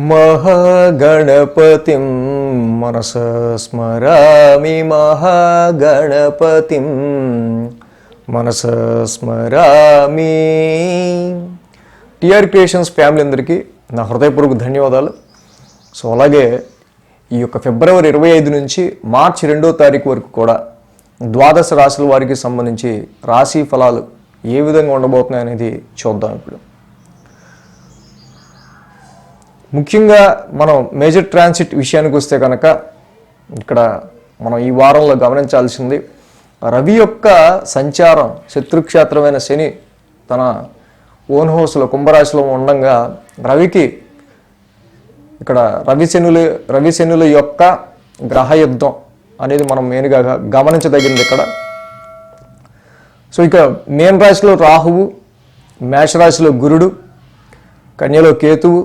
మహాగణపతిం మనసా స్మరామి మహాగణపతిం మనసా స్మరామి. TR creations family అందరికీ నా హృదయపూర్వక ధన్యవాదాలు. సో అలాగే ఈ యొక్క ఫిబ్రవరి 25 నుంచి మార్చి 2వ తారీఖు వరకు కూడా ద్వాదశ రాశుల వారికి సంబంధించి రాశి ఫలాలు ఏ విధంగా ఉండబోతున్నాయి అనేది చూద్దాం. ఇప్పుడు ముఖ్యంగా మనం మేజర్ ట్రాన్సిట్ విషయానికి వస్తే కనుక ఇక్కడ మనం ఈ వారంలో గమనించాల్సింది రవి యొక్క సంచారం శత్రుక్షేత్రమైన శని తన ఓన్ హౌస్లో కుంభరాశిలో ఉండగా రవికి ఇక్కడ రవి శనుల యొక్క గ్రహయుద్ధం అనేది మనం మెయిన్గా గమనించదగింది ఇక్కడ. సో ఇక మీన రాశిలో రాహువు, మేషరాశిలో గురుడు, కన్యలో కేతువు,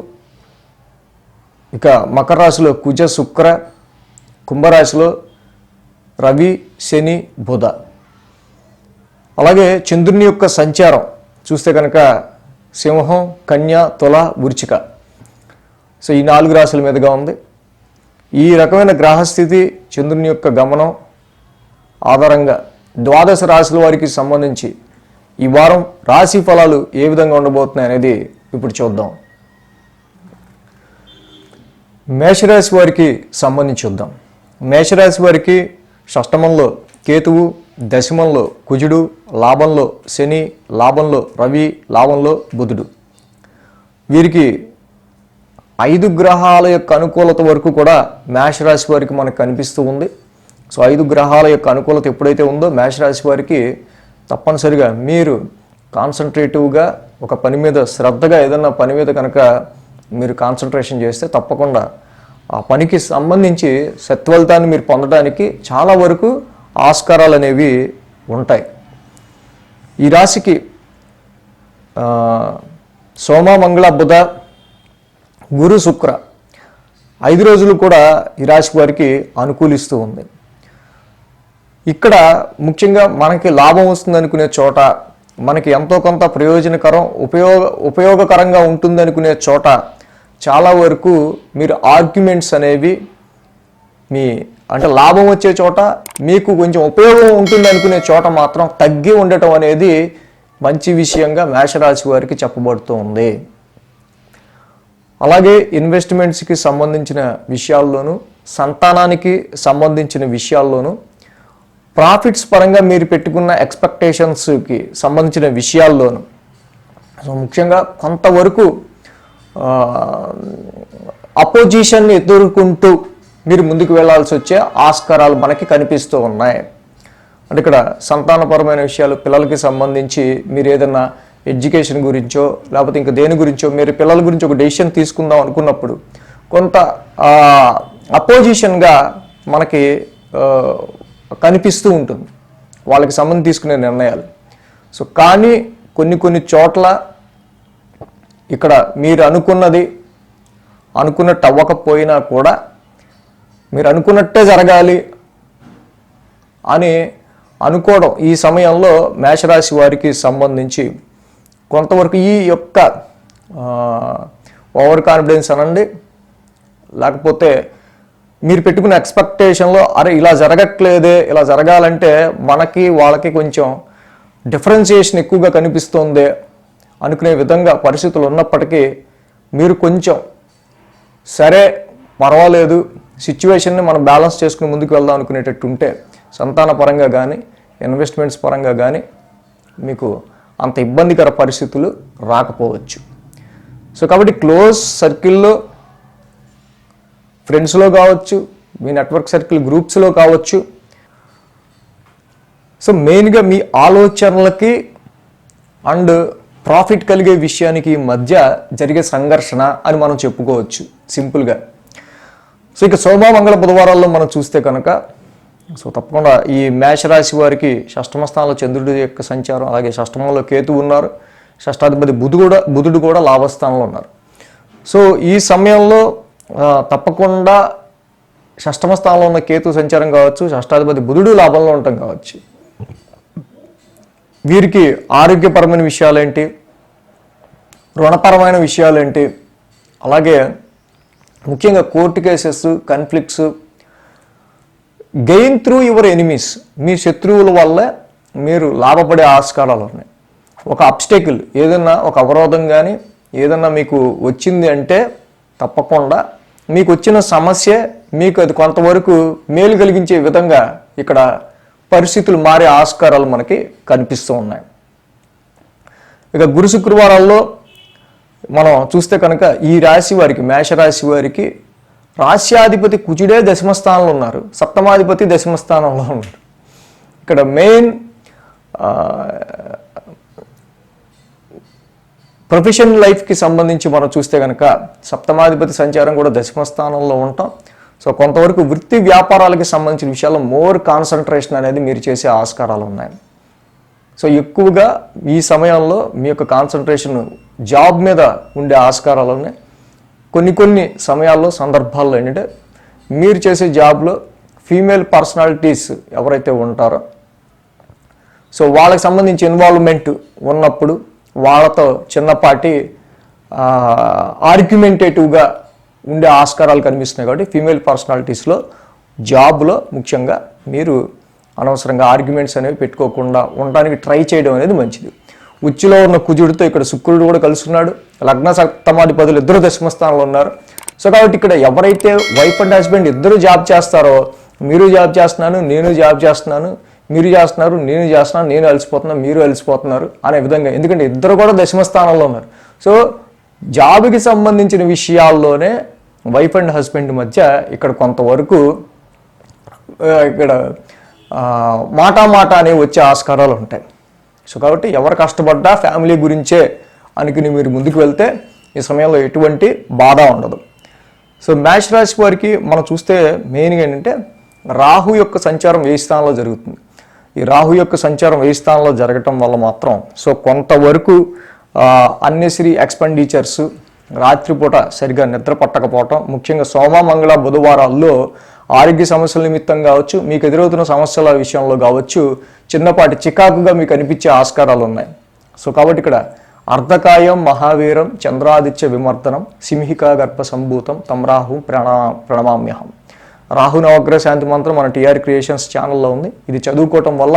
ఇక మకర రాశిలో కుజ శుక్ర, కుంభరాశిలో రవి శని బుధ. అలాగే చంద్రుని యొక్క సంచారం చూస్తే కనుక సింహం, కన్య, తుల, వృశ్చిక. సో ఈ 4 రాశుల మీదుగా ఉంది. ఈ రకమైన గ్రహస్థితి చంద్రుని యొక్క గమనం ఆధారంగా ద్వాదశ రాశుల వారికి సంబంధించి ఈ వారం రాశి ఫలాలు ఏ విధంగా ఉండబోతున్నాయి అనేది ఇప్పుడు చూద్దాం. మేషరాశి వారికి సంబంధించి చూద్దాం. మేషరాశి వారికి షష్టమంలో కేతువు, దశమంలో కుజుడు, లాభంలో శని, లాభంలో రవి, లాభంలో బుధుడు. వీరికి 5 గ్రహాల యొక్క అనుకూలత వరకు కూడా మేషరాశి వారికి మనకు కనిపిస్తూ ఉంది. సో 5 గ్రహాల యొక్క అనుకూలత ఎప్పుడైతే ఉందో మేషరాశి వారికి తప్పనిసరిగా మీరు కాన్సన్ట్రేటివ్గా ఒక పని మీద శ్రద్ధగా ఏదన్నా పని మీద కనుక మీరు కాన్సన్ట్రేషన్ చేస్తే తప్పకుండా ఆ పనికి సంబంధించి సత్ఫలితాన్ని మీరు పొందడానికి చాలా వరకు ఆస్కారాలు అనేవి ఉంటాయి. ఈ రాశికి సోమ, మంగళ, బుధ, గురు, శుక్ర 5 రోజులు కూడా ఈ రాశి వారికి అనుకూలిస్తూ ఉంది. ఇక్కడ ముఖ్యంగా మనకి లాభం వస్తుంది అనుకునే చోట, మనకి ఎంతో కొంత ప్రయోజనకరం ఉపయోగకరంగా ఉంటుంది అనుకునే చోట చాలా వరకు మీరు ఆర్గ్యుమెంట్స్ అనేవి అంటే లాభం వచ్చే చోట మీకు కొంచెం ఉపయోగం ఉంటుంది అనుకునే చోట మాత్రం తగ్గి ఉండటం అనేది మంచి విషయంగా మేషరాశి వారికి చెప్పబడుతూ ఉంది. అలాగే ఇన్వెస్ట్మెంట్స్కి సంబంధించిన విషయాల్లోనూ, సంతానానికి సంబంధించిన విషయాల్లోనూ, ప్రాఫిట్స్ పరంగా మీరు పెట్టుకున్న ఎక్స్పెక్టేషన్స్కి సంబంధించిన విషయాల్లోనూ సో ముఖ్యంగా కొంతవరకు అపోజిషన్ని ఎదుర్కొంటూ మీరు ముందుకు వెళ్లాల్సి వచ్చే ఆస్కారాలు మనకి కనిపిస్తూ ఉన్నాయి. అంటే ఇక్కడ సంతానపరమైన విషయాలు, పిల్లలకి సంబంధించి మీరు ఏదన్నా ఎడ్యుకేషన్ గురించో లేకపోతే ఇంకా దేని గురించో మీరు పిల్లల గురించి ఒక డెసిషన్ తీసుకుందాం అనుకున్నప్పుడు కొంత అపోజిషన్గా మనకి కనిపిస్తూ ఉంటుంది వాళ్ళకి సంబంధించి తీసుకునే నిర్ణయాలు. సో కానీ కొన్ని చోట్ల ఇక్కడ మీరు అనుకున్నట్టు అవ్వకపోయినా కూడా మీరు అనుకున్నట్టే జరగాలి అని అనుకోవడం ఈ సమయంలో మేషరాశి వారికి సంబంధించి కొంతవరకు ఈ యొక్క ఓవర్ కాన్ఫిడెన్స్ అనండి, లేకపోతే మీరు పెట్టుకున్న ఎక్స్పెక్టేషన్లో అరే ఇలా జరగట్లేదే, ఇలా జరగాలంటే మనకి వాళ్ళకి కొంచెం డిఫరెన్సియేషన్ ఎక్కువగా కనిపిస్తుంది అనుకునే విధంగా పరిస్థితులు ఉన్నప్పటికీ మీరు కొంచెం సరే పర్వాలేదు సిచ్యువేషన్ని మనం బ్యాలెన్స్ చేసుకుని ముందుకు వెళ్దాం అనుకునేటట్టు ఉంటే సంతాన పరంగా కానీ ఇన్వెస్ట్మెంట్స్ పరంగా కానీ మీకు అంత ఇబ్బందికర పరిస్థితులు రాకపోవచ్చు. సో కాబట్టి క్లోజ్ సర్కిల్లో, ఫ్రెండ్స్లో కావచ్చు, మీ నెట్వర్క్ సర్కిల్ గ్రూప్స్లో కావచ్చు, సో మెయిన్గా మీ ఆలోచనలకి అండ్ ప్రాఫిట్ కలిగే విషయానికి మధ్య జరిగే సంఘర్షణ అని మనం చెప్పుకోవచ్చు సింపుల్గా. సో ఇక సోమ, మంగళ, బుధవారాల్లో మనం చూస్తే కనుక సో తప్పకుండా ఈ మేషరాశి వారికి షష్టమ స్థానంలో చంద్రుడి యొక్క సంచారం, అలాగే షష్టమంలో కేతు ఉన్నారు, షష్టాధిపతి బుధుడు కూడా లాభస్థానంలో ఉన్నారు. సో ఈ సమయంలో తప్పకుండా షష్టమ స్థానంలో ఉన్న కేతు సంచారం కావచ్చు, షష్టాధిపతి బుధుడు లాభంలో ఉండటం కావచ్చు. వీరికి ఆరోగ్యపరమైన విషయాలేంటి, రుణపరమైన విషయాలేంటి, అలాగే ముఖ్యంగా court cases, conflicts, gain through your enemies, మీ శత్రువుల వల్ల మీరు లాభపడే ఆస్కారాలు ఉన్నాయి. ఒక అబ్స్టెకిల్, ఏదన్నా ఒక అవరోధం కానీ ఏదన్నా మీకు వచ్చింది అంటే తప్పకుండా మీకు వచ్చిన సమస్య మీకు అది కొంతవరకు మేలు కలిగించే విధంగా ఇక్కడ పరిస్థితులు మారే ఆస్కారాలు మనకి కనిపిస్తూ ఉన్నాయి. ఇక గురు శుక్రవారాల్లో మనం చూస్తే కనుక ఈ రాశి వారికి, మేషరాశి వారికి రాశ్యాధిపతి కుజుడే దశమ స్థానంలో ఉన్నారు, సప్తమాధిపతి దశమ స్థానంలో ఉన్నారు. ఇక్కడ మెయిన్ ప్రొఫెషనల్ లైఫ్కి సంబంధించి మనం చూస్తే కనుక సప్తమాధిపతి సంచారం కూడా దశమ స్థానంలో ఉంటాం. సో కొంతవరకు వృత్తి వ్యాపారాలకి సంబంధించిన విషయాల్లో మోర్ కాన్సన్ట్రేషన్ అనేది మీరు చేసే ఆస్కారాలు ఉన్నాయి. సో ఎక్కువగా ఈ సమయంలో మీ యొక్క కాన్సన్ట్రేషన్ జాబ్ మీద ఉండే ఆస్కారాలు ఉన్నాయి. కొన్ని సమయాల్లో, సందర్భాల్లో ఏంటంటే మీరు చేసే జాబ్లో ఫీమేల్ పర్సనాలిటీస్ ఎవరైతే ఉంటారో సో వాళ్ళకి సంబంధించి ఇన్వాల్వ్మెంట్ ఉన్నప్పుడు వాళ్ళతో చిన్నపాటి ఆర్గ్యుమెంటేటివ్గా ఉండే ఆస్కారాలు కనిపిస్తున్నాయి. కాబట్టి ఫీమేల్ పర్సనాలిటీస్లో జాబ్లో ముఖ్యంగా మీరు అనవసరంగా ఆర్గ్యుమెంట్స్ అనేవి పెట్టుకోకుండా ఉండడానికి ట్రై చేయడం అనేది మంచిది. ఉచ్చులో ఉన్న కుజుడితో ఇక్కడ శుక్రుడు కూడా కలుస్తున్నాడు. లగ్న సప్తమాధిపతులు ఇద్దరు దశమ స్థానంలో ఉన్నారు. సో కాబట్టి ఇక్కడ ఎవరైతే వైఫ్ అండ్ హస్బెండ్ ఇద్దరు జాబ్ చేస్తారో, మీరు జాబ్ చేస్తున్నాను, నేను జాబ్ చేస్తున్నాను, మీరు చేస్తున్నారు, నేను చేస్తున్నాను, నేను అలసిపోతున్నాను, మీరు అలసిపోతున్నారు అనే విధంగా, ఎందుకంటే ఇద్దరు కూడా దశమ స్థానంలో ఉన్నారు. సో జాబ్కి సంబంధించిన విషయాల్లోనే వైఫ్ అండ్ హస్బెండ్ మధ్య ఇక్కడ కొంతవరకు ఇక్కడ మాట అనేవి వచ్చే ఆస్కారాలు ఉంటాయి. సో కాబట్టి ఎవరు కష్టపడ్డా ఫ్యామిలీ గురించే అనుకుని మీరు ముందుకు వెళ్తే ఈ సమయంలో ఎటువంటి బాధ ఉండదు. సో మేష రాశి వారికి మనం చూస్తే మెయిన్గా ఏంటంటే రాహు యొక్క సంచారం 1000 స్థానంలో జరుగుతుంది. ఈ రాహు యొక్క సంచారం 1000 స్థానంలో జరగటం వల్ల మాత్రం సో కొంతవరకు అన్నెసరీ ఎక్స్పెండిచర్స్, రాత్రిపూట సరిగా నిద్ర పట్టకపోవటం, ముఖ్యంగా సోమ, మంగళ, బుధవారాల్లో ఆరోగ్య సమస్యల నిమిత్తం కావచ్చు, మీకు ఎదురవుతున్న సమస్యల విషయంలో కావచ్చు, చిన్నపాటి చికాకుగా మీకు అనిపించే ఆస్కారాలు ఉన్నాయి. సో కాబట్టి ఇక్కడ అర్ధకాయం మహావీరం చంద్రాదిత్య విమర్దనం సింహికా గర్భ సంభూతం తమ్రాహు ప్రణమామ్యహం. రాహు నవగ్రహ శాంతి మంత్రం మన టీఆర్ క్రియేషన్స్ ఛానల్లో ఉంది. ఇది చదువుకోవటం వల్ల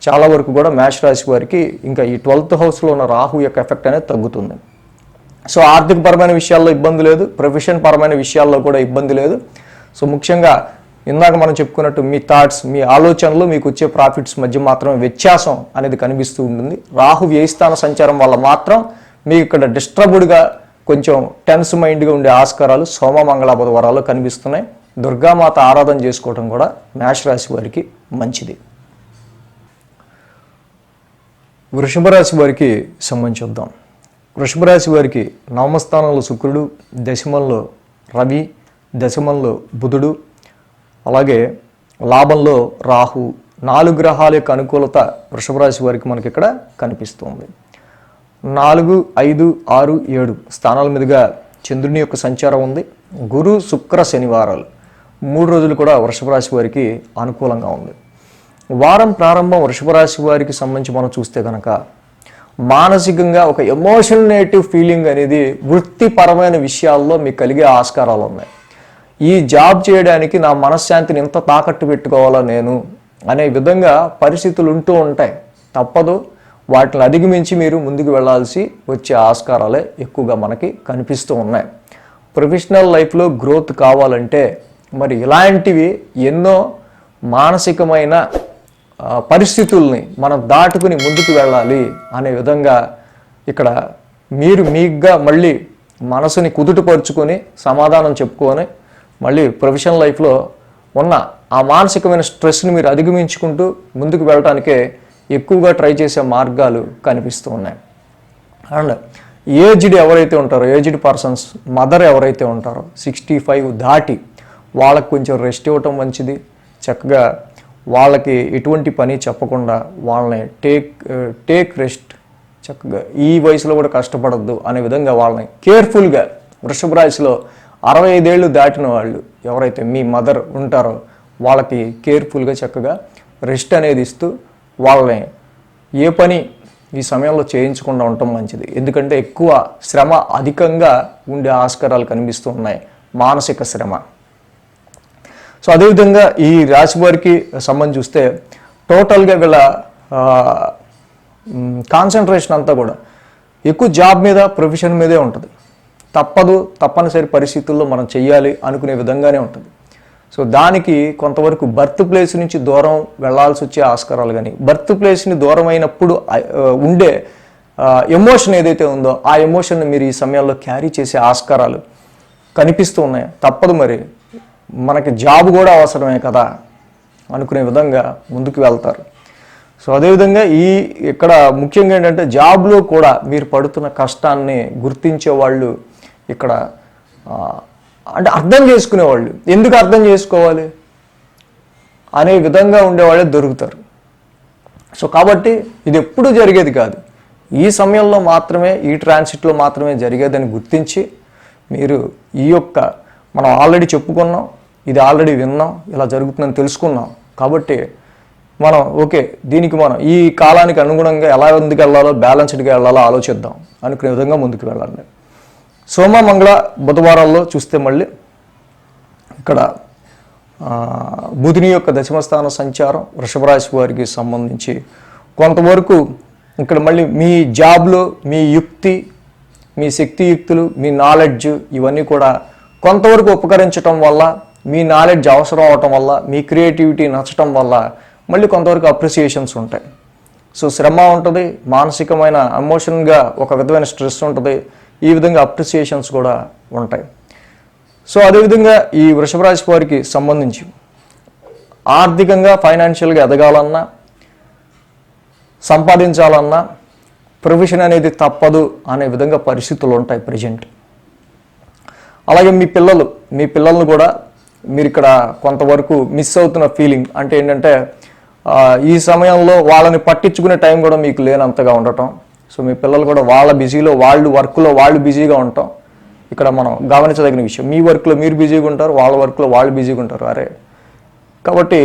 చాలా వరకు కూడా మేష రాశి వారికి ఇంకా ఈ 12th హౌస్లో ఉన్న రాహు యొక్క ఎఫెక్ట్ అనేది తగ్గుతుంది. సో ఆర్థికపరమైన విషయాల్లో ఇబ్బంది లేదు, ప్రొఫెషన్ పరమైన విషయాల్లో కూడా ఇబ్బంది లేదు. సో ముఖ్యంగా ఇందాక మనం చెప్పుకున్నట్టు మీ థాట్స్, మీ ఆలోచనలు, మీకు వచ్చే ప్రాఫిట్స్ మధ్య మాత్రమే వ్యత్యాసం అనేది కనిపిస్తూ ఉంటుంది. రాహు 1000 స్థాన సంచారం వల్ల మాత్రం మీకు ఇక్కడ డిస్టర్బ్డ్గా కొంచెం టెన్స్ మైండ్గా ఉండే ఆస్కారాలు సోమ, మంగళ, బుధవారాల్లో కనిపిస్తున్నాయి. దుర్గామాత ఆరాధన చేసుకోవడం కూడా మేష రాశి వారికి మంచిది. వృషభ రాశి వారికి సంబంధించి చూద్దాం. వృషభ రాశి వారికి నవమస్థానంలో శుక్రుడు, దశమంలో రవి, దశమంలో బుధుడు, అలాగే లాభంలో రాహు, 4 గ్రహాల యొక్క అనుకూలత వృషభ రాశి వారికి మనకి ఇక్కడ కనిపిస్తుంది. 4, 5, 6, 7 స్థానాల మీదుగా చంద్రుని యొక్క సంచారం ఉంది. గురు, శుక్ర, శనివారాలు 3 రోజులు కూడా వృషభ రాశి వారికి అనుకూలంగా ఉంది. వారం ప్రారంభం వృషభ రాశి వారికి సంబంధించి మనం చూస్తే కనుక మానసికంగా ఒక ఎమోషనేటివ్ ఫీలింగ్ అనేది వృత్తిపరమైన విషయాల్లో మీకు కలిగే ఆస్కారాలు ఉన్నాయి. ఈ జాబ్ చేయడానికి నా మనశ్శాంతిని ఎంత తాకట్టు పెట్టుకోవాలా నేను అనే విధంగా పరిస్థితులు ఉంటూ ఉంటాయి. తప్పదు, వాటిని అధిగమించి మీరు ముందుకు వెళ్ళాల్సి వచ్చే ఆస్కారాలే ఎక్కువగా మనకి కనిపిస్తూ ఉన్నాయి. ప్రొఫెషనల్ లైఫ్లో గ్రోత్ కావాలంటే మరి ఇలాంటివి ఎన్నో మానసికమైన పరిస్థితుల్ని మనం దాటుకుని ముందుకు వెళ్ళాలి అనే విధంగా ఇక్కడ మీరు మీకుగా మళ్ళీ మనసుని కుదుటపరుచుకొని సమాధానం చెప్పుకొని మళ్ళీ ప్రొఫెషనల్ లైఫ్లో ఉన్న ఆ మానసికమైన స్ట్రెస్ని మీరు అధిగమించుకుంటూ ముందుకు వెళ్ళడానికే ఎక్కువగా ట్రై చేసే మార్గాలు కనిపిస్తూ ఉన్నాయి. అండ్ ఏజ్డ్ ఎవరైతే ఉంటారో, ఏజ్డ్ పర్సన్స్, మదర్ ఎవరైతే ఉంటారో 65 దాటి వాళ్ళకు కొంచెం రెస్ట్ ఇవ్వటం మంచిది. చక్కగా వాళ్ళకి ఎటువంటి పని చెప్పకుండా వాళ్ళని టేక్ రెస్ట్, చక్కగా ఈ వయసులో కూడా కష్టపడద్దు అనే విధంగా వాళ్ళని కేర్ఫుల్గా, వృషభ రాశిలో 65 ఏళ్ళు దాటిన వాళ్ళు ఎవరైతే మీ మదర్ ఉంటారో వాళ్ళకి కేర్ఫుల్గా చక్కగా రెస్ట్ అనేది ఇస్తూ వాళ్ళని ఏ పని ఈ సమయంలో చేయించకుండా ఉండటం మంచిది. ఎందుకంటే ఎక్కువ శ్రమ అధికంగా ఉండే ఆస్కారాలు కనిపిస్తూ ఉన్నాయి మానసిక శ్రమ. సో అదేవిధంగా ఈ రాశి వారికి సంబంధించి చూస్తే టోటల్గా వీళ్ళ కాన్సన్ట్రేషన్ అంతా కూడా ఎక్కువ జాబ్ మీద, ప్రొఫెషన్ మీదే ఉంటుంది. తప్పనిసరి పరిస్థితుల్లో మనం చెయ్యాలి అనుకునే విధంగానే ఉంటుంది. సో దానికి కొంతవరకు బర్త్ ప్లేస్ నుంచి దూరం వెళ్లాల్సి వచ్చే ఆస్కారాలు, కానీ బర్త్ ప్లేస్ని దూరం అయినప్పుడు ఉండే ఎమోషన్ ఏదైతే ఉందో ఆ ఎమోషన్ని మీరు ఈ సమయంలో క్యారీ చేసే ఆస్కారాలు కనిపిస్తూ ఉన్నాయి. తప్పదు, మరి మనకి జాబ్ కూడా అవసరమే కదా అనుకునే విధంగా ముందుకు వెళ్తారు. సో అదేవిధంగా ఇక్కడ ముఖ్యంగా ఏంటంటే జాబ్లో కూడా మీరు పడుతున్న కష్టాన్ని గుర్తించే వాళ్ళు, ఇక్కడ అంటే అర్థం చేసుకునేవాళ్ళు, ఎందుకు అర్థం చేసుకోవాలి అనే విధంగా ఉండేవాళ్ళే దొరుకుతారు. సో కాబట్టి ఇది ఎప్పుడూ జరిగేది కాదు, ఈ సమయంలో మాత్రమే, ఈ ట్రాన్సిట్లో మాత్రమే జరిగేదని గుర్తించి మీరు మనం ఆల్రెడీ చెప్పుకున్నాం, ఇది ఆల్రెడీ విన్నాం, ఇలా జరుగుతుందని తెలుసుకున్నాం. కాబట్టి మనం దీనికి మనం ఈ కాలానికి అనుగుణంగా ఎలా ముందుకు వెళ్ళాలో, బ్యాలెన్స్డ్గా వెళ్ళాలో ఆలోచిద్దాం అనుకునే విధంగా ముందుకు వెళ్ళండి. సోమ, మంగళ, బుధవారాల్లో చూస్తే మళ్ళీ ఇక్కడ బుధుని యొక్క దశమస్థాన సంచారం వృషభ రాశి వారికి సంబంధించి కొంతవరకు ఇక్కడ మళ్ళీ మీ జాబ్లో మీ యుక్తి, మీ శక్తియుక్తులు, మీ నాలెడ్జ్ ఇవన్నీ కూడా కొంతవరకు ఉపకరించడం వల్ల, మీ నాలెడ్జ్ అవసరం అవటం వల్ల, మీ క్రియేటివిటీ నచ్చటం వల్ల మళ్ళీ కొంతవరకు అప్రిసియేషన్స్ ఉంటాయి. సో శ్రమ ఉంటుంది, మానసికమైన ఎమోషన్గా ఒక విధమైన స్ట్రెస్ ఉంటుంది, ఈ విధంగా అప్రిసియేషన్స్ కూడా ఉంటాయి. సో అదేవిధంగా ఈ వృషభ రాశి వారికి సంబంధించి ఆర్థికంగా, ఫైనాన్షియల్గా ఎదగాలన్నా, సంపాదించాలన్నా ప్రొఫెషన్ అనేది తప్పదు అనే విధంగా పరిస్థితులు ఉంటాయి ప్రజెంట్. అలాగే మీ పిల్లలను కూడా మీరు ఇక్కడ కొంతవరకు మిస్ అవుతున్న ఫీలింగ్, అంటే ఏంటంటే ఈ సమయంలో వాళ్ళని పట్టించుకునే టైం కూడా మీకు లేనంతగా ఉండటం. సో మీ పిల్లలు కూడా వాళ్ళ బిజీలో, వర్క్లో వాళ్ళు బిజీగా ఉంటాం. ఇక్కడ మనం గమనించదగిన విషయం, మీ వర్క్లో మీరు బిజీగా ఉంటారు, వాళ్ళ వర్క్లో వాళ్ళు బిజీగా ఉంటారు. కాబట్టి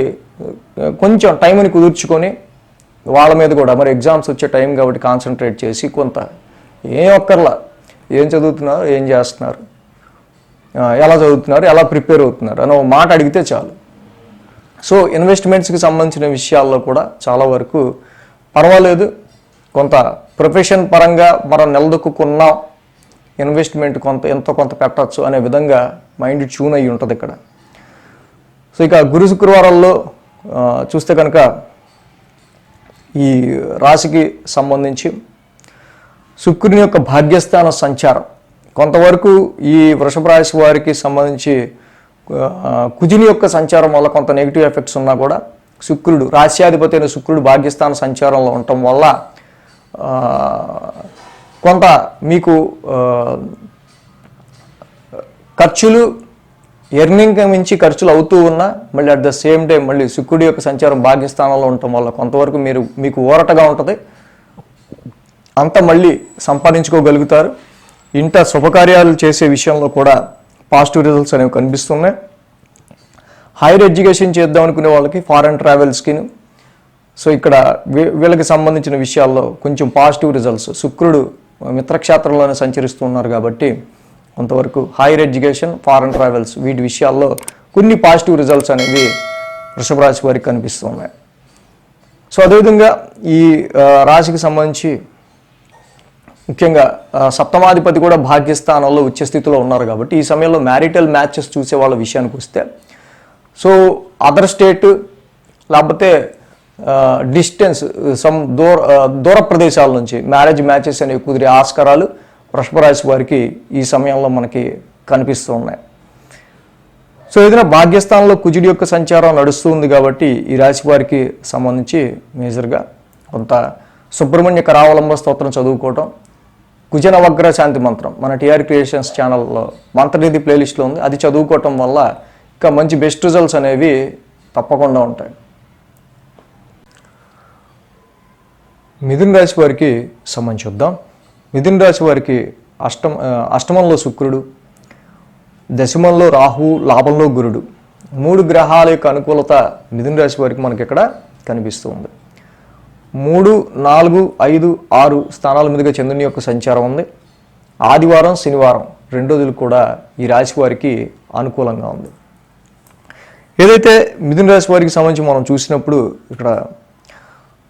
కొంచెం టైంని కుదుర్చుకొని వాళ్ళ మీద కూడా, మరి ఎగ్జామ్స్ వచ్చే టైం కాబట్టి కాన్సన్ట్రేట్ చేసి కొంత ఏం చదువుతున్నారు, ఏం చేస్తున్నారు, ఎలా చదువుతున్నారు, ఎలా ప్రిపేర్ అవుతున్నారు అని ఒక మాట అడిగితే చాలు. సో ఇన్వెస్ట్మెంట్స్కి సంబంధించిన విషయాల్లో కూడా చాలా వరకు పర్వాలేదు, కొంత ప్రొఫెషన్ పరంగా మనం నిలదొక్కున్నాం, ఇన్వెస్ట్మెంట్ ఎంతో కొంత పెట్టచ్చు అనే విధంగా మైండ్ ట్యూన్ అయ్యి ఉంటుంది ఇక్కడ. సో ఇక గురు శుక్రవారాల్లో చూస్తే కనుక ఈ రాశికి సంబంధించి శుక్రుని యొక్క భాగ్యస్థాన సంచారం కొంతవరకు ఈ వృషభ రాశి వారికి సంబంధించి కుజుని యొక్క సంచారం వల్ల కొంత నెగిటివ్ ఎఫెక్ట్స్ ఉన్నా కూడా శుక్రుడు, రాశ్యాధిపతి అయిన శుక్రుడు భాగ్యస్థాన సంచారంలో ఉండటం వల్ల కొంత మీకు ఖర్చులు, ఎర్నింగ్ మించి ఖర్చులు అవుతూ ఉన్నా మళ్ళీ అట్ ద సేమ్ టైం మళ్ళీ శుక్రుడి యొక్క సంచారం భాగ్యస్థానంలో ఉండటం వల్ల కొంతవరకు మీకు ఊరటగా ఉంటుంది, అంత మళ్ళీ సంపాదించుకోగలుగుతారు. ఇంట శుభకార్యాలు చేసే విషయంలో కూడా పాజిటివ్ రిజల్ట్స్ అనేవి కనిపిస్తున్నాయి. హైయర్ ఎడ్యుకేషన్ చేద్దాం అనుకునే వాళ్ళకి ఫారెన్ ట్రావెల్స్కి, సో ఇక్కడ వీళ్ళకి సంబంధించిన విషయాల్లో కొంచెం పాజిటివ్ రిజల్ట్స్, శుక్రుడు మిత్రక్షేత్రంలోనే సంచరిస్తూ ఉన్నారు కాబట్టి కొంతవరకు హైయర్ ఎడ్యుకేషన్, ఫారెన్ ట్రావెల్స్ వీటి విషయాల్లో కొన్ని పాజిటివ్ రిజల్ట్స్ అనేవి వృషభ రాశి వారికి కనిపిస్తున్నాయి. సో అదేవిధంగా ఈ రాశికి సంబంధించి ముఖ్యంగా సప్తమాధిపతి కూడా భాగ్యస్థానంలో ఉచ్చస్థితిలో ఉన్నారు కాబట్టి ఈ సమయంలో మ్యారిటల్ మ్యాచెస్ చూసే వాళ్ళ విషయానికి వస్తే, సో అదర్ స్టేట్ లేకపోతే డిస్టెన్స్ దూర ప్రదేశాల నుంచి మ్యారేజ్ మ్యాచెస్ అనేవి కుదిరే ఆస్కారాలు వృషభ రాశి వారికి ఈ సమయంలో మనకి కనిపిస్తూ ఉన్నాయి. సో ఏదైనా భాగ్యస్థానంలో కుజుడి యొక్క సంచారం నడుస్తూ ఉంది కాబట్టి ఈ రాశి వారికి సంబంధించి మేజర్గా కొంత సుబ్రహ్మణ్య కరావలంబ స్తోత్రం చదువుకోవటం, కుజనవగ్ర శాంతి మంత్రం మన టీఆర్ క్రియేషన్స్ ఛానల్లో మంత్రనిధి ప్లేలిస్ట్లో ఉంది, అది చదువుకోవటం వల్ల ఇంకా మంచి బెస్ట్ రిజల్ట్స్ అనేవి తప్పకుండా ఉంటాయి. మిథున రాశి వారికి సంబంధించి చూద్దాం. మిథున రాశి వారికి అష్టమంలో శుక్రుడు, దశమంలో రాహు, లాభంలో గురుడు, 3 గ్రహాల యొక్క అనుకూలత మిథున రాశి వారికి మనకి ఇక్కడ కనిపిస్తూ ఉంది. 3, 4, 5, 6 స్థానాల మీదుగా చంద్రుని యొక్క సంచారం ఉంది. ఆదివారం, శనివారం 2 రోజులు కూడా ఈ రాశి వారికి అనుకూలంగా ఉంది. ఏదైతే మిథున రాశి వారికి సంబంధించి మనం చూసినప్పుడు ఇక్కడ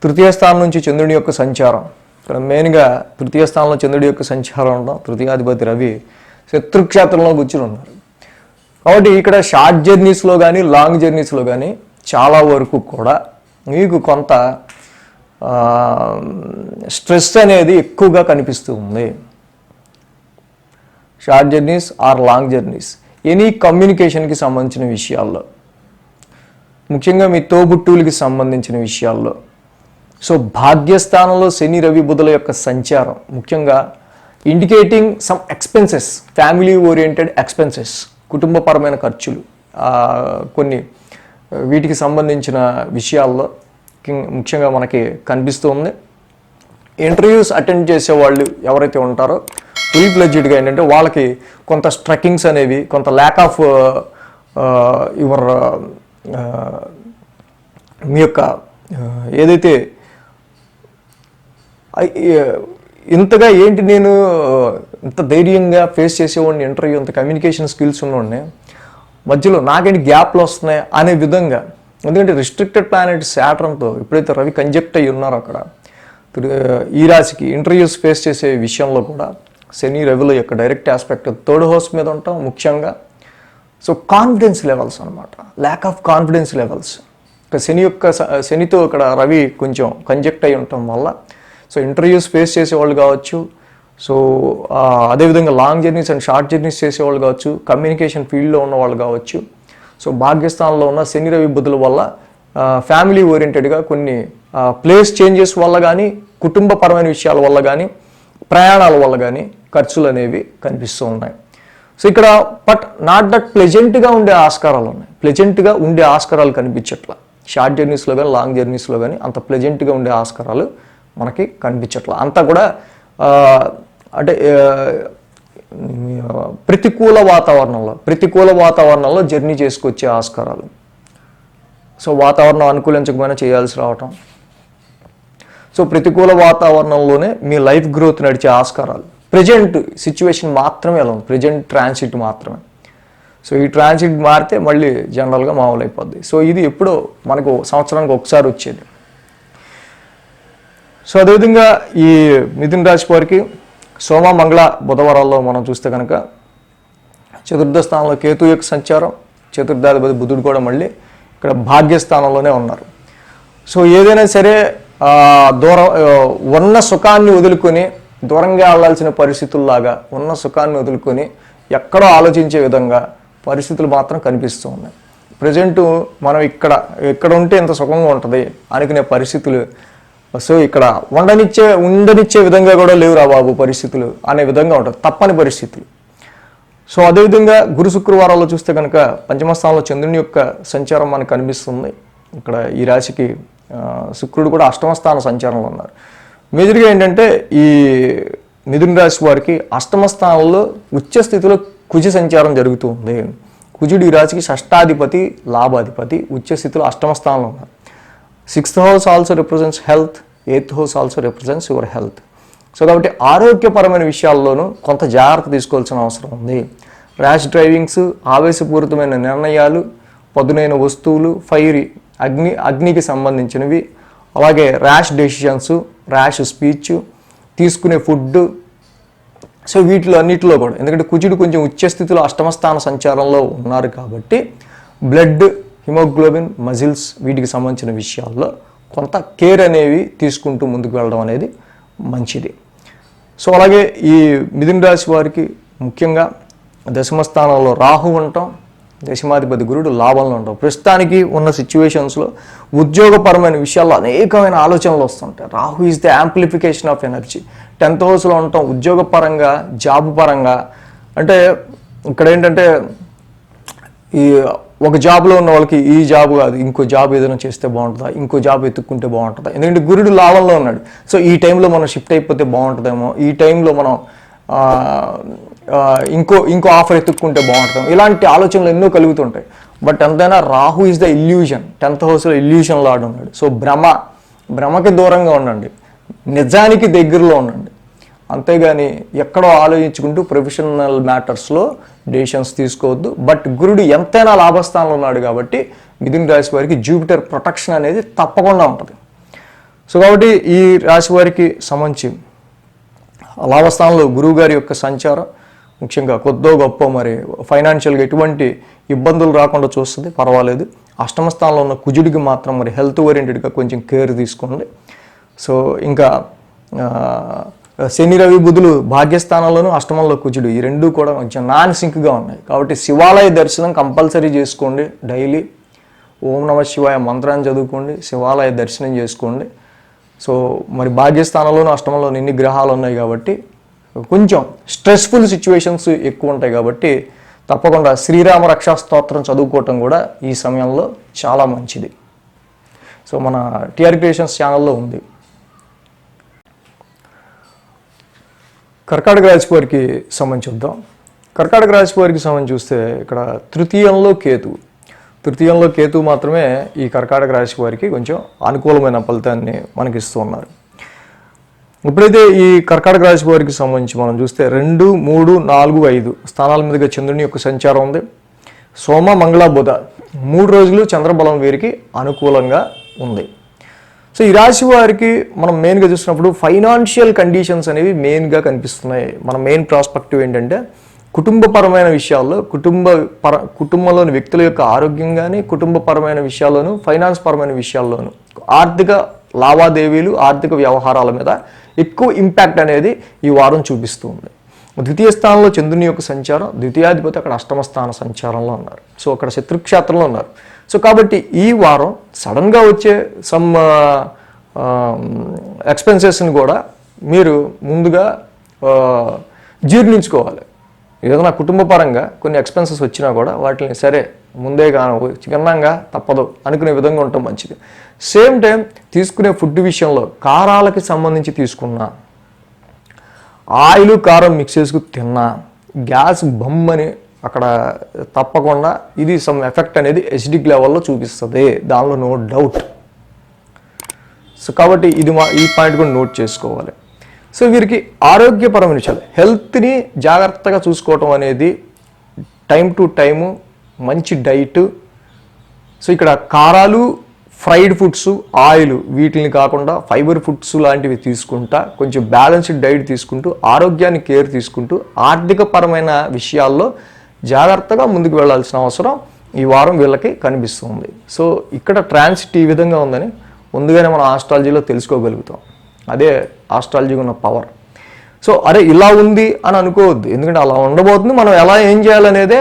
తృతీయ స్థానం నుంచి చంద్రుడి యొక్క సంచారం, ఇక్కడ మెయిన్గా తృతీయ స్థానంలో చంద్రుడి యొక్క సంచారం ఉండడం, తృతీయాధిపతి రవి శత్రుక్షేత్రంలో కూర్చుని ఉన్నారు. కాబట్టి ఇక్కడ షార్ట్ జర్నీస్లో కానీ లాంగ్ జర్నీస్లో కానీ చాలా వరకు కూడా మీకు కొంత స్ట్రెస్ అనేది ఎక్కువగా కనిపిస్తూ ఉంది. Short journeys or long journeys, any కమ్యూనికేషన్కి సంబంధించిన విషయాల్లో, ముఖ్యంగా మీ తోబుట్టువులకి సంబంధించిన విషయాల్లో. సో భాగ్యస్థానంలో శని రవి బుధుల యొక్క సంచారం ముఖ్యంగా indicating some expenses, family oriented expenses, కుటుంబపరమైన ఖర్చులు, కొన్ని వీటికి సంబంధించిన విషయాల్లో ముఖ్యంగా మనకి కనిపిస్తుంది. ఇంటర్వ్యూస్ అటెండ్ చేసే వాళ్ళు ఎవరైతే ఉంటారో ఫుల్ ఫ్లెడ్జ్డ్గా ఏంటంటే వాళ్ళకి కొంత స్ట్రకింగ్స్ అనేవి, కొంత ల్యాక్ ఆఫ్ యువర్ మీ యొక్క ఏదైతే ఇంతగా ఏంటి నేను ఇంత ధైర్యంగా ఫేస్ చేసేవాడిని ఇంటర్వ్యూ, ఇంత కమ్యూనికేషన్ స్కిల్స్ ఉన్నవాడిని, మధ్యలో నాకేంటి గ్యాప్లు వస్తున్నాయి అనే విధంగా. ఎందుకంటే రిస్ట్రిక్టెడ్ ప్లానెట్ శాటర్న్తో ఎప్పుడైతే రవి కంజెక్ట్ అయ్యి ఉన్నారో అక్కడ ఈ రాశికి ఇంటర్వ్యూస్ ఫేస్ చేసే విషయంలో కూడా శని రవిల యొక్క డైరెక్ట్ ఆస్పెక్ట్ థర్డ్ హౌస్ మీద ఉంటాం ముఖ్యంగా. సో కాన్ఫిడెన్స్ లెవెల్స్ అనమాట, ల్యాక్ ఆఫ్ కాన్ఫిడెన్స్ లెవెల్స్. శనితో ఇక్కడ రవి కొంచెం కంజెక్ట్ అయి ఉండటం వల్ల సో ఇంటర్వ్యూస్ ఫేస్ చేసేవాళ్ళు కావచ్చు, సో అదేవిధంగా long journeys and short journeys చేసేవాళ్ళు కావచ్చు, కమ్యూనికేషన్ ఫీల్డ్లో ఉన్న వాళ్ళు కావచ్చు. సో భాగ్యస్థానంలో ఉన్న శని రవి బుధుల వల్ల ఫ్యామిలీ ఓరియంటెడ్గా కొన్ని ప్లేస్ చేంజెస్ వల్ల కానీ, కుటుంబపరమైన విషయాల వల్ల కానీ, ప్రయాణాల వల్ల కానీ ఖర్చులు అనేవి కనిపిస్తూ ఉన్నాయి. సో ఇక్కడ బట్ నాట్ దట్ ప్లెజెంట్గా ఉండే ఆస్కారాలు ఉన్నాయి, ప్లెజెంట్గా ఉండే ఆస్కారాలు కనిపించట్లా. షార్ట్ జర్నీస్లో కానీ లాంగ్ జర్నీస్లో కానీ అంత ప్లెజెంట్గా ఉండే ఆస్కారాలు మనకి కనిపించట్లా. అంతా కూడా అంటే ప్రతికూల వాతావరణంలో జర్నీ చేసుకొచ్చే ఆస్కారాలు. సో వాతావరణం అనుకూలించకపోయినా చేయాల్సి రావటం. సో ప్రతికూల వాతావరణంలోనే మీ లైఫ్ గ్రోత్ నడిచే ఆస్కారాలు. ప్రజెంట్ సిచ్యువేషన్ మాత్రమే ఎలా ఉంది, ప్రజెంట్ ట్రాన్సిట్ మాత్రమే. సో ఈ ట్రాన్సిట్ మారితే మళ్ళీ జనరల్గా మామూలు అయిపోద్ది. సో ఇది ఎప్పుడో మనకు సంవత్సరానికి ఒకసారి వచ్చేది. సో అదేవిధంగా ఈ మిథున రాశి వారికి సోమ మంగళ బుధవారాల్లో మనం చూస్తే కనుక చతుర్థ స్థానంలో కేతు యొక్క సంచారం, చతుర్థాధిపతి బుధుడు కూడా మళ్ళీ ఇక్కడ భాగ్యస్థానంలోనే ఉన్నారు. సో ఏదైనా సరే ఉన్న సుఖాన్ని వదులుకొని దూరంగా వెళ్ళాల్సిన పరిస్థితుల్లాగా ఉన్న సుఖాన్ని వదులుకొని ఎక్కడో ఆలోచించే విధంగా పరిస్థితులు మాత్రం కనిపిస్తూ ఉన్నాయి. ప్రజెంటు మనం ఇక్కడ ఉంటే ఇంత సుఖంగా ఉంటుంది అనుకునే పరిస్థితులు, సో ఇక్కడ ఉండనిచ్చే విధంగా కూడా లేవురా బాబు పరిస్థితులు అనే విధంగా ఉంటుంది, తప్పని పరిస్థితులు. సో అదేవిధంగా గురు శుక్రవారాల్లో చూస్తే కనుక పంచమ స్థానంలో చంద్రుని యొక్క సంచారం మనకు కనిపిస్తుంది. ఇక్కడ ఈ రాశికి శుక్రుడు కూడా అష్టమ స్థాన సంచారంలో ఉన్నారు. మేజర్గా ఏంటంటే ఈ మిథున రాశి వారికి అష్టమ స్థానంలో ఉచ్చ స్థితిలో కుజ సంచారం జరుగుతూ ఉంది. కుజుడు ఈ రాశికి షష్టాధిపతి, లాభాధిపతి, ఉచ్చ స్థితిలో అష్టమ స్థానంలో ఉన్నారు. 6th house also represents health, 8th house also represents your health. So కాబట్టి ఆరోగ్యపరమైన విషయాల్లోనూ కొంత జాగ్రత్త తీసుకోవాల్సిన అవసరం ఉంది. ర్యాష్ డ్రైవింగ్స్, ఆవేశపూరితమైన నిర్ణయాలు, పదునైన వస్తువులు, ఫైర్ అగ్నికి సంబంధించినవి, అలాగే ర్యాష్ డెసిషన్స్, ర్యాష్ స్పీచ్, తీసుకునే ఫుడ్. సో వీటిలో అన్నిటిలో కూడా ఎందుకంటే కుజుడు కొంచెం ఉచ్చస్థితిలో అష్టమస్థాన సంచారంలో ఉన్నారు కాబట్టి బ్లడ్, హిమోగ్లోబిన్, మజిల్స్ వీటికి సంబంధించిన విషయాల్లో కొంత కేర్ అనేవి తీసుకుంటూ ముందుకు వెళ్ళడం అనేది మంచిది. సో అలాగే ఈ మిథున రాశి వారికి ముఖ్యంగా దశమ స్థానంలో రాహు ఉండటం, దశమాధిపతి గురుడు లాభంలో ఉండటం. ప్రస్తుతానికి ఉన్న సిచ్యువేషన్స్లో ఉద్యోగపరమైన విషయాల్లో అనేకమైన ఆలోచనలు వస్తుంటాయి. Rahu is the amplification of energy. 10th హౌస్లో ఉండటం ఉద్యోగపరంగా, జాబ్ పరంగా. అంటే ఇక్కడ ఏంటంటే ఈ ఒక జాబ్లో ఉన్న వాళ్ళకి ఈ జాబ్ కాదు, ఇంకో జాబ్ ఏదైనా చేస్తే బాగుంటుందా, ఇంకో జాబ్ ఎత్తుక్కుంటే బాగుంటుందా, ఎందుకంటే గురుడు లాభంలో ఉన్నాడు. సో ఈ టైంలో మనం షిఫ్ట్ అయిపోతే బాగుంటుందేమో, ఈ టైంలో మనం ఇంకో ఆఫర్ ఎత్తుక్కుంటే బాగుంటుందేమో, ఇలాంటి ఆలోచనలు ఎన్నో కలుగుతుంటాయి. బట్ ఎంతైనా Rahu is the illusion, 10th హౌస్లో ఇల్యూషన్ లాడ్ ఉన్నాడు. సో భ్రమకి దూరంగా ఉండండి, నిజానికి దగ్గరలో ఉండండి. అంతేగాని ఎక్కడో ఆలోచించుకుంటూ ప్రొఫెషనల్ మ్యాటర్స్లో డెసిషన్స్ తీసుకోవద్దు. బట్ గురుడు ఎంతైనా లాభస్థానంలో ఉన్నాడు కాబట్టి మిథున రాశి వారికి జూపిటర్ ప్రొటెక్షన్ అనేది తప్పకుండా ఉంటుంది. సో కాబట్టి ఈ రాశి వారికి సంబంధించి లాభస్థానంలో గురువు గారి యొక్క సంచారం ముఖ్యంగా కొద్దో గొప్ప మరి ఫైనాన్షియల్గా ఎటువంటి ఇబ్బందులు రాకుండా చూస్తుంది, పర్వాలేదు. అష్టమ స్థానంలో ఉన్న కుజుడికి మాత్రం మరి హెల్త్ ఓరియంటెడ్గా కొంచెం కేర్ తీసుకోండి. సో ఇంకా శని రవి బుధులు భాగ్యస్థానంలోనూ అష్టమంలో కుజుడు, ఈ రెండూ కూడా కొంచెం నాన్ సింక్గా ఉన్నాయి. కాబట్టి శివాలయ దర్శనం కంపల్సరీ చేసుకోండి. డైలీ ఓం నమ శివాయ మంత్రాన్ని చదువుకోండి, శివాలయ దర్శనం చేసుకోండి. సో మరి భాగ్యస్థానంలోనూ అష్టమంలోనూ ఇన్ని గ్రహాలు ఉన్నాయి కాబట్టి కొంచెం స్ట్రెస్ఫుల్ సిచ్యువేషన్స్ ఎక్కువ ఉంటాయి కాబట్టి తప్పకుండా శ్రీరామ రక్షా స్తోత్రం చదువుకోవటం కూడా ఈ సమయంలో చాలా మంచిది. సో మన టిఆర్ క్రియేషన్స్ ఛానల్లో ఉంది. కర్కాటక రాశి వారికి సంబంధించి చూద్దాం. కర్కాటక రాశి వారికి సంబంధించి చూస్తే ఇక్కడ తృతీయంలో కేతు మాత్రమే ఈ కర్కాటక రాశి వారికి కొంచెం అనుకూలమైన ఫలితాన్ని మనకి ఇస్తూ ఉన్నారు. ఇప్పుడైతే ఈ కర్కాటక రాశి వారికి సంబంధించి మనం చూస్తే 2, 3, 4, 5 స్థానాల మీదుగా చంద్రుని యొక్క సంచారం ఉంది. సోమ మంగళ బుధ 3 రోజులు చంద్రబలం వీరికి అనుకూలంగా ఉంది. సో ఈ రాశి వారికి మనం మెయిన్గా చూసినప్పుడు ఫైనాన్షియల్ కండిషన్స్ అనేవి మెయిన్గా కనిపిస్తున్నాయి. మన మెయిన్ ప్రాస్పెక్టివ్ ఏంటంటే కుటుంబపరమైన విషయాల్లో కుటుంబంలోని వ్యక్తుల యొక్క ఆరోగ్యం కానీ కుటుంబపరమైన విషయాల్లోనూ ఫైనాన్స్ పరమైన విషయాల్లోనూ ఆర్థిక లావాదేవీలు ఆర్థిక వ్యవహారాల మీద ఎక్కువ ఇంపాక్ట్ అనేది ఈ వారం చూపిస్తూ ఉంది. ద్వితీయ స్థానంలో చంద్రుని యొక్క సంచారం, ద్వితీయాధిపతి అక్కడ అష్టమ స్థాన సంచారంలో ఉన్నారు. సో అక్కడ శత్రుక్షేత్రంలో ఉన్నారు. సో కాబట్టి ఈ వారం సడన్గా వచ్చే సమ్ ఎక్స్పెన్సెస్ని కూడా మీరు ముందుగా జీర్ణించుకోవాలి. ఏదైనా కుటుంబపరంగా కొన్ని ఎక్స్పెన్సెస్ వచ్చినా కూడా వాటిని సరే ముందే చిన్నంగా తప్పదు అనుకునే విధంగా ఉండటం మంచిది. సేమ్ టైం తీసుకునే ఫుడ్ విషయంలో కారాలకి సంబంధించి తీసుకున్నా, ఆయిల్ కారం మిక్స్ చేసుకు తిన్నా, గ్యాస్ బొమ్మని అక్కడ తప్పకుండా ఇది సమ్ ఎఫెక్ట్ అనేది ఎసిడిక్ లెవెల్లో చూపిస్తుంది, దానిలో నో డౌట్. సో కాబట్టి ఈ పాయింట్ కూడా నోట్ చేసుకోవాలి. సో వీరికి ఆరోగ్యపరమైన విషయాలు హెల్త్ని జాగ్రత్తగా చూసుకోవటం అనేది టైం టు టైము మంచి డైట్. సో ఇక్కడ కారాలు ఫ్రైడ్ ఫుడ్స్ ఆయిల్ వీటిని కాకుండా ఫైబర్ ఫుడ్స్ లాంటివి తీసుకుంటా కొంచెం బ్యాలెన్స్డ్ డైట్ తీసుకుంటూ ఆరోగ్యాన్ని కేర్ తీసుకుంటూ ఆర్థిక పరమైన విషయాల్లో జాగ్రత్తగా ముందుకు వెళ్ళాల్సిన అవసరం ఈ వారం వీళ్ళకి కనిపిస్తుంది. సో ఇక్కడ ట్రాన్సిట్ ఈ విధంగా ఉందని ముందుగానే మనం ఆస్ట్రాలజీలో తెలుసుకోగలుగుతాం. అదే ఆస్ట్రాలజీకి ఉన్న పవర్. సో అరే ఇలా ఉంది అని అనుకోవద్దు, ఎందుకంటే అలా ఉండబోతుంది. మనం ఎలా ఏం చేయాలనేదే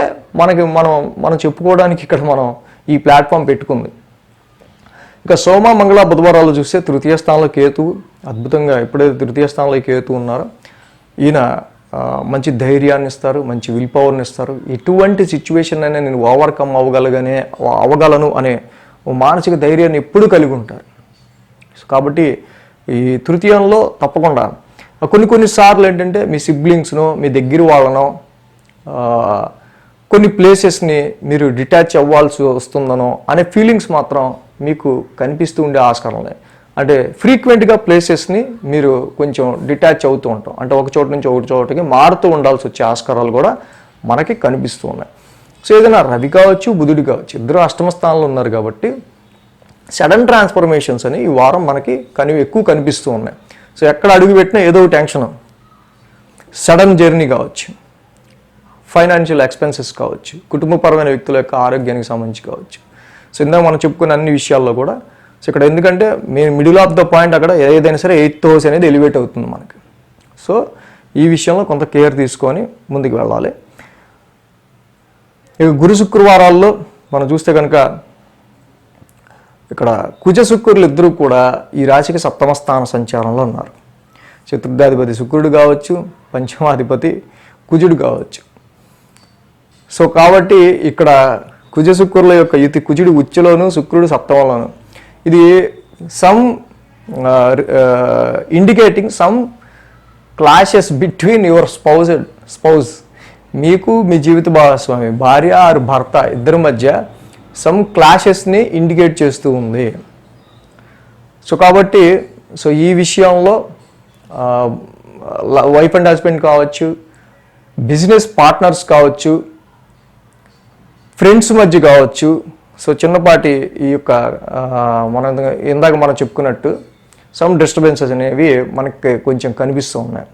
మనం చెప్పుకోవడానికి ఇక్కడ మనం ఈ ప్లాట్ఫామ్ పెట్టుకుంది. ఇక సోమ మంగళ బుధవారాలు చూస్తే తృతీయ స్థానంలో కేతువు అద్భుతంగా ఎప్పుడైతే తృతీయ స్థానంలో కేతువు ఉన్నారో ఈయన మంచి ధైర్యాన్ని ఇస్తారు, మంచి విల్ పవర్ని ఇస్తారు. ఎటువంటి సిచ్యువేషన్ అయినా నేను ఓవర్కమ్ అవ్వగలను అనే మానసిక ధైర్యాన్ని ఎప్పుడూ కలిగి ఉంటారు. కాబట్టి ఈ తృతీయంలో తప్పకుండా కొన్నిసార్లు ఏంటంటే మీ సిబ్లింగ్స్నో మీ దగ్గర వాళ్ళనో కొన్ని ప్లేసెస్ని మీరు డిటాచ్ అవ్వాల్సి వస్తుందనో అనే ఫీలింగ్స్ మాత్రం మీకు కనిపిస్తూ ఉండే ఆస్కారం ఉన్నాయి. అంటే ఫ్రీక్వెంట్గా ప్లేసెస్ని మీరు కొంచెం డిటాచ్ అవుతూ ఉంటాం, అంటే ఒక చోట నుంచి ఒక చోటకి మారుతూ ఉండాల్సి వచ్చే ఆస్కారాలు కూడా మనకి కనిపిస్తూ ఉన్నాయి. సో ఏదైనా రవి కావచ్చు బుధుడు కావచ్చు ఇద్దరు అష్టమ స్థానంలో ఉన్నారు కాబట్టి సడన్ ట్రాన్స్ఫర్మేషన్స్ అని ఈ వారం మనకి ఎక్కువ కనిపిస్తూ ఉన్నాయి. సో ఎక్కడ అడుగు పెట్టినా ఏదో టెన్షన్, సడన్ జర్నీ కావచ్చు, ఫైనాన్షియల్ ఎక్స్పెన్సెస్ కావచ్చు, కుటుంబపరమైన వ్యక్తుల యొక్క ఆరోగ్యానికి సంబంధించి కావచ్చు. సో ఇందాక మనం చెప్పుకున్న అన్ని విషయాల్లో కూడా సో ఇక్కడ ఎందుకంటే మిడిల్ ఆఫ్ ద పాయింట్ అక్కడ ఏదైనా సరే 8th హౌస్ అనేది ఎలివేట్ అవుతుంది మనకి. సో ఈ విషయంలో కొంత కేర్ తీసుకొని ముందుకు వెళ్ళాలి. ఇక గురు శుక్రవారాల్లో మనం చూస్తే కనుక ఇక్కడ కుజ శుక్రులు ఇద్దరూ కూడా ఈ రాశికి సప్తమ స్థాన సంచారంలో ఉన్నారు. చతుర్థాధిపతి శుక్రుడు కావచ్చు, పంచమాధిపతి కుజుడు కావచ్చు. సో కాబట్టి ఇక్కడ కుజ శుక్రుల యొక్క యుతి కుజుడు ఉచ్చులోను శుక్రుడు సప్తమంలోను ఇది some indicating some clashes between your spouse మీకు మీ జీవిత భాగస్వామి భార్య ఆరు భర్త ఇద్దరి మధ్య సమ్ క్లాషెస్ని ఇండికేట్ చేస్తూ ఉంది. సో కాబట్టి ఈ విషయంలో వైఫ్ అండ్ హస్బెండ్ కావచ్చు, బిజినెస్ పార్ట్నర్స్ కావచ్చు, ఫ్రెండ్స్ మధ్య కావచ్చు. సో చిన్నపాటి ఈ యొక్క ఇందాక మనం చెప్పుకున్నట్టు సమ్ డిస్టర్బెన్సెస్ అనేవి మనకి కొంచెం కనిపిస్తూ ఉన్నాయి.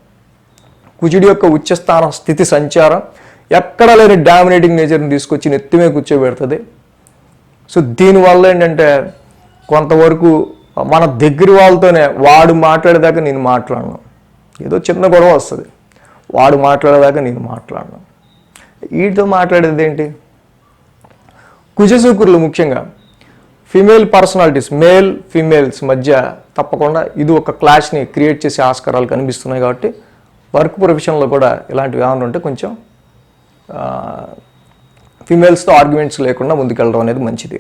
కుజుడి యొక్క ఉచ్చస్థాన స్థితి సంచారం ఎక్కడ లేని డామినేటింగ్ నేచర్ని తీసుకొచ్చి నెత్తిమే కూర్చోబెడుతుంది. సో దీనివల్ల ఏంటంటే కొంతవరకు మన దగ్గర వాళ్ళతోనే వాడు మాట్లాడేదాకా నేను మాట్లాడను, ఏదో చిన్న గొడవ వస్తుంది, వాడు మాట్లాడేదాకా నేను మాట్లాడను. వీటితో మాట్లాడేది ఏంటి? కుజశుక్రులు ముఖ్యంగా ఫీమేల్ పర్సనాలిటీస్, మేల్ ఫీమేల్స్ మధ్య తప్పకుండా ఇది ఒక క్లాష్ని క్రియేట్ చేసే ఆస్కారాలు కనిపిస్తున్నాయి. కాబట్టి వర్క్ ప్రొఫెషన్లో కూడా ఇలాంటివి ఏమైనా ఉంటే కొంచెం ఫీమేల్స్తో ఆర్గ్యుమెంట్స్ లేకుండా ముందుకెళ్ళడం అనేది మంచిది.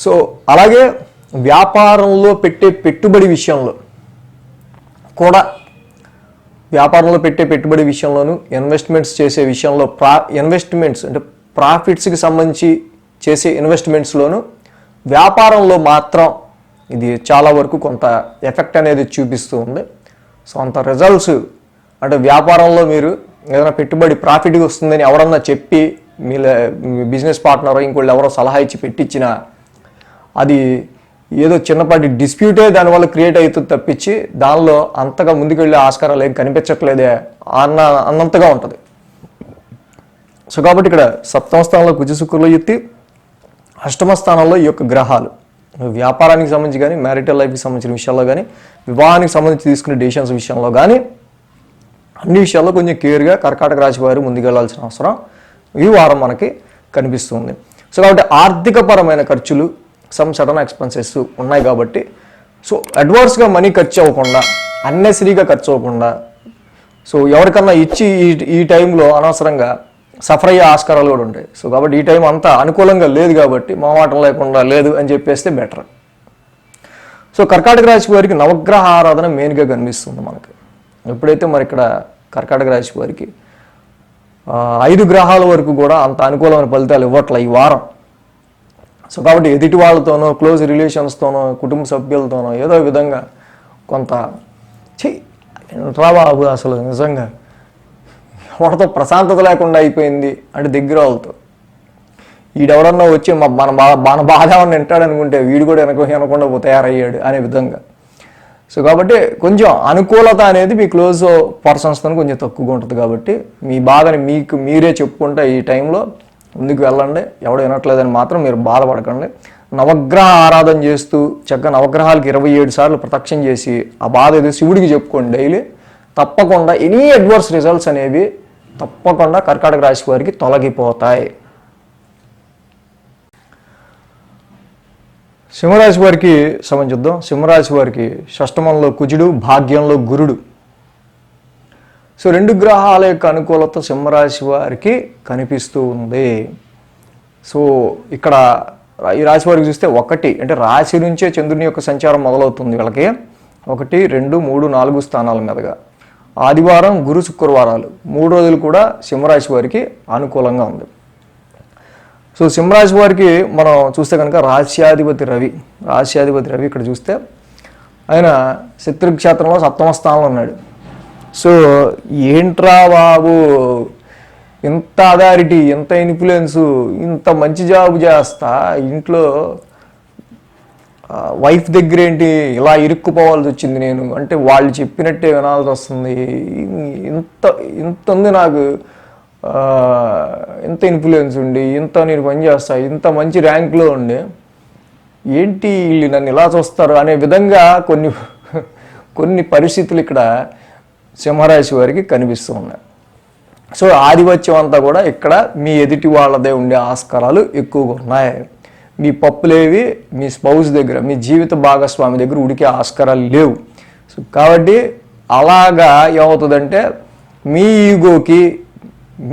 సో అలాగే వ్యాపారంలో పెట్టే పెట్టుబడి విషయంలో కూడా, వ్యాపారంలో పెట్టే పెట్టుబడి విషయంలోనూ, ఇన్వెస్ట్మెంట్స్ చేసే విషయంలో, ఇన్వెస్ట్మెంట్స్ అంటే ప్రాఫిట్స్కి సంబంధించి చేసే ఇన్వెస్ట్మెంట్స్లోనూ వ్యాపారంలో మాత్రం ఇది చాలా వరకు కొంత ఎఫెక్ట్ అనేది చూపిస్తూ ఉంది. సో అంత రిజల్ట్స్ అంటే వ్యాపారంలో మీరు ఏదైనా పెట్టుబడి ప్రాఫిట్గా వస్తుందని ఎవరన్నా చెప్పి మీ బిజినెస్ పార్ట్నర్ ఇంకోళ్ళు ఎవరో సలహా ఇచ్చి పెట్టించినా అది ఏదో చిన్నపాటి డిస్ప్యూటే దానివల్ల క్రియేట్ అవుతుంది తప్పించి దానిలో అంతగా ముందుకెళ్ళే ఆస్కారాలు ఏం కనిపించట్లేదే అన్నంతగా ఉంటుంది. సో కాబట్టి ఇక్కడ సప్తమ స్థానంలో కుజశుక్రులు ఎత్తి, అష్టమ స్థానంలో ఈ యొక్క గ్రహాలు వ్యాపారానికి సంబంధించి కానీ, మ్యారిటల్ లైఫ్కి సంబంధించిన విషయాల్లో కానీ, వివాహానికి సంబంధించి తీసుకునే డెసిషన్స్ విషయంలో కానీ అన్ని విషయాల్లో కొంచెం కేర్గా కర్కాటక రాశి వారు ముందుకెళ్లాల్సిన అవసరం ఈ వారం మనకి కనిపిస్తుంది. సో కాబట్టి ఆర్థికపరమైన ఖర్చులు, సమ్ సడన్ ఎక్స్పెన్సెస్ ఉన్నాయి కాబట్టి సో అడ్వాన్స్గా మనీ ఖర్చు అవ్వకుండా, అన్నెసరీగా ఖర్చు అవ్వకుండా, సో ఎవరికన్నా ఇచ్చి ఈ టైంలో అనవసరంగా సఫర్ అయ్యే ఆస్కారాలు కూడా ఉంటాయి. సో కాబట్టి ఈ టైం అంతా అనుకూలంగా లేదు కాబట్టి మొహమాటం లేకుండా లేదు అని చెప్పేస్తే బెటర్. సో కర్కాటక రాశి వారికి నవగ్రహ ఆరాధన మెయిన్గా కనిపిస్తుంది మనకి. ఎప్పుడైతే మరి ఇక్కడ కర్కాటక రాశి వారికి 5 గ్రహాల వరకు కూడా అంత అనుకూలమైన ఫలితాలు ఇవ్వట్లే ఈ వారం. సో కాబట్టి ఎదుటి వాళ్ళతోనో, క్లోజ్ రిలేషన్స్తోనో, కుటుంబ సభ్యులతోనో ఏదో విధంగా కొంత బాబు అసలు నిజంగా వాటితో ప్రశాంతత లేకుండా అయిపోయింది అంటే దగ్గర వాళ్ళతో. వీడెవడన్నా వచ్చి మన బాధ ఏమన్నా వింటాడు అనుకుంటే వీడు కూడా వినకుండా తయారయ్యాడు అనే విధంగా. సో కాబట్టి కొంచెం అనుకూలత అనేది మీ క్లోజ్ పర్సన్స్తో కొంచెం తక్కువగా ఉంటుంది. కాబట్టి మీ బాధని మీకు మీరే చెప్పుకుంటే ఈ టైంలో ముందుకు వెళ్ళండి. ఎవడు వినట్లేదని మాత్రం మీరు బాధపడకండి. నవగ్రహ ఆరాధన చేస్తూ చక్కగా నవగ్రహాలకి 27 సార్లు ప్రదక్షిణ చేసి ఆ బాధ ఏదో శివుడికి చెప్పుకోండి డైలీ. తప్పకుండా ఎనీ అడ్వర్స్ రిజల్ట్స్ అనేవి తప్పకుండా కర్కాటక రాశి వారికి తొలగిపోతాయి. సింహరాశి వారికి సంబంధిద్దాం. సింహరాశి వారికి షష్టమంలో కుజుడు, భాగ్యంలో గురుడు. సో 2 గ్రహాల యొక్క అనుకూలత సింహరాశి వారికి కనిపిస్తూ ఉంది. సో ఇక్కడ ఈ రాశి వారికి చూస్తే 1 అంటే రాశి నుంచే చంద్రుని యొక్క సంచారం మొదలవుతుంది వీళ్ళకి. 1, 2, 3, 4 స్థానాల మీదుగా ఆదివారం, గురు, శుక్రవారాలు 3 రోజులు కూడా సింహరాశి వారికి అనుకూలంగా ఉంది. సో సింహరాశి వారికి మనం చూస్తే కనుక రాశ్యాధిపతి రవి ఇక్కడ చూస్తే ఆయన శత్రుక్షేత్రంలో 7వ స్థానంలో ఉన్నాడు. సో ఏంట్రా బాబు, ఇంత అథారిటీ, ఇంత ఇన్ఫ్లుయెన్సు, ఇంత మంచి జాబ్ చేస్తా ఇంట్లో వైఫ్ దగ్గర ఏంటి ఇలా ఇరుక్కుపోవాల్సి వచ్చింది నేను అంటే వాళ్ళు చెప్పినట్టే వినాల్సి వస్తుంది. ఇంత ఉంది నాకు, ఇంత ఇన్ఫ్లుయెన్స్ ఉండి, ఇంత నేను పనిచేస్తా, ఇంత మంచి ర్యాంక్లో ఉండి ఏంటి వీళ్ళు నన్ను ఇలా చూస్తారు అనే విధంగా కొన్ని పరిస్థితులు ఇక్కడ సింహరాశి వారికి కనిపిస్తూ ఉన్నాయి. సో ఆధిపత్యం అంతా కూడా ఇక్కడ మీ ఎదుటి వాళ్ళదే ఉండే ఆస్కారాలు ఎక్కువగా ఉన్నాయి. మీ పప్పులేవి మీ స్పౌస్ దగ్గర, మీ జీవిత భాగస్వామి దగ్గర ఉడికే ఆస్కారాలు లేవు. సో కాబట్టి అలాగా ఏమవుతుందంటే మీ ఈగోకి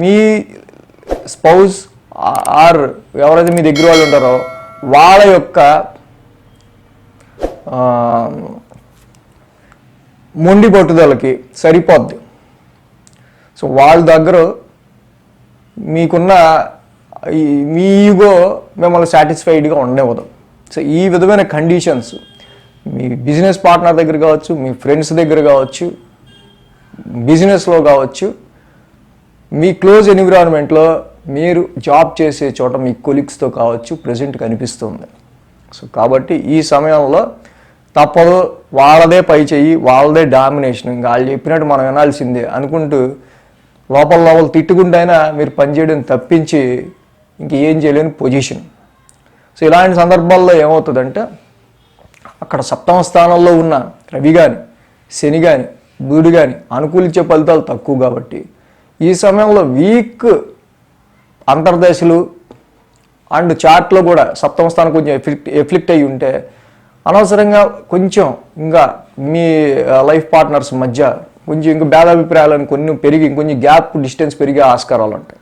మీ స్పౌస్ ఆర్ ఎవరైతే మీ దగ్గర వాళ్ళు ఉంటారో వాళ్ళ యొక్క మొండి పట్టుదలకి సరిపోద్ది. సో వాళ్ళ దగ్గర మీకున్న మీ ఈగో మిమ్మల్ని సాటిస్ఫైడ్గా ఉండనివ్వదు. సో ఈ విధమైన కండిషన్స్ మీ బిజినెస్ పార్ట్నర్ దగ్గర కావచ్చు, మీ ఫ్రెండ్స్ దగ్గర కావచ్చు, బిజినెస్లో కావచ్చు, మీ క్లోజ్ ఎన్విరాన్మెంట్లో, మీరు జాబ్ చేసే చోట మీ కొలీగ్స్తో కావచ్చు ప్రెజెంట్ కనిపిస్తుంది. సో కాబట్టి ఈ సమయంలో తప్పదు, వాళ్ళదే పై చెయ్యి, వాళ్ళదే డామినేషన్, ఇంకా వాళ్ళు చెప్పినట్టు మనం వినాల్సిందే అనుకుంటూ లోపల తిట్టుకుంటైనా మీరు పనిచేయడం తప్పించి ఇంకేం చేయలేని పొజిషన్. సో ఇలాంటి సందర్భాల్లో ఏమవుతుందంటే అక్కడ సప్తమ స్థానంలో ఉన్న రవి కానీ, శని కానీ, బుధుడు కానీ అనుకూలించే ఫలితాలు తక్కువ కాబట్టి ఈ సమయంలో వీక్ అంతర్దశలు అండ్ చార్ట్లో కూడా సప్తమ స్థానం కొంచెం ఎఫ్లిక్ట్ అయ్యి ఉంటే అనవసరంగా కొంచెం ఇంకా మీ లైఫ్ పార్ట్నర్స్ మధ్య కొంచెం ఇంకా భేదాభిప్రాయాలను కొన్ని పెరిగి ఇంకొంచెం గ్యాప్ డిస్టెన్స్ పెరిగే ఆస్కారాలు ఉంటాయి.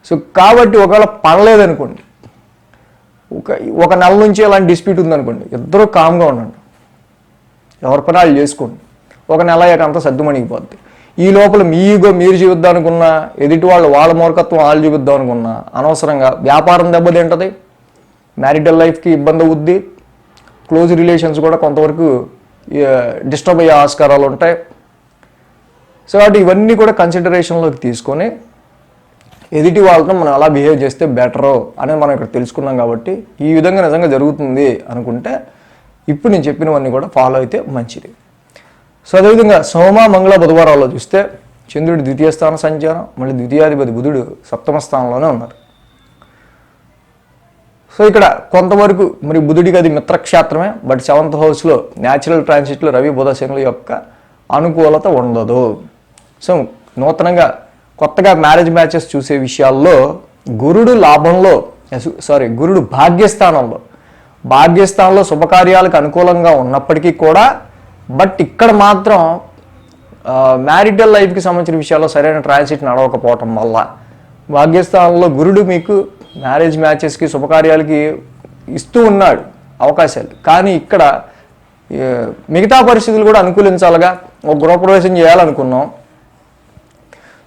సో కాబట్టి ఒకవేళ పడలేదనుకోండి, ఒక నెల నుంచి అలాంటి డిస్ప్యూట్ ఉందనుకోండి, ఇద్దరూ కామ్గా ఉండండి, ఎవరి పని వాళ్ళు చేసుకోండి. ఒక నెల అయ్యాక అంతా సర్దుమణిగిపోద్ది. ఈ లోపల మీ ఈగో మీరు చూపిద్దాం అనుకున్నా, ఎదుటి వాళ్ళు వాళ్ళ మూర్ఖత్వం వాళ్ళు చూపిద్దాం అనుకున్నా అనవసరంగా వ్యాపారం దెబ్బతింటుంది, మ్యారిటల్ లైఫ్కి ఇబ్బంది అవుద్ది, క్లోజ్ రిలేషన్స్ కూడా కొంతవరకు డిస్టర్బ్ అయ్యే ఆస్కారాలు ఉంటాయి. సో కాబట్టి ఇవన్నీ కూడా కన్సిడరేషన్లోకి తీసుకొని ఎదుటి వాళ్ళతో మనం ఎలా బిహేవ్ చేస్తే బెటరో అనేది మనం ఇక్కడ తెలుసుకున్నాం. కాబట్టి ఈ విధంగా నిజంగా జరుగుతుంది అనుకుంటే ఇప్పుడు నేను చెప్పినవన్నీ కూడా ఫాలో అయితే మంచిది. సో అదేవిధంగా సోమ, మంగళ, బుధవారాల్లో చూస్తే చంద్రుడు ద్వితీయ స్థాన సంచారం, మళ్ళీ ద్వితీయాధిపతి బుధుడు సప్తమ స్థానంలోనే ఉన్నారు. సో ఇక్కడ కొంతవరకు మరి బుధుడికి అది మిత్రక్షేత్రమే, బట్ 7th హౌస్లో న్యాచురల్ ట్రాన్సిట్లో రవి, బుధ, శనుల యొక్క అనుకూలత ఉండదు. సో నూతనంగా కొత్తగా మ్యారేజ్ మ్యాచెస్ చూసే విషయాల్లో గురుడు లాభంలో గురుడు భాగ్యస్థానంలో శుభకార్యాలకు అనుకూలంగా ఉన్నప్పటికీ కూడా బట్ ఇక్కడ మాత్రం మ్యారిటల్ లైఫ్కి సంబంధించిన విషయాల్లో సరైన ట్రాన్సిట్ నడవకపోవటం వల్ల భాగ్యస్థానంలో గురుడు మీకు మ్యారేజ్ మ్యాచెస్కి శుభకార్యాలకి ఇస్తూ ఉన్నాడు అవకాశాలు. కానీ ఇక్కడ మిగతా పరిస్థితులు కూడా అనుకూలించాలిగా. ఒక గృహప్రవేశం చేయాలనుకున్నాం,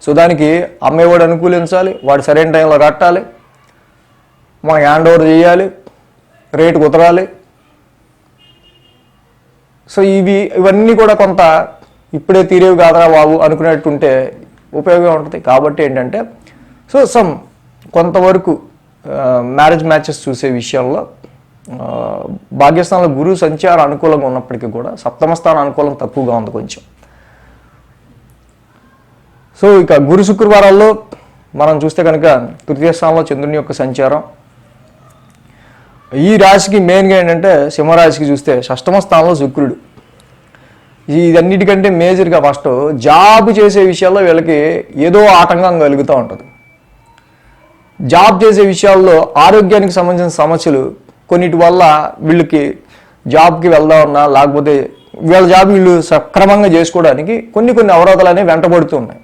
సో దానికి అమ్మేవాడు అనుకూలించాలి, వాడు సరైన టైంలో కట్టాలి, మనం హ్యాండ్ ఓవర్ చేయాలి, రేటు కుదరాలి. సో ఇవన్నీ కూడా కొంత ఇప్పుడే తీరేవి కాదరా బాబు అనుకునేట్టుంటే ఉపయోగం ఉంటుంది. కాబట్టి ఏంటంటే సో కొంతవరకు మ్యారేజ్ మ్యాచెస్ చూసే విషయంలో భాగ్యస్థానంలో గురువు సంచారం అనుకూలంగా ఉన్నప్పటికీ కూడా సప్తమ స్థానం అనుకూలం తక్కువగా ఉంది కొంచెం. సో ఇక గురు శుక్రవారాల్లో మనం చూస్తే కనుక తృతీయ స్థానంలో చంద్రుని యొక్క సంచారం. ఈ రాశికి మెయిన్గా ఏంటంటే సింహరాశికి చూస్తే షష్టమ స్థానంలో శుక్రుడు. ఇదన్నిటికంటే మేజర్గా ఫస్ట్ జాబ్ చేసే విషయాల్లో వీళ్ళకి ఏదో ఆటంకం కలుగుతూ ఉంటుంది. జాబ్ చేసే విషయాల్లో ఆరోగ్యానికి సంబంధించిన సమస్యలు కొన్నిటి వల్ల వీళ్ళకి జాబ్కి వెళ్దామన్నా లేకపోతే వీళ్ళ జాబ్ వీళ్ళు సక్రమంగా చేసుకోవడానికి కొన్ని అవరోధాలు అనేవి వెంటబడుతున్నాయి.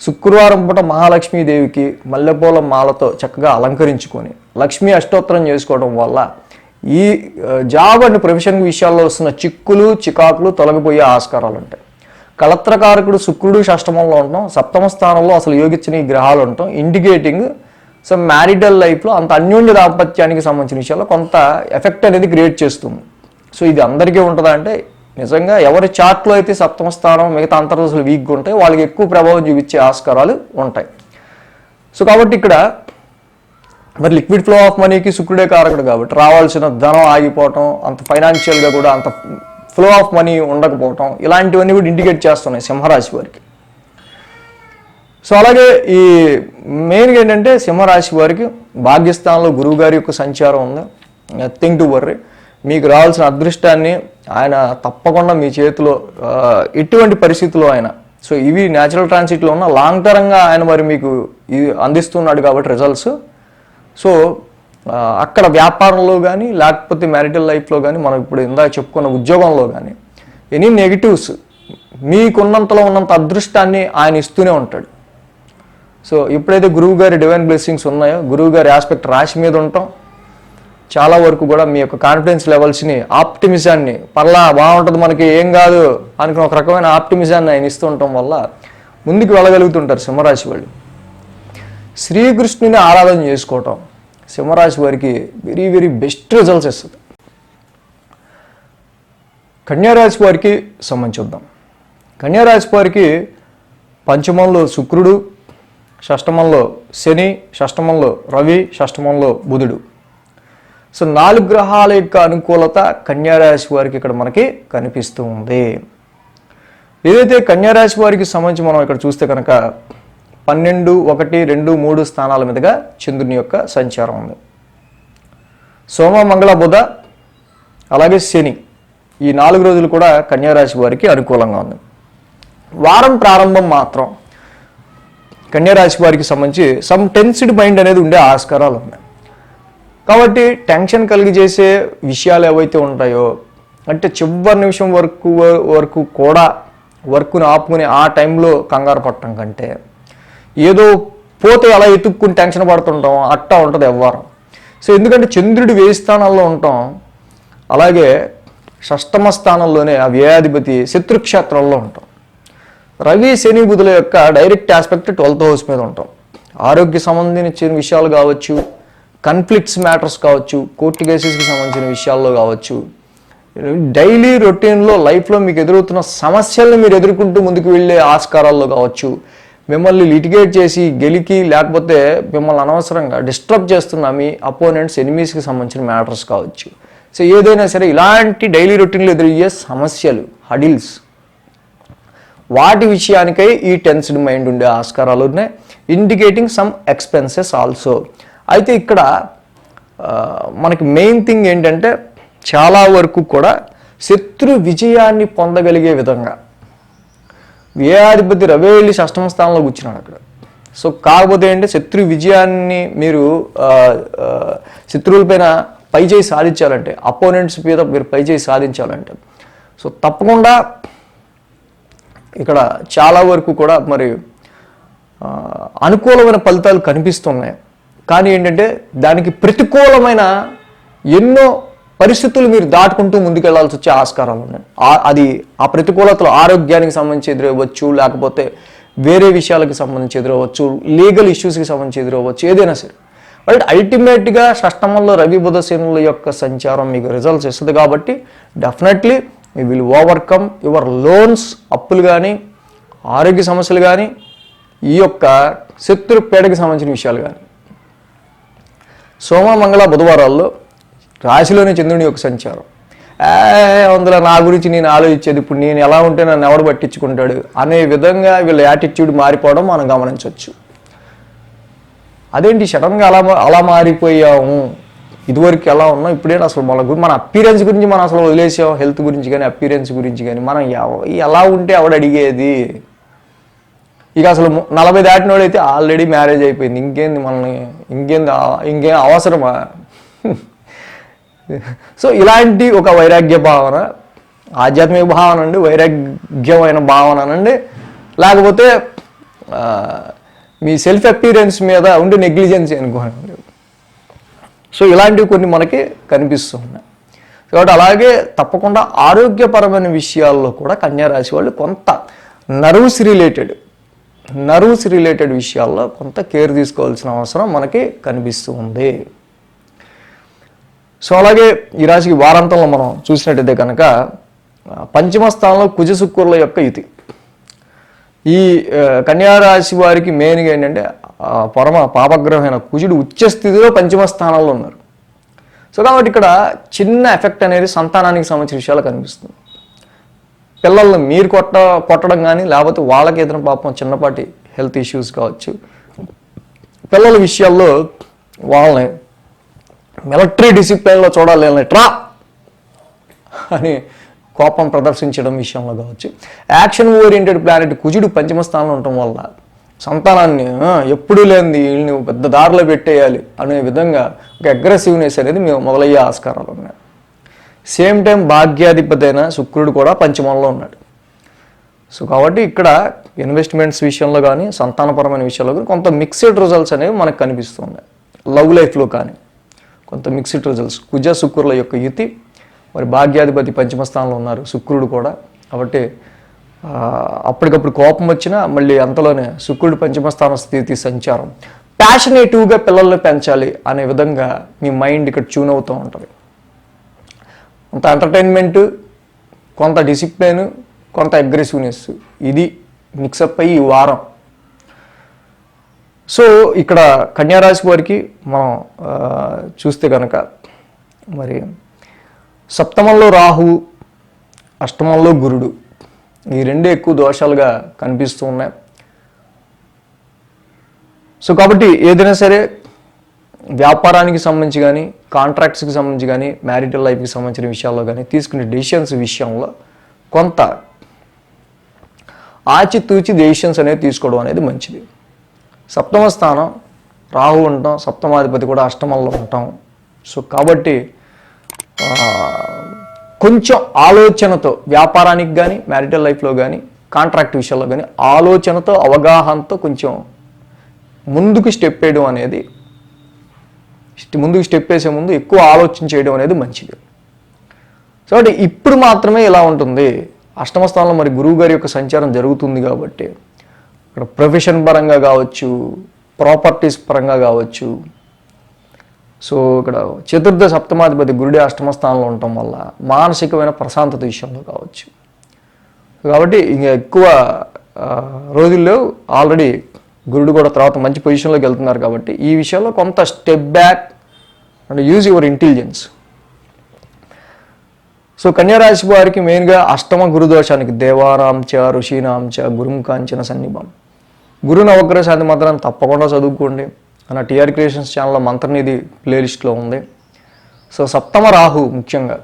శుక్రవారం పూట మహాలక్ష్మీదేవికి మల్లెపూల మాలతో చక్కగా అలంకరించుకొని లక్ష్మీ అష్టోత్తరం చేసుకోవడం వల్ల ఈ జాబ్ అండ్ ప్రొఫెషన్ విషయాల్లో వస్తున్న చికాకులు తొలగిపోయే ఆస్కారాలు ఉంటాయి. కళత్రకారకుడు శుక్రుడు షష్టమంలో ఉండటం, సప్తమ స్థానంలో అసలు యోగించని గ్రహాలు ఉండటం ఇండికేటింగ్ సో మ్యారిటల్ లైఫ్లో అంత అన్యోన్య దాంపత్యానికి సంబంధించిన విషయాల్లో కొంత ఎఫెక్ట్ అనేది క్రియేట్ చేస్తుంది. సో ఇది అందరికీ ఉంటుందా అంటే నిజంగా ఎవరి చార్ట్లో అయితే సప్తమ స్థానం మిగతా అంతర్దశలు వీక్గా ఉంటాయి వాళ్ళకి ఎక్కువ ప్రభావం చూపించే ఆస్కారాలు ఉంటాయి. సో కాబట్టి ఇక్కడ మరి లిక్విడ్ ఫ్లో ఆఫ్ మనీకి శుక్రుడే కారకుడు కాబట్టి రావాల్సిన ధనం ఆగిపోవటం, అంత ఫైనాన్షియల్గా కూడా అంత ఫ్లో ఆఫ్ మనీ ఉండకపోవటం ఇలాంటివన్నీ కూడా ఇండికేట్ చేస్తున్నాయి సింహరాశి వారికి. సో అలాగే ఈ మెయిన్గా ఏంటంటే సింహరాశి వారికి భాగ్యస్థానంలో గురువు గారి యొక్క సంచారం ఉంది. నథింగ్ టు వర్రీ, మీకు రావాల్సిన అదృష్టాన్ని ఆయన తప్పకుండా మీ చేతిలో ఎటువంటి పరిస్థితుల్లో ఆయన సో ఇవి న్యాచురల్ ట్రాన్సిట్లో ఉన్న లాంగ్ టర్మ్గా ఆయన మరి మీకు ఇది అందిస్తున్నాడు కాబట్టి రిజల్ట్స్. సో అక్కడ వ్యాపారంలో కానీ లేకపోతే మ్యారిటల్ లైఫ్లో కానీ మనం ఇప్పుడు ఇందాక చెప్పుకున్న ఉద్యోగంలో కానీ ఎనీ నెగిటివ్స్ మీకున్నంతలో ఉన్నంత అదృష్టాన్ని ఆయన ఇస్తూనే ఉంటాడు. సో ఎప్పుడైతే గురువు గారి డివైన్ బ్లెస్సింగ్స్ ఉన్నాయో గురువు గారి ఆస్పెక్ట్ రాశి మీద ఉంటాం చాలా వరకు కూడా మీ యొక్క కాన్ఫిడెన్స్ లెవెల్స్ని ఆప్టిమిజాన్ని పర్లా బాగుంటుంది మనకి ఏం కాదు అనుకుని ఒక రకమైన ఆప్టిమిజాన్ని ఆయన ఇస్తూ ఉండటం వల్ల ముందుకు వెళ్ళగలుగుతుంటారు సింహరాశి వాళ్ళు. శ్రీకృష్ణుని ఆరాధన చేసుకోవటం సింహరాశి వారికి వెరీ వెరీ బెస్ట్ రిజల్ట్స్ ఇస్తుంది. కన్యారాశి వారికి సంబంధించి చూద్దాం. కన్యారాశి వారికి పంచమంలో శుక్రుడు, షష్టమంలో శని, షష్టమంలో రవి, షష్టమంలో బుధుడు. సో 4 గ్రహాల యొక్క అనుకూలత కన్యారాశి వారికి ఇక్కడ మనకి కనిపిస్తూ ఉంది. ఏదైతే కన్యారాశి వారికి సంబంధించి మనం ఇక్కడ చూస్తే కనుక 12, 1, 2, 3 స్థానాల మీదుగా చంద్రుని యొక్క సంచారం ఉంది. సోమ, మంగళ, బుధ అలాగే శని ఈ 4 రోజులు కూడా కన్యారాశి వారికి అనుకూలంగా ఉంది. వారం ప్రారంభం మాత్రం కన్యారాశి వారికి సంబంధించి సమ్ టెన్స్డ్ మైండ్ అనేది ఉండే ఆస్కారాలు ఉన్నాయి. కాబట్టి టెన్షన్ కలిగి చేసే విషయాలు ఏవైతే ఉంటాయో అంటే చివరి నిమిషం వరకు కూడా వర్క్ను ఆపుకుని ఆ టైంలో కంగారు పట్టడం కంటే ఏదో పోతే అలా ఎత్తుక్కుని టెన్షన్ పడుతుంటాం అట్టా ఉంటుంది వ్యవహారం. సో ఎందుకంటే చంద్రుడి 10 స్థానాల్లో ఉంటాం, అలాగే షష్టమ స్థానంలోనే ఆ వ్యయాధిపతి శత్రుక్షేత్రంలో ఉంటాం. రవి, శని, బుధుల యొక్క డైరెక్ట్ ఆస్పెక్ట్ 12th హౌస్ మీద ఉంటాం. ఆరోగ్య సంబంధించిన విషయాలు కావచ్చు, కన్ఫ్లిక్ట్స్ మ్యాటర్స్ కావచ్చు, కోర్టు కేసెస్కి సంబంధించిన విషయాల్లో కావచ్చు, డైలీ రొటీన్లో లైఫ్లో మీకు ఎదురవుతున్న సమస్యలను మీరు ఎదుర్కొంటూ ముందుకు వెళ్ళే ఆస్కారాల్లో కావచ్చు, మిమ్మల్ని లిటిగేట్ చేసి గెలికి లేకపోతే మిమ్మల్ని అనవసరంగా డిస్టర్బ్ చేస్తున్న మీ అపోనెంట్స్, ఎనిమీస్కి సంబంధించిన మ్యాటర్స్ కావచ్చు. సో ఏదైనా సరే ఇలాంటి డైలీ రొటీన్లో ఎదురయ్యే సమస్యలు, హడిల్స్, వాటి విషయానికై ఈ టెన్స్డ్ మైండ్ ఉండే ఆస్కారాలు ఉన్నాయి, ఇండికేటింగ్ సమ్ ఎక్స్పెన్సెస్ ఆల్సో. అయితే ఇక్కడ మనకి మెయిన్ థింగ్ ఏంటంటే చాలా వరకు కూడా శత్రు విజయాన్ని పొందగలిగే విధంగా వ్యయాధిపతి రవి వెళ్ళి షష్టమ స్థానంలో కూర్చున్నాడు అక్కడ. సో కాకపోతే ఏంటంటే శత్రు విజయాన్ని మీరు శత్రువులపైన పైచేయి సాధించాలంటే, అపోనెంట్స్ మీద మీరు పైచేయి సాధించాలంటే సో తప్పకుండా ఇక్కడ చాలా వరకు కూడా మరి అనుకూలమైన ఫలితాలు కనిపిస్తున్నాయి. కానీ ఏంటంటే దానికి ప్రతికూలమైన ఎన్నో పరిస్థితులు మీరు దాటుకుంటూ ముందుకెళ్లాల్సి వచ్చే ఆస్కారాలు ఉన్నాయి. అది ఆ ప్రతికూలతలు ఆరోగ్యానికి సంబంధించి ఎదురవ్వచ్చు, లేకపోతే వేరే విషయాలకు సంబంధించి ఎదురవ్వచ్చు, లీగల్ ఇష్యూస్కి సంబంధించి ఎదురవ్వచ్చు, ఏదైనా సరే. బట్ అల్టిమేట్గా షష్టమంలో రవి, బుధ, శనుల యొక్క సంచారం మీకు రిజల్ట్స్ ఇస్తుంది. కాబట్టి definitely you will overcome your loans, అప్పులు కానీ, ఆరోగ్య సమస్యలు కానీ, ఈ యొక్క శత్రు పేడకి సంబంధించిన విషయాలు కానీ. సోమ, మంగళ, బుధవారాల్లో రాశిలోనే చంద్రుని యొక్క సంచారం. అందులో నా గురించి నేను ఆలోచించేది, ఇప్పుడు నేను ఎలా ఉంటే నన్ను ఎవడు పట్టించుకుంటాడు అనే విధంగా వీళ్ళ యాటిట్యూడ్ మారిపోవడం మనం గమనించవచ్చు. అదేంటి సడన్గా అలా మారిపోయాము, ఇదివరకు ఎలా ఉన్నాం, ఇప్పుడేంటి అసలు మన అపీరెన్స్ గురించి మనం అసలు వదిలేసాం. హెల్త్ గురించి కానీ, అపీరెన్స్ గురించి కానీ మనం ఎలా ఉంటే ఎవడు అడిగేది. ఇక అసలు 40 దాటిన వాడైతే ఆల్రెడీ మ్యారేజ్ అయిపోయింది, ఇంకేంది మనల్ని, ఇంకేం అవసరమా. సో ఇలాంటి ఒక వైరాగ్య భావన, ఆధ్యాత్మిక భావన అండి, వైరాగ్యమైన భావన అనండి, లేకపోతే మీ సెల్ఫ్ అపీరెన్స్ మీద ఉండే నెగ్లిజెన్సీ అనుకోండి. సో ఇలాంటివి కొన్ని మనకి కనిపిస్తున్నాయి. కాబట్టి అలాగే తప్పకుండా ఆరోగ్యపరమైన విషయాల్లో కూడా కన్యారాశి వాళ్ళు కొంత నర్వ్స్ రిలేటెడ్ విషయాల్లో కొంత కేర్ తీసుకోవాల్సిన అవసరం మనకి కనిపిస్తూ ఉంది. సో అలాగే ఈ రాశికి వారాంతంలో మనం చూసినట్టయితే కనుక పంచమ స్థానంలో కుజ శుక్రుల యొక్క యుతి. ఈ కన్యారాశి వారికి మెయిన్గా ఏంటంటే పరమ పాపగ్రహమైన కుజుడు ఉచ్చస్థితిలో పంచమ స్థానంలో ఉన్నారు. సో కాబట్టి ఇక్కడ చిన్న ఎఫెక్ట్ అనేది సంతానానికి సంబంధించిన విషయాలు కనిపిస్తుంది. పిల్లల్ని మీరు కొట్టడం కానీ, లేకపోతే వాళ్ళకి ఏదైనా పాపం చిన్నపాటి హెల్త్ ఇష్యూస్ కావచ్చు, పిల్లల విషయాల్లో వాళ్ళని మిలిటరీ డిసిప్లిన్లో చూడాలి, ట్రా అని కోపం ప్రదర్శించడం విషయంలో కావచ్చు. యాక్షన్ ఓరియంటెడ్ ప్లానెట్ కుజుడు పంచమ స్థానంలో ఉండటం వల్ల సంతానాన్ని ఎప్పుడూ లేనిది వీళ్ళని పెద్ద దారిలో పెట్టేయాలి అనే విధంగా ఒక అగ్రెసివ్నెస్ అనేది మొదలయ్యే ఆస్కారాలు ఉన్నాయి. సేమ్ టైం భాగ్యాధిపతి అయిన శుక్రుడు కూడా పంచమంలో ఉన్నాడు. సో కాబట్టి ఇక్కడ ఇన్వెస్ట్మెంట్స్ విషయంలో కానీ, సంతానపరమైన విషయాల్లో కానీ కొంత మిక్స్డ్ రిజల్ట్స్ అనేవి మనకు కనిపిస్తున్నాయి. లవ్ లైఫ్లో కానీ కొంత మిక్స్డ్ రిజల్ట్స్. కుజ శుక్రుల యొక్క యుతి, మరి భాగ్యాధిపతి పంచమ స్థానంలో ఉన్నారు శుక్రుడు కూడా. కాబట్టి అప్పటికప్పుడు కోపం వచ్చినా మళ్ళీ అంతలోనే శుక్రుడు పంచమ స్థాన స్థితి సంచారం. ప్యాషనేటివ్గా పిల్లల్ని పెంచాలి అనే విధంగా మీ మైండ్ ఇక్కడ ట్యూన్ అవుతూ ఉంటుంది. అంత ఎంటర్టైన్మెంట్, కొంత డిసిప్లిన్, కొంత అగ్రెసివ్నెస్, ఇది మిక్సప్ అయ్యి ఈ వారం. సో ఇక్కడ కన్యారాశి వారికి మనం చూస్తే కనుక మరి సప్తమంలో రాహువు, అష్టమంలో గురుడు, ఈ రెండే ఎక్కువ దోషాలుగా కనిపిస్తూ ఉన్నాయి. సో కాబట్టి ఏదైనా సరే వ్యాపారానికి సంబంధించి కానీ, కాంట్రాక్ట్స్కి సంబంధించి కానీ, మ్యారిటల్ లైఫ్కి సంబంధించిన విషయాల్లో కానీ తీసుకునే డెసిషన్స్ విషయంలో కొంత ఆచితూచి డెసిషన్స్ అనేది తీసుకోవడం అనేది మంచిది. సప్తమ స్థానం రాహు ఉంటాం, సప్తమాధిపతి కూడా అష్టమంలో ఉంటాం. సో కాబట్టి కొంచెం ఆలోచనతో వ్యాపారానికి కానీ, మ్యారిటల్ లైఫ్లో కానీ, కాంట్రాక్ట్ విషయాల్లో కానీ ఆలోచనతో, అవగాహనతో కొంచెం ముందుకు స్టెప్ వేయడం అనేది, ముందుకు స్టెప్ వేసే ముందు ఎక్కువ ఆలోచన చేయడం అనేది మంచిది. సో అంటే ఇప్పుడు మాత్రమే ఇలా ఉంటుంది. అష్టమ స్థానంలో మరి గురువు గారి యొక్క సంచారం జరుగుతుంది కాబట్టి ఇక్కడ ప్రొఫెషన్ పరంగా కావచ్చు, ప్రాపర్టీస్ పరంగా కావచ్చు. సో ఇక్కడ చతుర్థ సప్తమాధిపతి గురుడే అష్టమ స్థానంలో ఉండటం వల్ల మానసికమైన ప్రశాంతత విషయంలో కావచ్చు. కాబట్టి ఇంకా ఎక్కువ రోజుల్లో ఆల్రెడీ గురుడు కూడా తర్వాత మంచి పొజిషన్లోకి వెళ్తున్నారు కాబట్టి ఈ విషయంలో కొంత step back and use your intelligence. So కన్యారాశి వారికి మెయిన్గా అష్టమ గురుదోషానికి దేవానాంచ ఋషీనాంచ గురుం కాంచన సన్నిభం, గురు నవగ్రహ శాంతి మంత్రాన్ని తప్పకుండా చదువుకోండి. మన టీఆర్ క్రియేషన్స్ ఛానల్లో మంత్రనిధి ప్లేలిస్ట్లో ఉంది. సో సప్తమ రాహు ముఖ్యంగా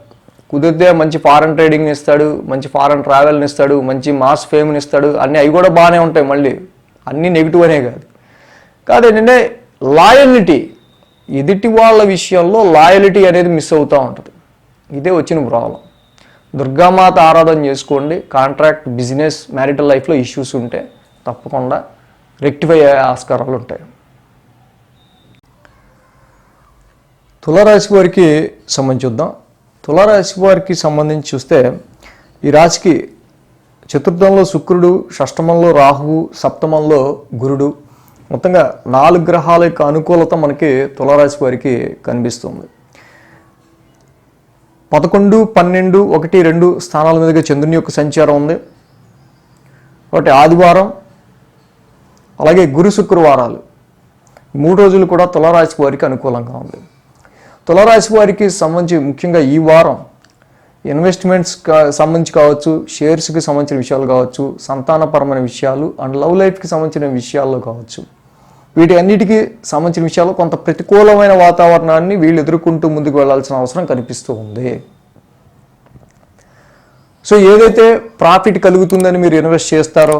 కుదిరితే మంచి ఫారెన్ ట్రేడింగ్ని ఇస్తాడు, మంచి ఫారెన్ ట్రావెల్ని ఇస్తాడు, మంచి మాస్ ఫేమ్ని ఇస్తాడు. అన్నీ అవి కూడా బాగానే ఉంటాయి, మళ్ళీ అన్నీ నెగిటివ్ అనే కాదు. కాదేంటంటే లాయల్టీ, ఎదుటి వాళ్ళ విషయంలో లాయల్టీ అనేది మిస్ అవుతూ ఉంటుంది. ఇదే వచ్చిన ప్రాబ్లం. దుర్గామాత ఆరాధన చేసుకోండి. కాంట్రాక్ట్, బిజినెస్, మ్యారిటల్ లైఫ్లో ఇష్యూస్ ఉంటే తప్పకుండా రెక్టిఫై అయ్యే ఆస్కారాలు ఉంటాయి. తులారాశి వారికి సంబంధించి చూద్దాం. తులారాశి వారికి సంబంధించి చూస్తే ఈ రాశికి చతుర్థంలో శుక్రుడు, షష్టమంలో రాహువు, సప్తమంలో గురుడు, మొత్తంగా 4 గ్రహాల యొక్క అనుకూలత మనకి తులారాశి వారికి కనిపిస్తుంది. 11, 12, 1, 2 స్థానాల మీదుగా చంద్రుని యొక్క సంచారం ఉంది. ఒకటి ఆదివారం, అలాగే గురు శుక్రవారాలు 3 రోజులు కూడా తులారాశి వారికి అనుకూలంగా ఉంది. తులారాశి వారికి సంబంధించి ముఖ్యంగా ఈ వారం ఇన్వెస్ట్మెంట్స్ సంబంధించి కావచ్చు, షేర్స్కి సంబంధించిన విషయాలు కావచ్చు, సంతానపరమైన విషయాలు అండ్ లవ్ లైఫ్కి సంబంధించిన విషయాల్లో కావచ్చు, వీటి అన్నిటికీ సంబంధించిన విషయాల్లో కొంత ప్రతికూలమైన వాతావరణాన్ని వీళ్ళు ఎదుర్కొంటూ ముందుకు వెళ్లాల్సిన అవసరం కనిపిస్తూ ఉంది. సో ఏదైతే ప్రాఫిట్ కలుగుతుందని మీరు ఇన్వెస్ట్ చేస్తారో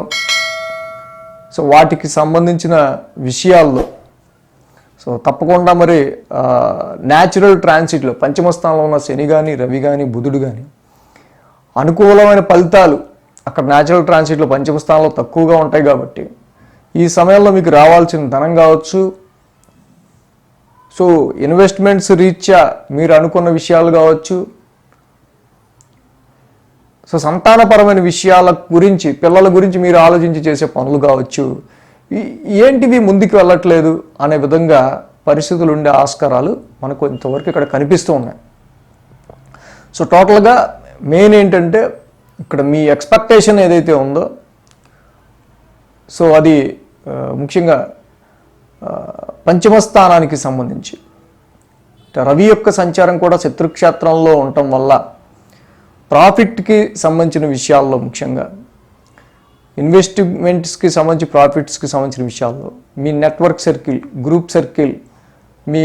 సో వాటికి సంబంధించిన విషయాల్లో సో తప్పకుండా మరి న్యాచురల్ ట్రాన్సిట్లో పంచమ స్థానంలో ఉన్న శని కానీ, రవి కానీ, బుధుడు కానీ అనుకూలమైన ఫలితాలు అక్కడ న్యాచురల్ ట్రాన్సిట్లో పంచమ స్థానంలో తక్కువగా ఉంటాయి. కాబట్టి ఈ సమయంలో మీకు రావాల్సిన ధనం కావచ్చు, సో ఇన్వెస్ట్మెంట్స్ రీత్యా మీరు అనుకున్న విషయాలు కావచ్చు, సో సంతానపరమైన విషయాల గురించి, పిల్లల గురించి మీరు ఆలోచించి చేసే పనులు కావచ్చు, ఏంటివి ముందుకు వెళ్ళట్లేదు అనే విధంగా పరిస్థితులు ఉండే ఆస్కారాలు మనకు ఇంతవరకు ఇక్కడ కనిపిస్తూ ఉన్నాయి. సో టోటల్గా మెయిన్ ఏంటంటే ఇక్కడ మీ ఎక్స్పెక్టేషన్ ఏదైతే ఉందో సో అది ముఖ్యంగా పంచమ స్థానానికి సంబంధించి రవి యొక్క సంచారం కూడా శత్రుక్షేత్రంలో ఉండటం వల్ల ప్రాఫిట్కి సంబంధించిన విషయాల్లో, ముఖ్యంగా ఇన్వెస్ట్మెంట్స్కి సంబంధించి ప్రాఫిట్స్కి సంబంధించిన విషయాల్లో మీ నెట్వర్క్ సర్కిల్, గ్రూప్ సర్కిల్, మీ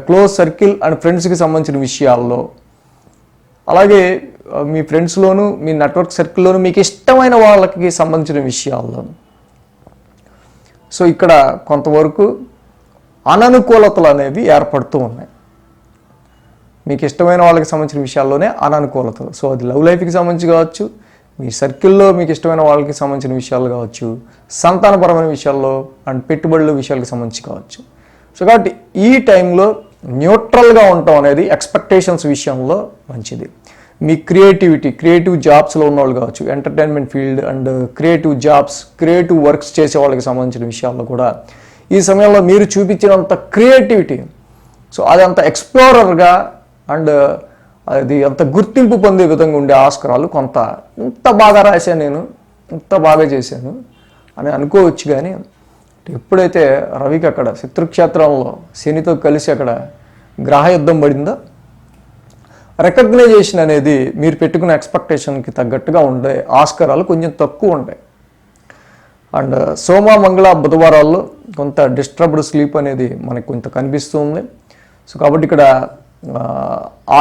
క్లోజ్ సర్కిల్ అండ్ ఫ్రెండ్స్కి సంబంధించిన విషయాల్లో, అలాగే మీ ఫ్రెండ్స్లోను మీ నెట్వర్క్ సర్కిల్లోను మీకు ఇష్టమైన వాళ్ళకి సంబంధించిన విషయాల్లో సో ఇక్కడ కొంతవరకు అననుకూలతలు అనేవి ఏర్పడుతూ ఉన్నాయి. మీకు ఇష్టమైన వాళ్ళకి సంబంధించిన విషయాల్లోనే అననుకూలతలు. సో అది లవ్ లైఫ్కి సంబంధించి కావచ్చు, మీ సర్కిల్లో మీకు ఇష్టమైన వాళ్ళకి సంబంధించిన విషయాలు కావచ్చు, సంతానపరమైన విషయాల్లో అండ్ పెట్టుబడుల విషయాలకు సంబంధించి కావచ్చు. సో కాబట్టి ఈ టైంలో న్యూట్రల్గా ఉండటం అనేది ఎక్స్పెక్టేషన్స్ విషయంలో మంచిది. మీ క్రియేటివ్ జాబ్స్లో ఉన్న వాళ్ళు కావచ్చు, entertainment field and creative jobs, creative works చేసే వాళ్ళకి సంబంధించిన విషయాల్లో కూడా ఈ సమయంలో మీరు చూపించినంత క్రియేటివిటీ సో అదంత ఎక్స్ప్లోరర్గా అండ్ అది అంత గుర్తింపు పొందే విధంగా ఉండే ఆస్కారాలు కొంత ఇంత బాగా రాశాను నేను, ఇంత బాగా చేశాను అని అనుకోవచ్చు. కానీ ఎప్పుడైతే రవికి అక్కడ శత్రుక్షేత్రంలో శనితో కలిసి అక్కడ గ్రహయుద్ధం పడిందో రికగ్నైజేషన్ అనేది మీరు పెట్టుకున్న ఎక్స్పెక్టేషన్కి తగ్గట్టుగా ఉండే ఆస్కారాలు కొంచెం తక్కువ ఉంటాయి. అండ్ సోమ మంగళ బుధవారాల్లో కొంత డిస్టర్బ్డ్ స్లీప్ అనేది మనకు కొంత కనిపిస్తుంది. సో కాబట్టి ఇక్కడ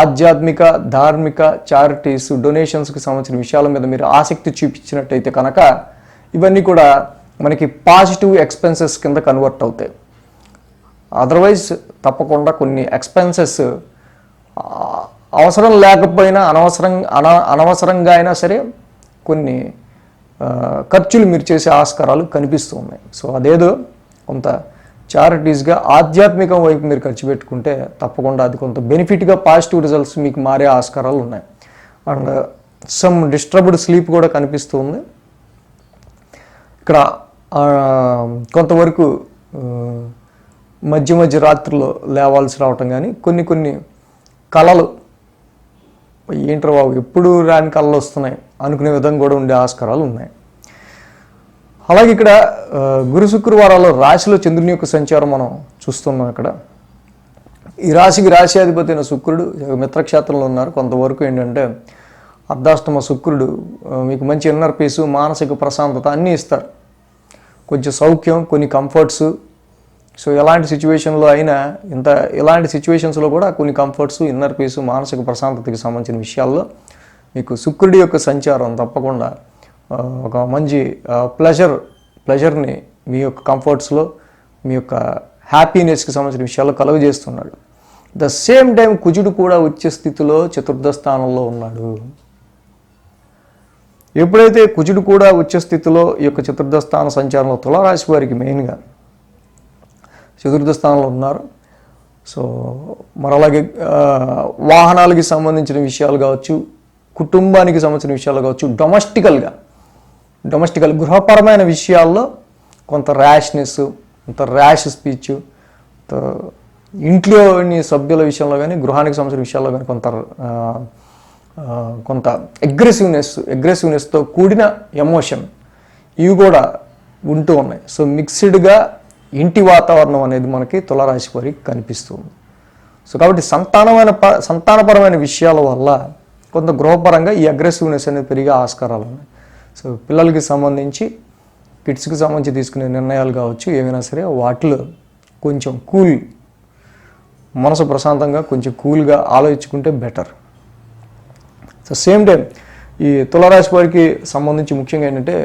ఆధ్యాత్మిక, ధార్మిక, చారిటీస్, డొనేషన్స్కి సంబంధించిన విషయాల మీద మీరు ఆసక్తి చూపించినట్టయితే కనుక ఇవన్నీ కూడా మనకి పాజిటివ్ ఎక్స్పెన్సెస్ కింద కన్వర్ట్ అవుతాయి. అదర్వైజ్ తప్పకుండా కొన్ని ఎక్స్పెన్సెస్ అవసరం లేకపోయినా అనవసరంగా అయినా సరే కొన్ని ఖర్చులు మీరు చేసే ఆస్కారాలు కనిపిస్తూ ఉన్నాయి. సో అదేదో కొంత చారిటీస్గా ఆధ్యాత్మికం వైపు మీరు ఖర్చు పెట్టుకుంటే తప్పకుండా అది కొంత బెనిఫిట్గా పాజిటివ్ రిజల్ట్స్ మీకు మారే ఆస్కారాలు ఉన్నాయి. అండ్ సమ్ డిస్టర్బ్డ్ స్లీప్ కూడా కనిపిస్తుంది. ఇక్కడ కొంతవరకు మధ్య మధ్య రాత్రుల్లో లేవాల్సి రావటం కానీ కొన్ని కళలు ఏంట్రా బాబు ఎప్పుడు రాని కళలు వస్తున్నాయి అనుకునే విధంగా కూడా ఉండే ఆస్కారాలు ఉన్నాయి. అలాగే ఇక్కడ గురు శుక్రవారాల్లో రాశిలో చంద్రుని యొక్క సంచారం మనం చూస్తున్నాం. ఇక్కడ ఈ రాశికి రాశ్యాధిపతి అయిన శుక్రుడు మిత్రక్షేత్రంలో ఉన్నారు. కొంతవరకు ఏంటంటే అర్ధాష్టమ శుక్రుడు మీకు మంచి ఇన్నర్ పీసు, మానసిక ప్రశాంతత అన్నీ ఇస్తారు. కొంచెం సౌఖ్యం, కొన్ని కంఫర్ట్స్. సో ఎలాంటి సిచ్యువేషన్లో అయినా ఇలాంటి సిచ్యువేషన్స్లో కూడా కొన్ని కంఫర్ట్స్, ఇన్నర్ పీసు, మానసిక ప్రశాంతతకి సంబంధించిన విషయాల్లో మీకు శుక్రుడి యొక్క సంచారం తప్పకుండా ఒక మంచి ప్లెజర్ని మీ యొక్క కంఫర్ట్స్లో, మీ యొక్క హ్యాపీనెస్కి సంబంధించిన విషయాల్లో కలుగజేస్తున్నాడు. ద సేమ్ టైం కుజుడు కూడా వచ్చే స్థితిలో చతుర్థ స్థానంలో ఉన్నాడు. ఎప్పుడైతే కుజుడు కూడా వచ్చే స్థితిలో ఈ యొక్క చతుర్థ స్థాన సంచారంలో తులారాశి వారికి మెయిన్గా చతుర్థ స్థానంలో ఉన్నారు. సో మరలాగే వాహనాలకి సంబంధించిన విషయాలు కావచ్చు, కుటుంబానికి సంబంధించిన విషయాలు కావచ్చు, డొమెస్టికల్ గృహపరమైన విషయాల్లో కొంత ర్యాష్నెస్, కొంత ర్యాష్ స్పీచ్, ఇంట్లోని సభ్యుల విషయంలో కానీ గృహానికి సంబంధించిన విషయాల్లో కానీ కొంత అగ్రెసివ్నెస్తో కూడిన ఎమోషన్ ఇవి కూడా ఉంటూ ఉన్నాయి. సో మిక్స్డ్గా ఇంటి వాతావరణం అనేది మనకి తులారాశి వారికి కనిపిస్తుంది. సో కాబట్టి సంతానపరమైన విషయాల వల్ల కొంత గృహపరంగా ఈ అగ్రెసివ్నెస్ అనేది పెరిగే ఆస్కారాలు ఉన్నాయి. సో పిల్లలకి సంబంధించి, కిడ్స్కి సంబంధించి తీసుకునే నిర్ణయాలు కావచ్చు, ఏమైనా సరే వాటిలో కొంచెం మనసు ప్రశాంతంగా కొంచెం కూల్గా ఆలోచించుకుంటే బెటర్. సో సేమ్ టైం ఈ తులారాశి వారికి సంబంధించి ముఖ్యంగా ఏంటంటే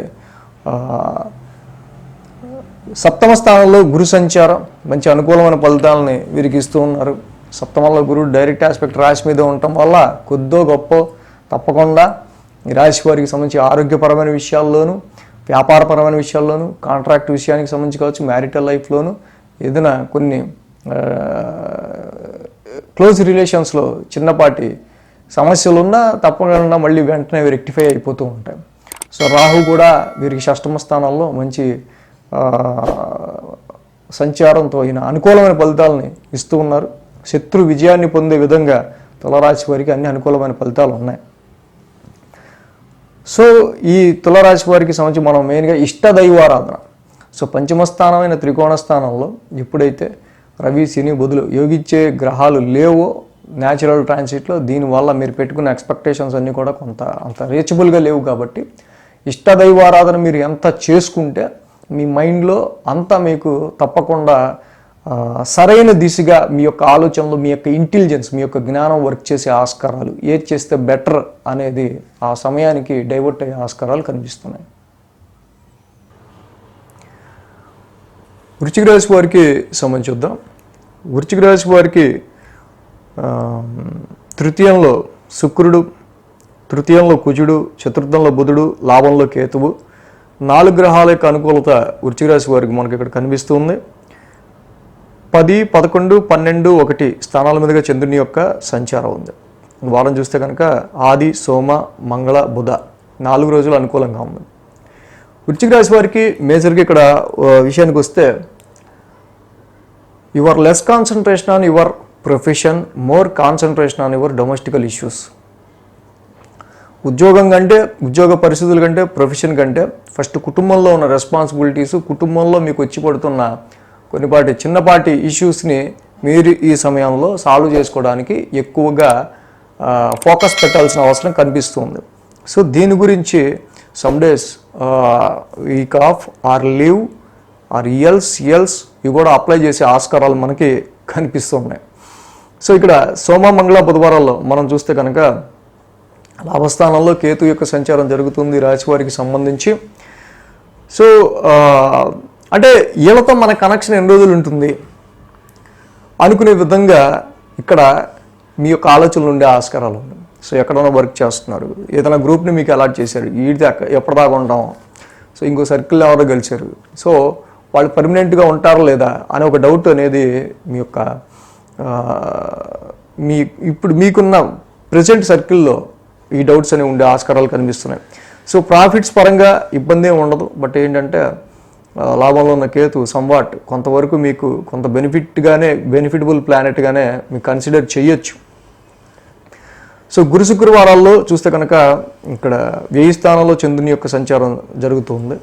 సప్తమ స్థానంలో గురు సంచారం మంచి అనుకూలమైన ఫలితాలని వీరికి ఇస్తూ ఉన్నారు. సప్తమంలో గురువు డైరెక్ట్ ఆస్పెక్ట్ రాశి మీద ఉండటం వల్ల కొద్దో గొప్ప తప్పకుండా ఈ రాశి వారికి సంబంధించి ఆరోగ్యపరమైన విషయాల్లోనూ, వ్యాపారపరమైన విషయాల్లోనూ, కాంట్రాక్ట్ విషయానికి సంబంధించి కావచ్చు, మ్యారిటల్ లైఫ్లోనూ ఏదైనా కొన్ని క్లోజ్ రిలేషన్స్లో చిన్నపాటి సమస్యలు ఉన్నా తప్పకుండా మళ్ళీ వెంటనే రెక్టిఫై అయిపోతూ ఉంటాయి. సో రాహు కూడా వీరికి షష్టమ స్థానంలో మంచి సంచారంతో ఈయన అనుకూలమైన ఫలితాలని ఇస్తూ ఉన్నారు. శత్రు విజయాన్ని పొందే విధంగా తులారాశి వారికి అన్ని అనుకూలమైన ఫలితాలు ఉన్నాయి. సో ఈ తులారాశి వారికి సంబంధించి మనం మెయిన్గా ఇష్టదైవారాధన. సో పంచమ స్థానమైన త్రికోణ స్థానంలో ఎప్పుడైతే రవి, శని, బుధులు యోగించే గ్రహాలు లేవో న్యాచురల్ ట్రాన్సిట్లో, దీనివల్ల మీరు పెట్టుకున్న ఎక్స్పెక్టేషన్స్ అన్నీ కూడా అంత రీచబుల్గా లేవు. కాబట్టి ఇష్టదైవారాధన మీరు ఎంత చేసుకుంటే మీ మైండ్లో అంతా మీకు తప్పకుండా సరైన దిశగా మీ యొక్క ఆలోచనలు, మీ యొక్క ఇంటెలిజెన్స్, మీ యొక్క జ్ఞానం వర్క్ చేసే ఆస్కారాలు, ఏది చేస్తే బెటర్ అనేది ఆ సమయానికి డైవర్ట్ అయ్యే ఆస్కారాలు కనిపిస్తున్నాయి. వృశ్చిక రాశి వారికి సంబంధించి చూద్దాం. వృశ్చిక రాశి వారికి తృతీయంలో శుక్రుడు, తృతీయంలో కుజుడు, చతుర్థంలో బుధుడు, లాభంలో కేతువు, 4 గ్రహాల యొక్క అనుకూలత వృశ్చిక రాశి వారికి మనకి ఇక్కడ కనిపిస్తుంది. 10, 11, 12, 1 స్థానాల మీదుగా చంద్రుని యొక్క సంచారం ఉంది. వారం చూస్తే కనుక ఆది, సోమ, మంగళ, బుధ 4 రోజులు అనుకూలంగా ఉంది. వృశ్చిక రాశి వారికి మేజర్గా ఇక్కడ విషయానికి వస్తే your less concentration on your profession, more concentration on your domestical issues. ఉద్యోగం కంటే, ఉద్యోగ పరిస్థితుల కంటే, ప్రొఫెషన్ కంటే ఫస్ట్ కుటుంబంలో ఉన్న రెస్పాన్సిబిలిటీస్, కుటుంబంలో మీకు వచ్చి పడుతున్న కొన్నిపాటి చిన్నపాటి ఇష్యూస్ని మీరు ఈ సమయంలో సాల్వ్ చేసుకోవడానికి ఎక్కువగా ఫోకస్ పెట్టాల్సిన అవసరం కనిపిస్తుంది. సో దీని గురించి some days week off or leave or else ఇవి కూడా అప్లై చేసే ఆస్కారాలు మనకి కనిపిస్తున్నాయి. సో ఇక్కడ సోమ, మంగళ, బుధవారాల్లో మనం చూస్తే కనుక లాభస్థానంలో కేతు యొక్క సంచారం జరుగుతుంది రాశి వారికి సంబంధించి. సో అంటే వీళ్ళతో మన కనెక్షన్ ఎన్ని రోజులు ఉంటుంది అనుకునే విధంగా ఇక్కడ మీ యొక్క ఆలోచనలు ఉండే ఆస్కారాలు ఉన్నాయి. సో ఎక్కడైనా వర్క్ చేస్తున్నారు, ఏదైనా గ్రూప్ని మీకు అలాట్ చేశారు, వీడితే ఎప్పటిదాకా ఉంటాం, సో ఇంకో సర్కిల్ ఎవరో గెలిచారు, సో వాళ్ళు పర్మనెంట్గా ఉంటారా లేదా అనే ఒక డౌట్ అనేది మీ యొక్క ఇప్పుడు మీకున్న ప్రజెంట్ సర్కిల్లో ఈ డౌట్స్ అనేవి ఉండే ఆస్కారాలు కనిపిస్తున్నాయి. సో ప్రాఫిట్స్ పరంగా ఇబ్బంది ఏమి ఉండదు, బట్ ఏంటంటే లాభంలో ఉన్న కేతు సంవాట్ కొంతవరకు మీకు కొంత బెనిఫిటబుల్ ప్లానెట్గానే మీకు కన్సిడర్ చేయొచ్చు. సో గురు శుక్రవారాల్లో చూస్తే కనుక ఇక్కడ 1000 స్థానంలో చంద్రుని యొక్క సంచారం జరుగుతుంది.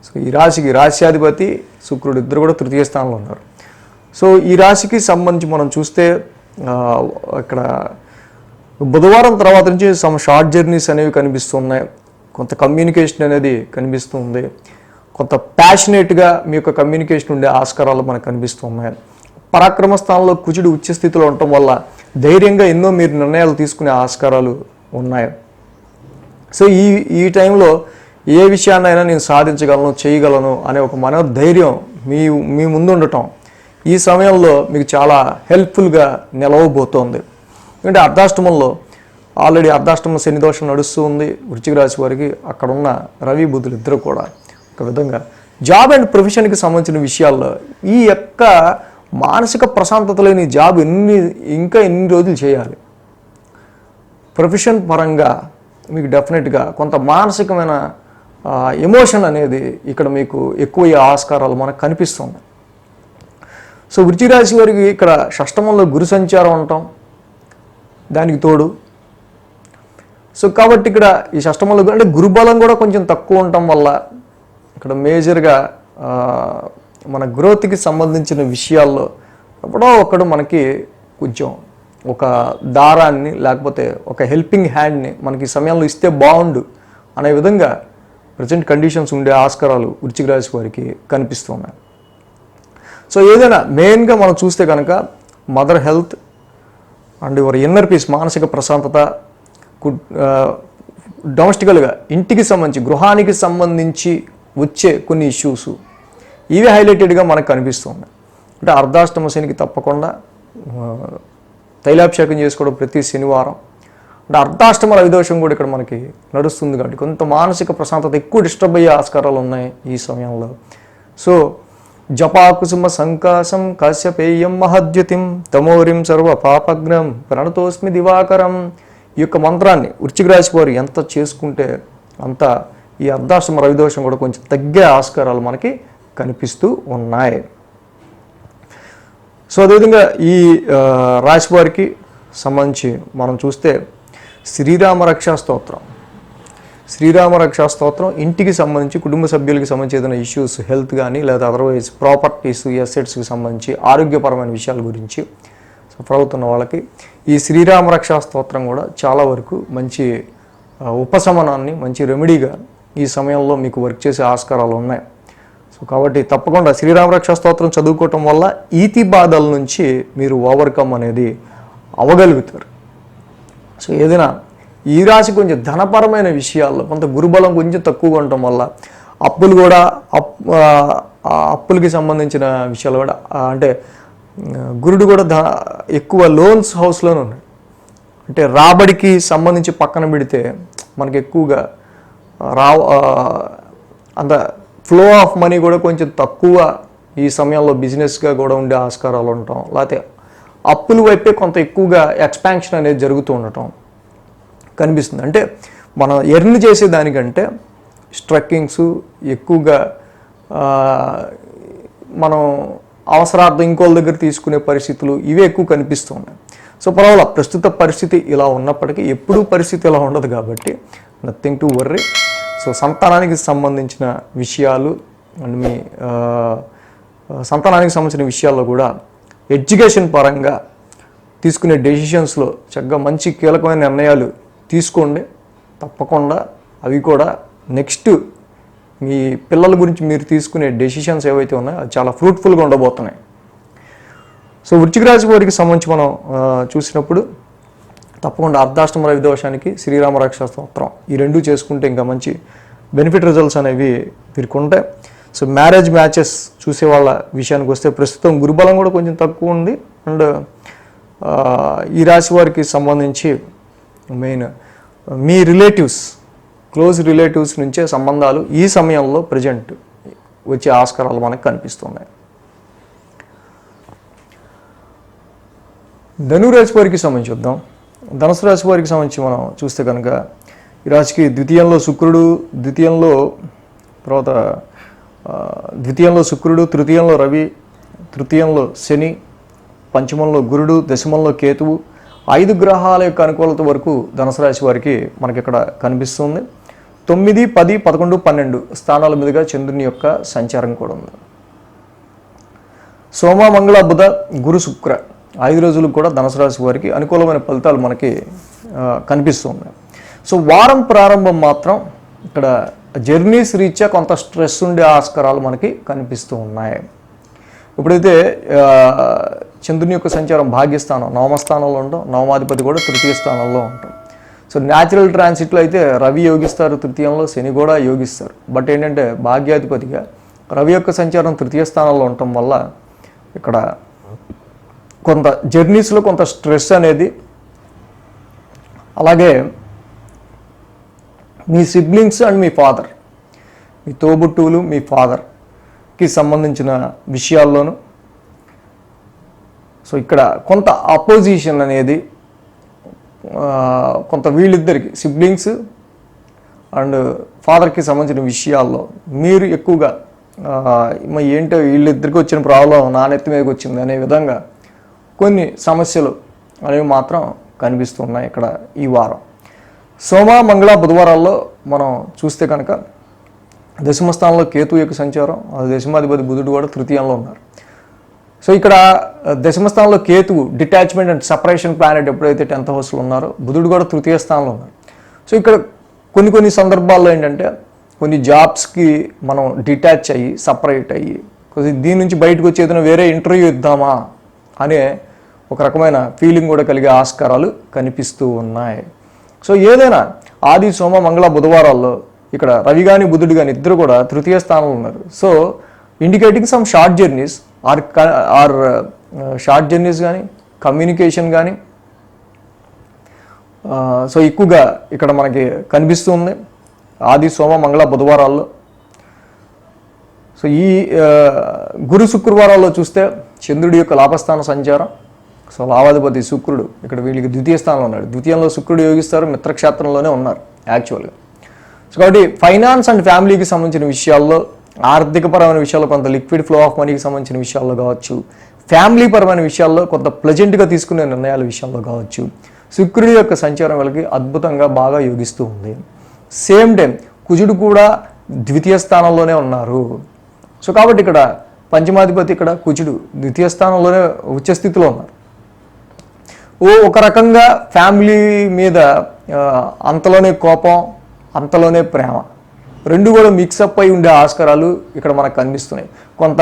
సో ఈ రాశికి రాశ్యాధిపతి శుక్రుడు ఇద్దరు కూడా 3వ స్థానంలో ఉన్నారు. సో ఈ రాశికి సంబంధించి మనం చూస్తే ఇక్కడ బుధవారం తర్వాత నుంచి సమ్ షార్ట్ జర్నీస్ అనేవి కనిపిస్తున్నాయి, కొంత కమ్యూనికేషన్ అనేది కనిపిస్తుంది, కొంత ప్యాషనేట్గా మీ యొక్క కమ్యూనికేషన్ ఉండే ఆస్కారాలు మనకు కనిపిస్తున్నాయి. పరాక్రమ స్థానంలో కుజుడు ఉచ్చ స్థితిలో ఉండటం వల్ల ధైర్యంగా ఎన్నో మీరు నిర్ణయాలు తీసుకునే ఆస్కారాలు ఉన్నాయి. సో ఈ టైంలో ఏ విషయాన్నైనా నేను సాధించగలను, చేయగలను అనే ఒక మనోధైర్యం మీ ముందు ఉండటం ఈ సమయంలో మీకు చాలా హెల్ప్ఫుల్గా నిలవబోతోంది. ఎందుకంటే అర్ధాష్టమంలో ఆల్రెడీ అర్ధాష్టమ శని దోషం నడుస్తూ ఉంది వృశ్చిక రాశి వారికి. అక్కడ ఉన్న రవి బుధులు ఇద్దరు కూడా ఒక విధంగా జాబ్ అండ్ ప్రొఫెషన్కి సంబంధించిన విషయాల్లో ఈ యొక్క మానసిక ప్రశాంతత లేని జాబ్ ఇంకా ఎన్ని రోజులు చేయాలి. ప్రొఫెషన్ పరంగా మీకు డెఫినెట్గా కొంత మానసికమైన ఎమోషన్ అనేది ఇక్కడ మీకు ఎక్కువ ఆస్కారాలు మనకు కనిపిస్తుంది. సో వృశ్చిక రాశి వారికి ఇక్కడ షష్టమంలో గురు సంచారం ఉంటాం దానికి తోడు. సో కాబట్టి ఇక్కడ ఈ షష్టమంలో అంటే గురుబలం కూడా కొంచెం తక్కువ ఉండటం వల్ల ఇక్కడ మేజర్గా మన గ్రోత్కి సంబంధించిన విషయాల్లో ఎప్పుడో ఒకడు మనకి కొంచెం ఒక దారాన్ని లేకపోతే ఒక హెల్పింగ్ హ్యాండ్ని మనకి సమయంలో ఇస్తే బాగుండు అనే విధంగా ప్రజెంట్ కండిషన్స్ ఉండే ఆస్కారాలు వృశ్చిక రాశి వారికి కనిపిస్తున్నాయి. సో ఏదైనా మెయిన్గా మనం చూస్తే కనుక mother health and your inner peace, మానసిక ప్రశాంతత, డొమెస్టికల్గా ఇంటికి సంబంధించి గృహానికి సంబంధించి వచ్చే కొన్ని ఇష్యూస్ ఇవి హైలైటెడ్గా మనకు కనిపిస్తుంది. అంటే అర్ధాష్టమ శనికి తప్పకుండా తైలాభిషేకం చేసుకోవడం ప్రతి శనివారం. అంటే అర్ధాష్టమ రవిదోషం కూడా ఇక్కడ మనకి నడుస్తుంది కాబట్టి కొంత మానసిక ప్రశాంతత ఎక్కువ డిస్టర్బ్ అయ్యే ఆస్కారాలు ఉన్నాయి ఈ సమయంలో. సో జపాకుసుమ సంకాసం కాశ్యపేయం మహద్యుతిం తమోరిం సర్వ పాపగ్నం ప్రణతోస్మి దివాకరం. ఈ యొక్క మంత్రాన్ని వృశ్చిక రాశి వారు ఎంత చేసుకుంటే అంత ఈ అర్ధాష్టమ రవిదోషం కూడా కొంచెం తగ్గే ఆస్కారాలు మనకి కనిపిస్తూ ఉన్నాయి. సో అదేవిధంగా ఈ రాశి వారికి సంబంధించి మనం చూస్తే శ్రీరామ రక్షా స్తోత్రం ఇంటికి సంబంధించి కుటుంబ సభ్యులకి సంబంధించి ఏదైనా ఇష్యూస్ హెల్త్ కానీ లేదా అదర్వైజ్ ప్రాపర్టీస్ ఎసెట్స్కి సంబంధించి ఆరోగ్యపరమైన విషయాల గురించి సఫర్ అవుతున్న వాళ్ళకి ఈ శ్రీరామ రక్షా స్తోత్రం కూడా చాలా వరకు మంచి ఉపశమనాన్ని, మంచి రెమెడీగా ఈ సమయంలో మీకు వర్క్ చేసే ఆస్కారాలు ఉన్నాయి. సో కాబట్టి తప్పకుండా శ్రీరామ రక్షా స్తోత్రం చదువుకోవటం వల్ల ఈతి బాధల నుంచి మీరు ఓవర్కమ్ అనేది అవ్వగలుగుతారు. సో ఏదైనా ఈ రాశి కొంచెం ధనపరమైన విషయాల్లో కొంత గురుబలం కొంచెం తక్కువగా ఉండటం వల్ల అప్పులు కూడా అప్పులకి సంబంధించిన విషయాలు కూడా అంటే గురుడు కూడా ఎక్కువ లోన్స్ హౌస్లోనే ఉన్నాయి. అంటే రాబడికి సంబంధించి పక్కన పెడితే మనకి ఎక్కువగా అంత ఫ్లో ఆఫ్ మనీ కూడా కొంచెం తక్కువ ఈ సమయంలో బిజినెస్గా కూడా ఉండే ఆస్కారాలు ఉండటం, లేకపోతే అప్పుల వైపే కొంత ఎక్కువగా ఎక్స్పాన్షన్ అనేది జరుగుతూ ఉండటం కనిపిస్తుంది. అంటే మనం ఎర్న్ చేసేదానికంటే స్ట్రక్కింగ్స్ ఎక్కువగా మనం అవసరార్థం ఇంకోళ్ళ దగ్గర తీసుకునే పరిస్థితులు ఇవే ఎక్కువ కనిపిస్తూ ఉన్నాయి. సో పర్వాలేదు, ప్రస్తుత పరిస్థితి ఇలా ఉన్నప్పటికీ ఎప్పుడూ పరిస్థితి ఇలా ఉండదు కాబట్టి నథింగ్ టు వర్రీ. సో సంతానానికి సంబంధించిన విషయాలు అండ్ మీ సంతానానికి సంబంధించిన విషయాల్లో కూడా ఎడ్యుకేషన్ పరంగా తీసుకునే డెసిషన్స్లో చక్కగా మంచి కీలకమైన నిర్ణయాలు తీసుకోండి. తప్పకుండా అవి కూడా నెక్స్ట్ మీ పిల్లల గురించి మీరు తీసుకునే డెసిషన్స్ ఏవైతే ఉన్నాయో అది చాలా ఫ్రూట్ఫుల్గా ఉండబోతున్నాయి. సో వృశ్చిక రాశి వారికి సంబంధించి మనం చూసినప్పుడు తప్పకుండా అర్ధాష్టమ రవి దోషానికి శ్రీరామ రక్ష స్తోత్రం ఈ రెండు చేసుకుంటే ఇంకా మంచి బెనిఫిట్ రిజల్ట్స్ అనేవి వీరికి ఉంటాయి. సో మ్యాచెస్ చూసే వాళ్ళ విషయానికి వస్తే ప్రస్తుతం గురుబలం కూడా కొంచెం తక్కువ ఉంది. అండ్ ఈ రాశి వారికి సంబంధించి మెయిన్ మీ క్లోజ్ రిలేటివ్స్ నుంచే సంబంధాలు ఈ సమయంలో ప్రజెంట్ వచ్చే ఆస్కారాలు మనకు కనిపిస్తున్నాయి. ధనురాశి వారికి సంబంధించి చూద్దాం. ధనుసు రాశి వారికి సంబంధించి మనం చూస్తే కనుక ఈ రాశికి ద్వితీయంలో శుక్రుడు, తృతీయంలో రవి, తృతీయంలో శని, పంచమంలో గురుడు, దశమంలో కేతువు, 5 గ్రహాల యొక్క అనుకూలత వరకు ధనుసు రాశి వారికి మనకి ఇక్కడ కనిపిస్తుంది. 9, 10, 11, 12 స్థానాల మీదుగా చంద్రుని యొక్క సంచారం కూడా ఉంది. సోమ, మంగళ, బుధ, గురు, శుక్ర 5 రోజులకు కూడా ధనుసు రాశి వారికి అనుకూలమైన ఫలితాలు మనకి కనిపిస్తున్నాయి. సో వారం ప్రారంభం మాత్రం ఇక్కడ జర్నీస్ రీత్యా కొంత స్ట్రెస్ ఉండే ఆస్కారాలు మనకి కనిపిస్తూ ఉన్నాయి. ఇప్పుడైతే చంద్రుని యొక్క సంచారం భాగ్యస్థానం నవమస్థానంలో ఉంటాం, నవమాధిపతి కూడా తృతీయ స్థానంలో ఉంటాం. సో న్యాచురల్ ట్రాన్సిట్లో అయితే రవి యోగిస్తారు, తృతీయంలో శని కూడా యోగిస్తారు. బట్ ఏంటంటే భాగ్యాధిపతిగా రవి యొక్క సంచారం తృతీయ స్థానంలో ఉండటం వల్ల ఇక్కడ కొంత జర్నీస్లో కొంత స్ట్రెస్ అనేది, అలాగే మీ సిబ్లింగ్స్ అండ్ మీ ఫాదర్, మీ తోబుట్టువులు, మీ ఫాదర్కి సంబంధించిన విషయాల్లోనూ సో ఇక్కడ కొంత అపోజిషన్ అనేది కొంత వీళ్ళిద్దరికి సిబ్లింగ్స్ అండ్ ఫాదర్కి సంబంధించిన విషయాల్లో మీరు ఎక్కువగా ఏంటో వీళ్ళిద్దరికి వచ్చిన ప్రాబ్లం నా నెత్తి మీదకి వచ్చింది అనే విధంగా కొన్ని సమస్యలు అనేవి మాత్రం కనిపిస్తున్నాయి ఇక్కడ ఈ వారం. సోమ, మంగళ, బుధవారాల్లో మనం చూస్తే కనుక దశమ స్థానంలో కేతు యొక్క సంచారం, దశమాధిపతి బుధుడు కూడా తృతీయంలో ఉన్నారు. సో ఇక్కడ దశమ స్థానంలో కేతువు డిటాచ్మెంట్ అండ్ సపరేషన్ ప్లానెట్ ఎప్పుడైతే 10th హౌస్లో ఉన్నారో బుధుడు కూడా తృతీయ స్థానంలో ఉన్నారు. సో ఇక్కడ కొన్ని సందర్భాల్లో ఏంటంటే కొన్ని జాబ్స్కి మనం డిటాచ్ అయ్యి సపరేట్ అయ్యి దీని నుంచి బయటకు వచ్చి ఏదైనా వేరే ఇంటర్వ్యూ ఇద్దామా అనే ఒక రకమైన ఫీలింగ్ కూడా కలిగే ఆస్కారాలు కనిపిస్తూ ఉన్నాయి. సో ఏదైనా ఆది, సోమ, మంగళ, బుధవారాల్లో ఇక్కడ రవి కానీ బుధుడు కానీ ఇద్దరు కూడా తృతీయ స్థానంలో ఉన్నారు. So indicating some short journeys or short journeys కానీ కమ్యూనికేషన్ కానీ సో ఎక్కువగా ఇక్కడ మనకి కనిపిస్తుంది ఆది, సోమ, మంగళ, బుధవారాల్లో. సో ఈ గురు శుక్రవారాల్లో చూస్తే చంద్రుడి యొక్క లాభస్థాన సంచారం, సో లాభాధిపతి శుక్రుడు ఇక్కడ వీళ్ళకి ద్వితీయ స్థానంలో ఉన్నాడు. ద్వితీయంలో శుక్రుడు యోగిస్తారు, మిత్రక్షేత్రంలోనే ఉన్నారు యాక్చువల్గా. సో కాబట్టి ఫైనాన్స్ అండ్ ఫ్యామిలీకి సంబంధించిన విషయాల్లో, ఆర్థికపరమైన విషయాల్లో, కొంత లిక్విడ్ ఫ్లో ఆఫ్ మనీకి సంబంధించిన విషయాల్లో కావచ్చు, ఫ్యామిలీ పరమైన విషయాల్లో కొంత ప్లెజెంట్గా తీసుకునే నిర్ణయాల విషయాల్లో కావచ్చు, శుక్రుడి యొక్క సంచారం వీళ్ళకి అద్భుతంగా బాగా యోగిస్తూ ఉంది. సేమ్ టైం కుజుడు కూడా ద్వితీయ స్థానంలోనే ఉన్నారు. సో కాబట్టి ఇక్కడ పంచమాధిపతి ఇక్కడ కుజుడు ద్వితీయ స్థానంలోనే ఉచ్చస్థితిలో ఉన్నారు. ఒక రకంగా ఫ్యామిలీ మీద అంతలోనే కోపం, అంతలోనే ప్రేమ రెండు కూడా మిక్సప్ అయి ఉండే ఆస్కారాలు ఇక్కడ మనకు కనిపిస్తున్నాయి. కొంత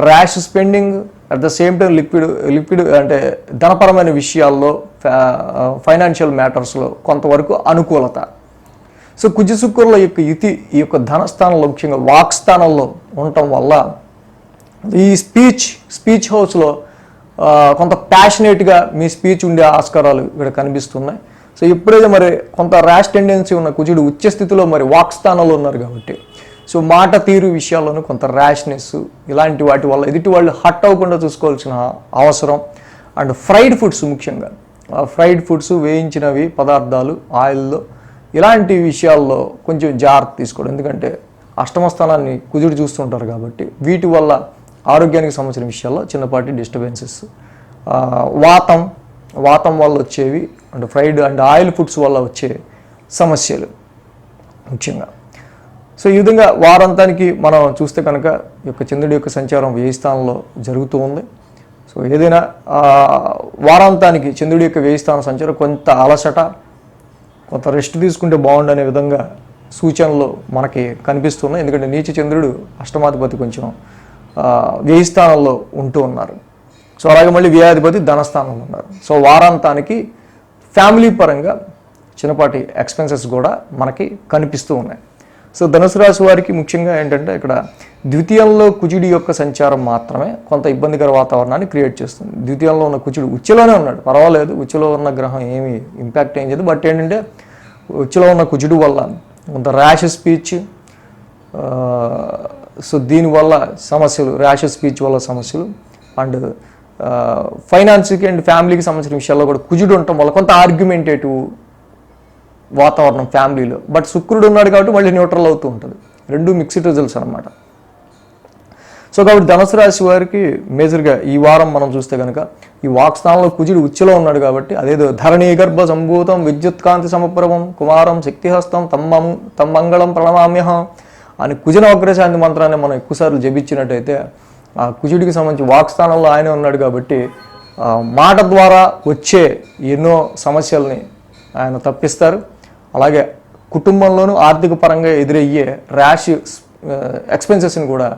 rash spending, at the same time liquid అంటే ధనపరమైన విషయాల్లో, ఫైనాన్షియల్ మ్యాటర్స్లో కొంతవరకు అనుకూలత. సో కుజ శుక్రుల యొక్క ఈ యొక్క ధనస్థానంలో ముఖ్యంగా వాక్ స్థానంలో ఉండటం వల్ల ఈ స్పీచ్ హౌస్లో కొంత ప్యాషనేట్గా మీ స్పీచ్ ఉండే ఆస్కారాలు ఇక్కడ కనిపిస్తున్నాయి. సో ఎప్పుడైతే మరి కొంత ర్యాష్ టెండెన్సీ ఉన్న కుజుడు ఉచ్చస్థితిలో మరి వాక్ స్థానంలో ఉన్నారు కాబట్టి సో మాట తీరు విషయాల్లోనూ కొంత ర్యాష్నెస్ ఇలాంటి వాటి వల్ల ఎదుటి వాళ్ళు హట్ అవ్వకుండా చూసుకోవాల్సిన అవసరం. అండ్ ఫ్రైడ్ ఫుడ్స్, ముఖ్యంగా ఫ్రైడ్ ఫుడ్స్, వేయించినవి పదార్థాలు, ఆయిల్లో ఇలాంటి విషయాల్లో కొంచెం జాగ్రత్త తీసుకోవడం. ఎందుకంటే అష్టమ స్థానాన్ని కుజుడు చూస్తుంటారు కాబట్టి వీటి వల్ల ఆరోగ్యానికి సంబంధించిన విషయాల్లో చిన్నపాటి డిస్టర్బెన్సెస్. వాతం వల్ల వచ్చేవి and fried and oil foods వల్ల వచ్చే సమస్యలు ముఖ్యంగా. సో ఈ విధంగా వారాంతానికి మనం చూస్తే కనుక ఈ యొక్క చంద్రుడి యొక్క సంచారం వ్యయ స్థానంలో జరుగుతూ ఉంది. సో ఏదైనా వారాంతానికి చంద్రుడి యొక్క వ్యయ స్థానం సంచారం కొంత అలసట, కొంత రెస్ట్ తీసుకుంటే బాగుండనే విధంగా సూచనలు మనకి కనిపిస్తున్నాయి. ఎందుకంటే నీచ చంద్రుడు అష్టమాధిపతి కొంచెం వ్యయ స్థానంలో ఉంటూ ఉన్నారు. సో అలాగే మళ్ళీ వ్యయాధిపతి ధనస్థానంలో ఉన్నారు. సో వారాంతానికి ఫ్యామిలీ పరంగా చిన్నపాటి ఎక్స్పెన్సెస్ కూడా మనకి కనిపిస్తూ ఉన్నాయి. సో ధనుసు రాశి వారికి ముఖ్యంగా ఏంటంటే ఇక్కడ ద్వితీయంలో కుజుడి యొక్క సంచారం మాత్రమే కొంత ఇబ్బందికర వాతావరణాన్ని క్రియేట్ చేస్తుంది. ద్వితీయంలో ఉన్న కుజుడు ఉచ్చులోనే ఉన్నాడు, పర్వాలేదు, ఉచ్చులో ఉన్న గ్రహం ఏమి ఇంపాక్ట్ ఏం చేయదు. బట్ ఏంటంటే ఉచ్చులో ఉన్న కుజుడు వల్ల కొంత ర్యాష్ స్పీచ్, సో దీనివల్ల సమస్యలు, ర్యాష్ స్పీచ్ వల్ల సమస్యలు అండ్ ఫైనాన్స్కి అండ్ ఫ్యామిలీకి సంబంధించిన విషయాల్లో కూడా కుజుడు ఉండటం వల్ల కొంత ఆర్గ్యుమెంటేటివ్ వాతావరణం ఫ్యామిలీలో. బట్ శుక్రుడు ఉన్నాడు కాబట్టి మళ్ళీ న్యూట్రల్ అవుతూ ఉంటుంది. రెండు మిక్స్డ్ రిజల్ట్స్ అనమాట. సో కాబట్టి ధనుసు రాశి వారికి మేజర్గా ఈ వారం మనం చూస్తే కనుక ఈ వాక్స్థానంలో కుజుడు ఉచ్చులో ఉన్నాడు కాబట్టి అదేదో ధరణీ గర్భ సంభూతం విద్యుత్కాంతి సమప్రభం కుమారం శక్తిహస్తం తమ్మంగళం ప్రణమామ్యహం అని కుజన అగ్రశాంతి మంత్రాన్ని మనం ఎక్కువసార్లు జపించినట్టయితే ఆ కుజుడికి సంబంధించి వాక్స్థానంలో ఆయనే ఉన్నాడు కాబట్టి మాట ద్వారా వచ్చే ఎన్నో సమస్యల్ని ఆయన తప్పిస్తారు. అలాగే కుటుంబంలోనూ ఆర్థిక పరంగా ఎదురయ్యే ర్యాష్ ఎక్స్పెన్సెస్ని కూడా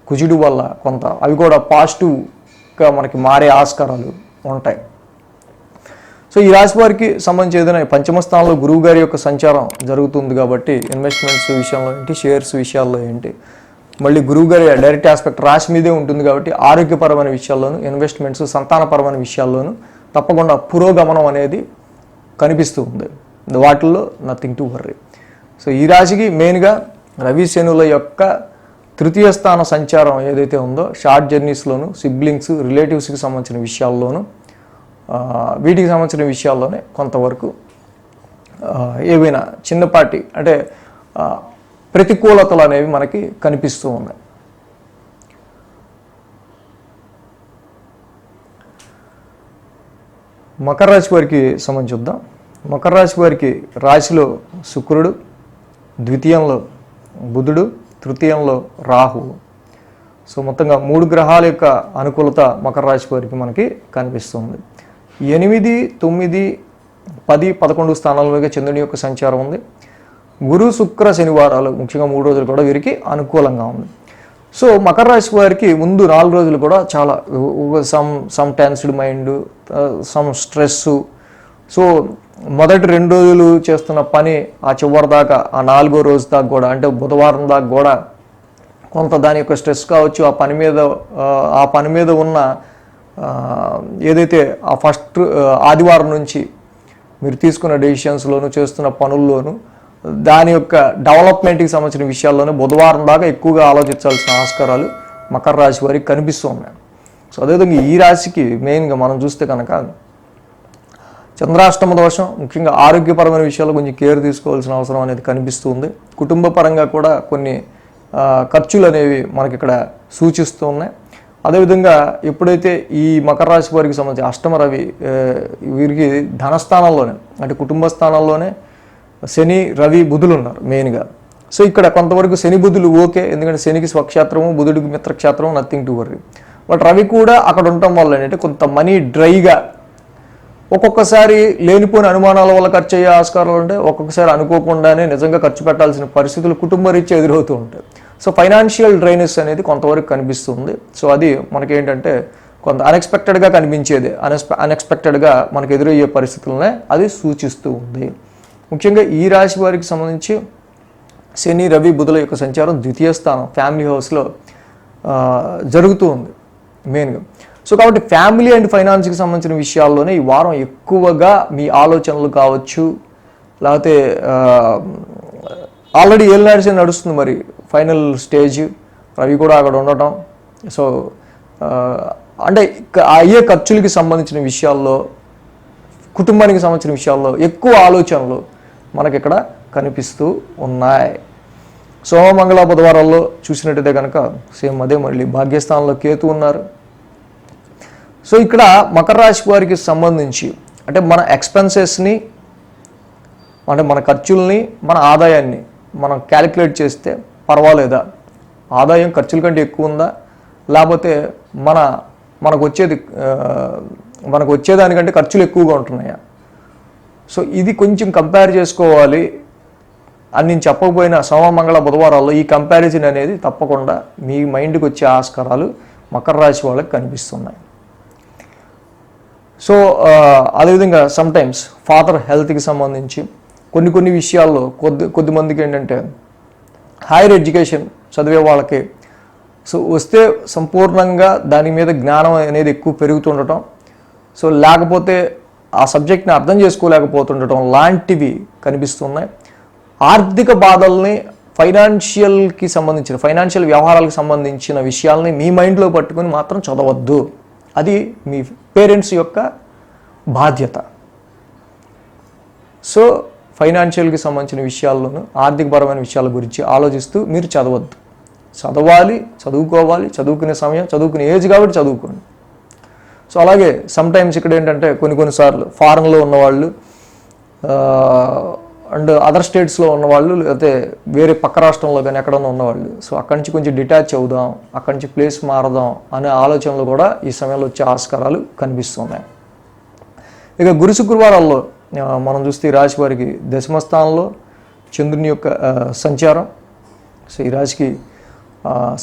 కుజుడు వల్ల కొంత అవి కూడా పాజిటివ్గా మనకి మారే ఆస్కారాలు ఉంటాయి. సో ఈ రాశి వారికి సంబంధించి ఏదైనా పంచమ స్థానంలో గురువు గారి యొక్క సంచారం జరుగుతుంది కాబట్టి ఇన్వెస్ట్మెంట్స్ విషయంలో ఏంటి, షేర్స్ విషయాల్లో ఏంటి, మళ్ళీ గురువు గారి డైరెక్ట్ ఆస్పెక్ట్ రాశి మీదే ఉంటుంది కాబట్టి ఆరోగ్యపరమైన విషయాల్లోనూ ఇన్వెస్ట్మెంట్స్ సంతానపరమైన విషయాల్లోనూ తప్పకుండా పురోగమనం అనేది కనిపిస్తూ ఉంది. వాటిల్లో నథింగ్ టు వర్రీ. సో ఈ రాశికి మెయిన్గా రవి శనుల యొక్క తృతీయ స్థాన సంచారం ఏదైతే ఉందో షార్ట్ జర్నీస్లోను సిబ్లింగ్స్ రిలేటివ్స్కి సంబంధించిన విషయాల్లోనూ వీటికి సంబంధించిన విషయాల్లోనే కొంతవరకు ఏవైనా చిన్నపాటి అంటే ప్రతికూలతలు అనేవి మనకి కనిపిస్తూ ఉన్నాయి. మకర రాశి వారికి సంబంధించి చూద్దాం. మకర రాశి వారికి రాశిలో శుక్రుడు, ద్వితీయంలో బుధుడు, తృతీయంలో రాహువు. సో మొత్తంగా 3 గ్రహాల యొక్క అనుకూలత మకర రాశి వారికి మనకి కనిపిస్తుంది. 8, 9, 10, 11 స్థానాల చంద్రుని యొక్క సంచారం ఉంది. గురు శుక్ర శనివారాలు ముఖ్యంగా 3 రోజులు కూడా వీరికి అనుకూలంగా ఉంది. సో మకర రాశి వారికి ముందు 4 రోజులు కూడా చాలా some tensed mind, some stress. So మొదటి 2 రోజులు చేస్తున్న పని ఆ చివరి దాకా ఆ 4వ రోజు దాకా కూడా అంటే బుధవారం దాకా కూడా కొంత దాని యొక్క స్ట్రెస్ కావచ్చు, ఆ పని మీద ఉన్న ఏదైతే ఆ ఫస్ట్ ఆదివారం నుంచి మీరు తీసుకున్న డెసిషన్స్లోను చేస్తున్న పనుల్లోనూ దాని యొక్క డెవలప్మెంట్కి సంబంధించిన విషయాల్లోనే బుధవారం దాకా ఎక్కువగా ఆలోచించాల్సిన ఆస్కారాలు మకర రాశి వారికి కనిపిస్తూ ఉన్నాయి. సో అదేవిధంగా ఈ రాశికి మెయిన్గా మనం చూస్తే కనుక చంద్రాష్టమ దోషం, ముఖ్యంగా ఆరోగ్యపరమైన విషయాల్లో కొంచెం కేర్ తీసుకోవాల్సిన అవసరం అనేది కనిపిస్తుంది. కుటుంబ పరంగా కూడా కొన్ని ఖర్చులు అనేవి మనకి ఇక్కడ సూచిస్తూ ఉన్నాయి. అదేవిధంగా ఎప్పుడైతే ఈ మకర రాశి వారికి సంబంధించి అష్టమ రవి వీరికి ధనస్థానంలోనే అంటే కుటుంబ స్థానంలోనే శని, రవి, బుధులు ఉన్నారు మెయిన్గా. సో ఇక్కడ కొంతవరకు శని బుధులు ఓకే, ఎందుకంటే శనికి స్వక్షేత్రము, బుధుడికి మిత్రక్షేత్రం, nothing to worry. But Ravi కూడా అక్కడ ఉండటం వల్ల ఏంటంటే కొంత మనీ డ్రైగా ఒక్కొక్కసారి లేనిపోయిన అనుమానాల వల్ల ఖర్చు అయ్యే ఆస్కారాలు ఉంటాయి, ఒక్కొక్కసారి అనుకోకుండానే నిజంగా ఖర్చు పెట్టాల్సిన పరిస్థితులు కుటుంబ రీత్యా ఎదురవుతూ ఉంటాయి. సో ఫైనాన్షియల్ డ్రైనెస్ అనేది కొంతవరకు కనిపిస్తుంది. సో అది మనకేంటంటే కొంత అన్ఎక్స్పెక్టెడ్గా కనిపించేది, అన్ఎక్స్పెక్టెడ్గా మనకు ఎదురయ్యే పరిస్థితులనే అది సూచిస్తూ ఉంది. ముఖ్యంగా ఈ రాశి వారికి సంబంధించి శని, రవి, బుధుల యొక్క సంచారం ద్వితీయ స్థానం ఫ్యామిలీ హౌస్లో జరుగుతూ ఉంది మెయిన్గా. సో కాబట్టి ఫ్యామిలీ అండ్ ఫైనాన్స్కి సంబంధించిన విషయాల్లోనే ఈ వారం ఎక్కువగా మీ ఆలోచనలు కావచ్చు, లేకపోతే ఆల్రెడీ ఏలినాడ్సే నడుస్తుంది, మరి ఫైనల్ స్టేజ్ రవి కూడా అక్కడ ఉండటం. సో అంటే అయ్యే ఖర్చులకి సంబంధించిన విషయాల్లో, కుటుంబానికి సంబంధించిన విషయాల్లో ఎక్కువ ఆలోచనలు మనకి ఇక్కడ కనిపిస్తూ ఉన్నాయి. సోమ మంగళ బుధవారాల్లో చూసినట్టయితే కనుక సేమ్ అదే, మళ్ళీ భాగ్యస్థానంలో కేతు ఉన్నారు. సో ఇక్కడ మకర రాశి వారికి సంబంధించి అంటే మన ఎక్స్పెన్సెస్ని, అంటే మన ఖర్చుల్ని, మన ఆదాయాన్ని మనం క్యాలిక్యులేట్ చేస్తే పర్వాలేదా, ఆదాయం ఖర్చుల కంటే ఎక్కువ ఉందా, లేకపోతే మనకు వచ్చేదానికంటే ఖర్చులు ఎక్కువగా ఉంటున్నాయా? సో ఇది కొంచెం కంపేర్ చేసుకోవాలి అని నేను చెప్పకపోయినా సోమ మంగళ బుధవారాల్లో ఈ కంపారిజన్ అనేది తప్పకుండా మీ మైండ్కి వచ్చే ఆస్కారాలు మకర రాశి వాళ్ళకి కనిపిస్తున్నాయి. సో అదేవిధంగా సమ్టైమ్స్ ఫాదర్ హెల్త్కి సంబంధించి కొన్ని విషయాల్లో కొద్దిమందికి ఏంటంటే హైయర్ ఎడ్యుకేషన్ చదివే వాళ్ళకి సో వస్తే సంపూర్ణంగా దాని మీద జ్ఞానం అనేది ఎక్కువ పెరుగుతుండటం, సో లేకపోతే ఆ సబ్జెక్ట్ని అర్థం చేసుకోలేకపోతుండటం లాంటివి కనిపిస్తున్నాయి. ఆర్థిక బాధల్ని, ఫైనాన్షియల్ వ్యవహారాలకు సంబంధించిన విషయాల్ని మీ మైండ్లో పట్టుకొని మాత్రం చదవద్దు. అది మీ పేరెంట్స్ యొక్క బాధ్యత. సో ఫైనాన్షియల్కి సంబంధించిన విషయాల్లోనూ ఆర్థికపరమైన విషయాల గురించి ఆలోచిస్తూ మీరు చదవద్దు. చదువుకోవాలి, చదువుకునే సమయం, చదువుకునే ఏజ్ కాబట్టి చదువుకోండి. సో అలాగే సమ్టైమ్స్ ఇక్కడ ఏంటంటే కొన్నిసార్లు ఫారెన్లో ఉన్నవాళ్ళు అండ్ అదర్ స్టేట్స్లో ఉన్నవాళ్ళు, లేకపోతే వేరే పక్క రాష్ట్రంలో కానీ ఎక్కడన్నా ఉన్నవాళ్ళు, సో అక్కడి నుంచి కొంచెం డిటాచ్ అవుదాం, అక్కడి నుంచి ప్లేస్ మారదాం అనే ఆలోచనలు కూడా ఈ సమయంలో వచ్చే ఆస్కారాలు కనిపిస్తున్నాయి. ఇక గురు శుక్రవారాల్లో మనం చూస్తే ఈ రాశి వారికి దశమ స్థానంలో చంద్రుని యొక్క సంచారం. సో ఈ రాశికి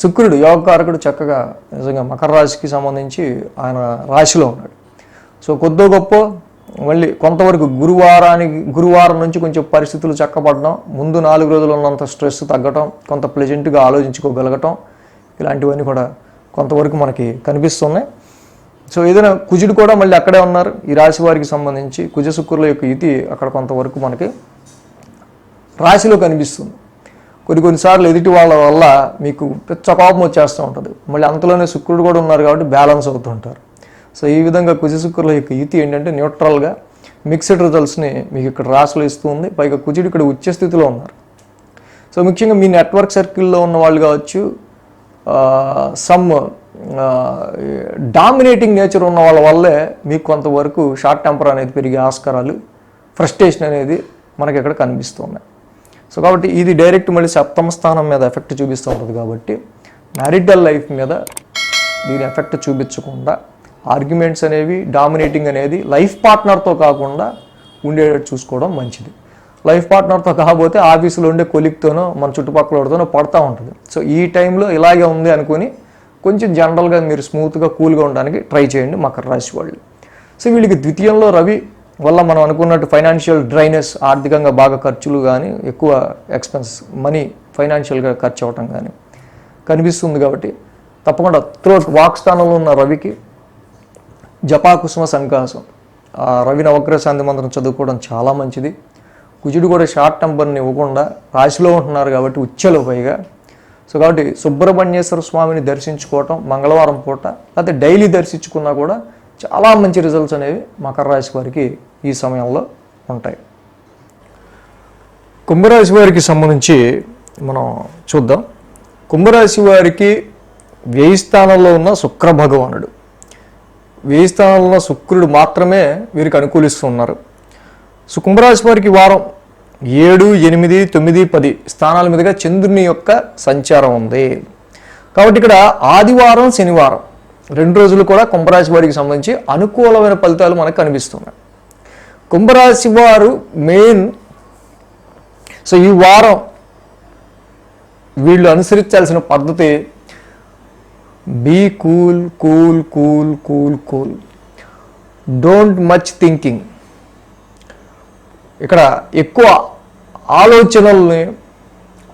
శుక్రుడు యోగకారకుడు చక్కగా నిజంగా మకర రాశికి సంబంధించి ఆయన రాశిలో ఉన్నాడు. సో కొద్దో గొప్ప మళ్ళీ కొంతవరకు గురువారం నుంచి కొంచెం పరిస్థితులు చక్కబడడం, ముందు 4 రోజులు ఉన్నంత స్ట్రెస్ తగ్గటం, కొంత ప్లెజెంట్గా ఆలోచించుకోగలగటం, ఇలాంటివన్నీ కూడా కొంతవరకు మనకి కనిపిస్తున్నాయి. సో ఏదైనా కుజుడు కూడా మళ్ళీ అక్కడే ఉన్నారు. ఈ రాశి వారికి సంబంధించి కుజ శుక్రుల యొక్క యుతి అక్కడ కొంతవరకు మనకి రాశిలో కనిపిస్తుంది. కొన్నిసార్లు ఎదుటి వాళ్ళ వల్ల మీకు పెద్ద కోపం వచ్చేస్తూ ఉంటుంది. మళ్ళీ అంతలోనే శుక్రుడు కూడా ఉన్నారు కాబట్టి బ్యాలెన్స్ అవుతుంటారు. సో ఈ విధంగా కుజ శుక్రుల యొక్క యుతి ఏంటంటే న్యూట్రల్గా మిక్స్డ్ రిజల్ట్స్ని మీకు ఇక్కడ రాశిలో ఇస్తుంది. పైగా కుజుడు ఇక్కడ ఉచ్చ స్థితిలో ఉన్నారు. సో ముఖ్యంగా మీ నెట్వర్క్ సర్కిల్లో ఉన్న వాళ్ళు కావచ్చు, సమ్ డామినేటింగ్ నేచర్ ఉన్న వాళ్ళ వల్లే మీకు కొంతవరకు షార్ట్ టెంపర్ అనేది పెరిగే ఆస్కారాలు, ఫ్రస్ట్రేషన్ అనేది మనకి ఇక్కడ కనిపిస్తున్నాయి. సో కాబట్టి ఇది డైరెక్ట్ మళ్ళీ సప్తమ స్థానం మీద ఎఫెక్ట్ చూపిస్తూ ఉంటుంది. కాబట్టి మ్యారిటల్ లైఫ్ మీద దీని ఎఫెక్ట్ చూపించకుండా ఆర్గ్యుమెంట్స్ అనేవి, డామినేటింగ్ అనేది లైఫ్ పార్ట్నర్తో కాకుండా ఉండేటట్టు చూసుకోవడం మంచిది. లైఫ్ పార్ట్నర్తో కాకపోతే ఆఫీసులో ఉండే కొలిక్తోనో మన చుట్టుపక్కల వాడితోనో పడుతూ ఉంటుంది. సో ఈ టైంలో ఇలాగే ఉంది అనుకుని కొంచెం జనరల్గా మీరు స్మూత్గా కూల్గా ఉండడానికి ట్రై చేయండి మకర రాశి వాళ్ళు. సో వీళ్ళకి ద్వితీయంలో రవి వల్ల మనం అనుకున్నట్టు ఫైనాన్షియల్ డ్రైనెస్, ఆర్థికంగా బాగా ఖర్చులు కానీ, ఎక్కువ ఎక్స్పెన్స్ మనీ ఫైనాన్షియల్గా ఖర్చు అవ్వటం కానీ కనిపిస్తుంది. కాబట్టి తప్పకుండా వాక్ స్థానంలో ఉన్న రవికి జపాకుసుమ సంకాసం, రవి నవగ్రహ శాంతి మంత్రం చదువుకోవడం చాలా మంచిది. కుజుడు కూడా షార్ట్ టెంపర్ని ఇవ్వకుండా రాశిలో ఉంటున్నారు కాబట్టి ఉచ్చలో పైగా. సో కాబట్టి సుబ్రహ్మణ్యేశ్వర స్వామిని దర్శించుకోవటం మంగళవారం పూట, లేకపోతే డైలీ దర్శించుకున్నా కూడా చాలా మంచి రిజల్ట్స్ అనేవి మకర రాశి వారికి ఈ సమయంలో ఉంటాయి. కుంభరాశి వారికి సంబంధించి మనం చూద్దాం. కుంభరాశి వారికి వ్యయ స్థానంలో ఉన్న శుక్ర భగవానుడు, వ్యయ స్థానంలో ఉన్న శుక్రుడు మాత్రమే వీరికి అనుకూలిస్తున్నారు. సో కుంభరాశి వారికి వారం 7, 8, 9, 10 స్థానాల మీదుగా చంద్రుని యొక్క సంచారం ఉంది. కాబట్టి ఇక్కడ ఆదివారం, శనివారం 2 రోజులు కూడా కుంభరాశి వారికి సంబంధించి అనుకూలమైన ఫలితాలు మనకు కనిపిస్తున్నాయి. కుంభరాశి వారు మెయిన్, సో ఈ వారం వీళ్ళు అనుసరించాల్సిన పద్ధతి be cool cool cool cool cool, don't much thinking. ఇక్కడ ఎక్కువ ఆలోచనల్ని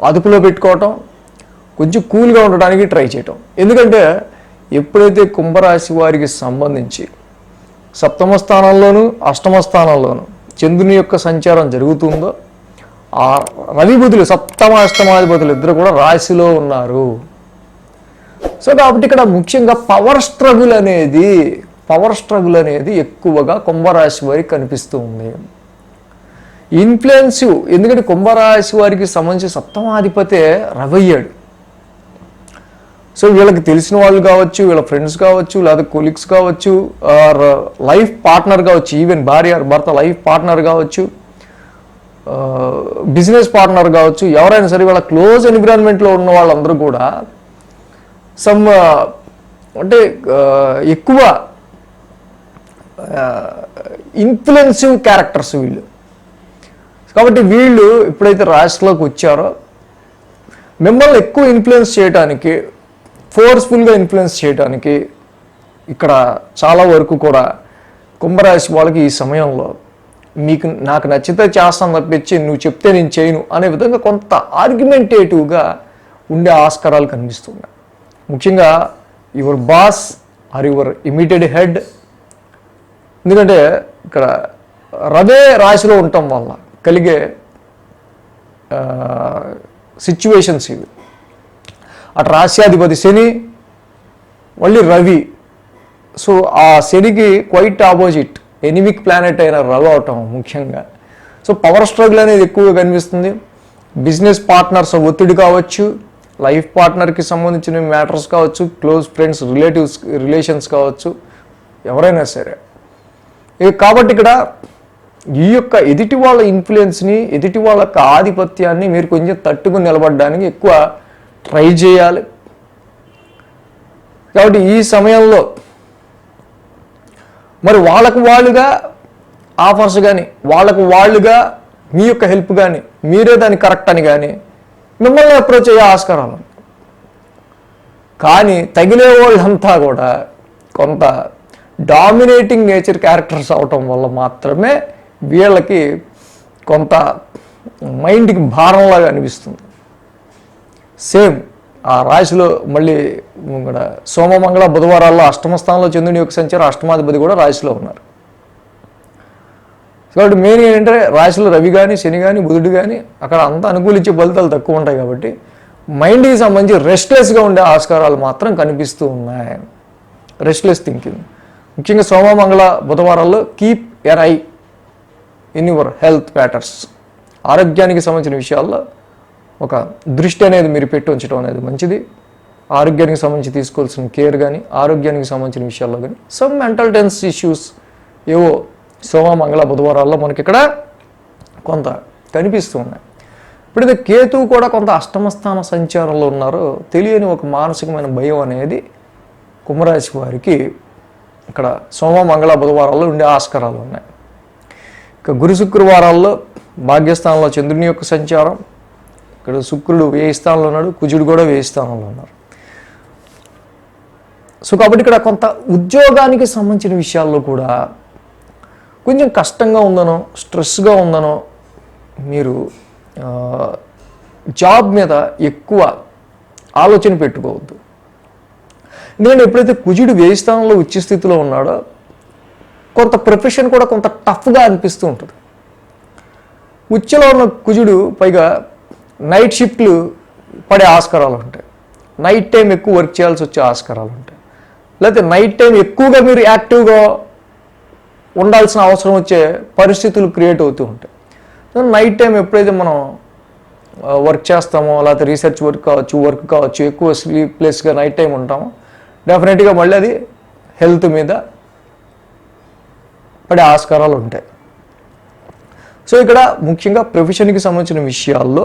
అదుపులో పెట్టుకోవటం, కొంచెం కూల్గా ఉండడానికి ట్రై చేయటం. ఎందుకంటే ఎప్పుడైతే కుంభరాశి వారికి సంబంధించి సప్తమ స్థానంలోను అష్టమ స్థానంలోను చంద్రుని యొక్క సంచారం జరుగుతుందో, ఆ రవి బుధులు సప్తమ అష్టమాధిపతులు ఇద్దరు కూడా రాశిలో ఉన్నారు. సో కాబట్టి ఇక్కడ ముఖ్యంగా పవర్ స్ట్రగుల్ అనేది ఎక్కువగా కుంభరాశి వారికి కనిపిస్తూ ఉంది. ఇన్ఫ్లుయెన్సివ్, ఎందుకంటే కుంభరాశి వారికి సంబంధించి సప్తమాధిపతే రవి అయ్యాడు. సో వీళ్ళకి తెలిసిన వాళ్ళు కావచ్చు, వీళ్ళ ఫ్రెండ్స్ కావచ్చు, లేదా కొలీగ్స్ కావచ్చు, ఆర్ లైఫ్ పార్ట్నర్ కావచ్చు, ఈవెన్ భార్య భర్త లైఫ్ పార్ట్నర్ కావచ్చు, బిజినెస్ పార్ట్నర్ కావచ్చు, ఎవరైనా సరే వాళ్ళ క్లోజ్ ఎన్విరాన్మెంట్లో ఉన్న వాళ్ళందరూ కూడా సమ్ అంటే ఎక్కువ ఇన్ఫ్లుయెన్సివ్ క్యారెక్టర్స్ వీళ్ళు. కాబట్టి వీళ్ళు ఎప్పుడైతే రాశిలోకి వచ్చారో మిమ్మల్ని ఎక్కువ ఇన్ఫ్లుయెన్స్ చేయడానికి, ఫోర్స్ఫుల్గా ఇన్ఫ్లుయెన్స్ చేయడానికి ఇక్కడ చాలా వరకు కూడా కుంభరాశి వాళ్ళకి ఈ సమయంలో నాకు నచ్చితే చేస్తాను తప్పించి నువ్వు చెప్తే నేను చేయను అనే విధంగా కొంత ఆర్గ్యుమెంటేటివ్గా ఉండే ఆస్కారాలు కనిపిస్తున్నాయి. ముఖ్యంగా your boss or your immediate head. ఎందుకంటే ఇక్కడ రవే రాశిలో ఉండటం వల్ల కలిగే సిచ్యువేషన్స్ ఇవి. అటు రాశ్యాధిపతి శని, మళ్ళీ రవి. సో ఆ శనికి క్వైట్ ఆపోజిట్ ఎనిమిక్ ప్లానెట్ అయిన రవి అవటం ముఖ్యంగా. సో పవర్ స్ట్రగుల్ అనేది ఎక్కువగా కనిపిస్తుంది. బిజినెస్ పార్ట్నర్స్ ఒత్తిడి కావచ్చు, లైఫ్ పార్ట్నర్కి సంబంధించిన మ్యాటర్స్ కావచ్చు, క్లోజ్ ఫ్రెండ్స్ రిలేషన్స్ కావచ్చు, ఎవరైనా సరే. కాబట్టి ఇక్కడ ఈ యొక్క ఎదుటి వాళ్ళ ఇన్ఫ్లుయెన్స్ని, ఎదుటి వాళ్ళ యొక్క ఆధిపత్యాన్ని మీరు కొంచెం తట్టుకుని నిలబడడానికి ఎక్కువ ట్రై చేయాలి. కాబట్టి ఈ సమయంలో మరి వాళ్ళకు వాళ్ళుగా ఆఫర్స్ కానీ, వాళ్ళకు వాళ్ళుగా మీ యొక్క హెల్ప్ కానీ, మీరే దాన్ని కరెక్ట్ అని కానీ మిమ్మల్ని అప్రోచ్ అయ్యే ఆస్కారాలు. కానీ తగిలే వాళ్ళంతా కూడా కొంత డామినేటింగ్ నేచర్ క్యారెక్టర్స్ అవటం వల్ల మాత్రమే వీళ్ళకి కొంత మైండ్కి భారంలాగా అనిపిస్తుంది. సేమ్ ఆ రాశిలో మళ్ళీ ఇక్కడ సోమ మంగళ బుధవారాల్లో అష్టమ స్థానంలో చంద్రుని యొక్క సంచారం, అష్టమాధిపతి కూడా రాశిలో ఉన్నారు. కాబట్టి మెయిన్ ఏంటంటే రాశిలో రవి కానీ, శని కానీ, బుధుడు కానీ అక్కడ అంత అనుకూలించే ఫలితాలు తక్కువ ఉంటాయి. కాబట్టి మైండ్కి సంబంధించి రెస్ట్లెస్గా ఉండే ఆస్కారాలు మాత్రం కనిపిస్తూ ఉన్నాయి. Restless thinking. ముఖ్యంగా సోమ మంగళ బుధవారాల్లో keep an eye in your health matters. ఆరోగ్యానికి సంబంధించిన విషయాల్లో ఒక దృష్టి అనేది మీరు పెట్టి ఉంచడం అనేది మంచిది. ఆరోగ్యానికి సంబంధించి తీసుకోవాల్సిన కేర్ కానీ, ఆరోగ్యానికి సంబంధించిన విషయాల్లో కానీ సమ్ మెంటల్ టెన్స్ ఇష్యూస్ ఏవో సోమ మంగళ బుధవారాల్లో మనకి ఇక్కడ కొంత కనిపిస్తూ ఉన్నాయి. ఇప్పుడు కేతువు కూడా కొంత అష్టమస్థాన సంచారంలో ఉన్నారు. తెలియని ఒక మానసికమైన భయం అనేది కుంభరాశి వారికి ఇక్కడ సోమ మంగళ బుధవారాల్లో ఉండే ఆస్కారాలు ఉన్నాయి. ఇక గురు శుక్రవారాల్లో భాగ్యస్థానంలో చంద్రుని యొక్క సంచారం, ఇక్కడ శుక్రుడు వ్యయ స్థానంలో ఉన్నాడు, కుజుడు కూడా వ్యయ స్థానంలో ఉన్నారు. సో కాబట్టి ఇక్కడ కొంత ఉద్యోగానికి సంబంధించిన విషయాల్లో కూడా కొంచెం కష్టంగా ఉందనో, స్ట్రెస్గా ఉందనో, మీరు జాబ్ మీద ఎక్కువ ఆలోచన పెట్టుకోవద్దు. ఎందుకంటే ఎప్పుడైతే కుజుడు వ్యయ స్థానంలో ఉచ్చ స్థితిలో ఉన్నాడో కొంత ప్రొఫెషన్ కూడా కొంత టఫ్గా అనిపిస్తూ ఉంటుంది. ఉచ్చలో ఉన్న కుజుడు పైగా నైట్ షిఫ్ట్లు పడే ఆస్కారాలు ఉంటాయి. నైట్ టైం ఎక్కువ వర్క్ చేయాల్సి వచ్చే ఆస్కారాలు ఉంటాయి. లేకపోతే నైట్ టైం ఎక్కువగా మీరు యాక్టివ్గా ఉండాల్సిన అవసరం వచ్చే పరిస్థితులు క్రియేట్ అవుతూ ఉంటాయి. నైట్ టైం ఎప్పుడైతే మనం వర్క్ చేస్తామో, లేకపోతే రీసెర్చ్ వర్క్ కావచ్చు, ఎక్కువ స్లీప్లెస్గా నైట్ టైం ఉంటామో డెఫినెట్గా మళ్ళీ అది హెల్త్ మీద పడే ఆస్కారాలు ఉంటాయి. సో ఇక్కడ ముఖ్యంగా ప్రొఫెషన్కి సంబంధించిన విషయాల్లో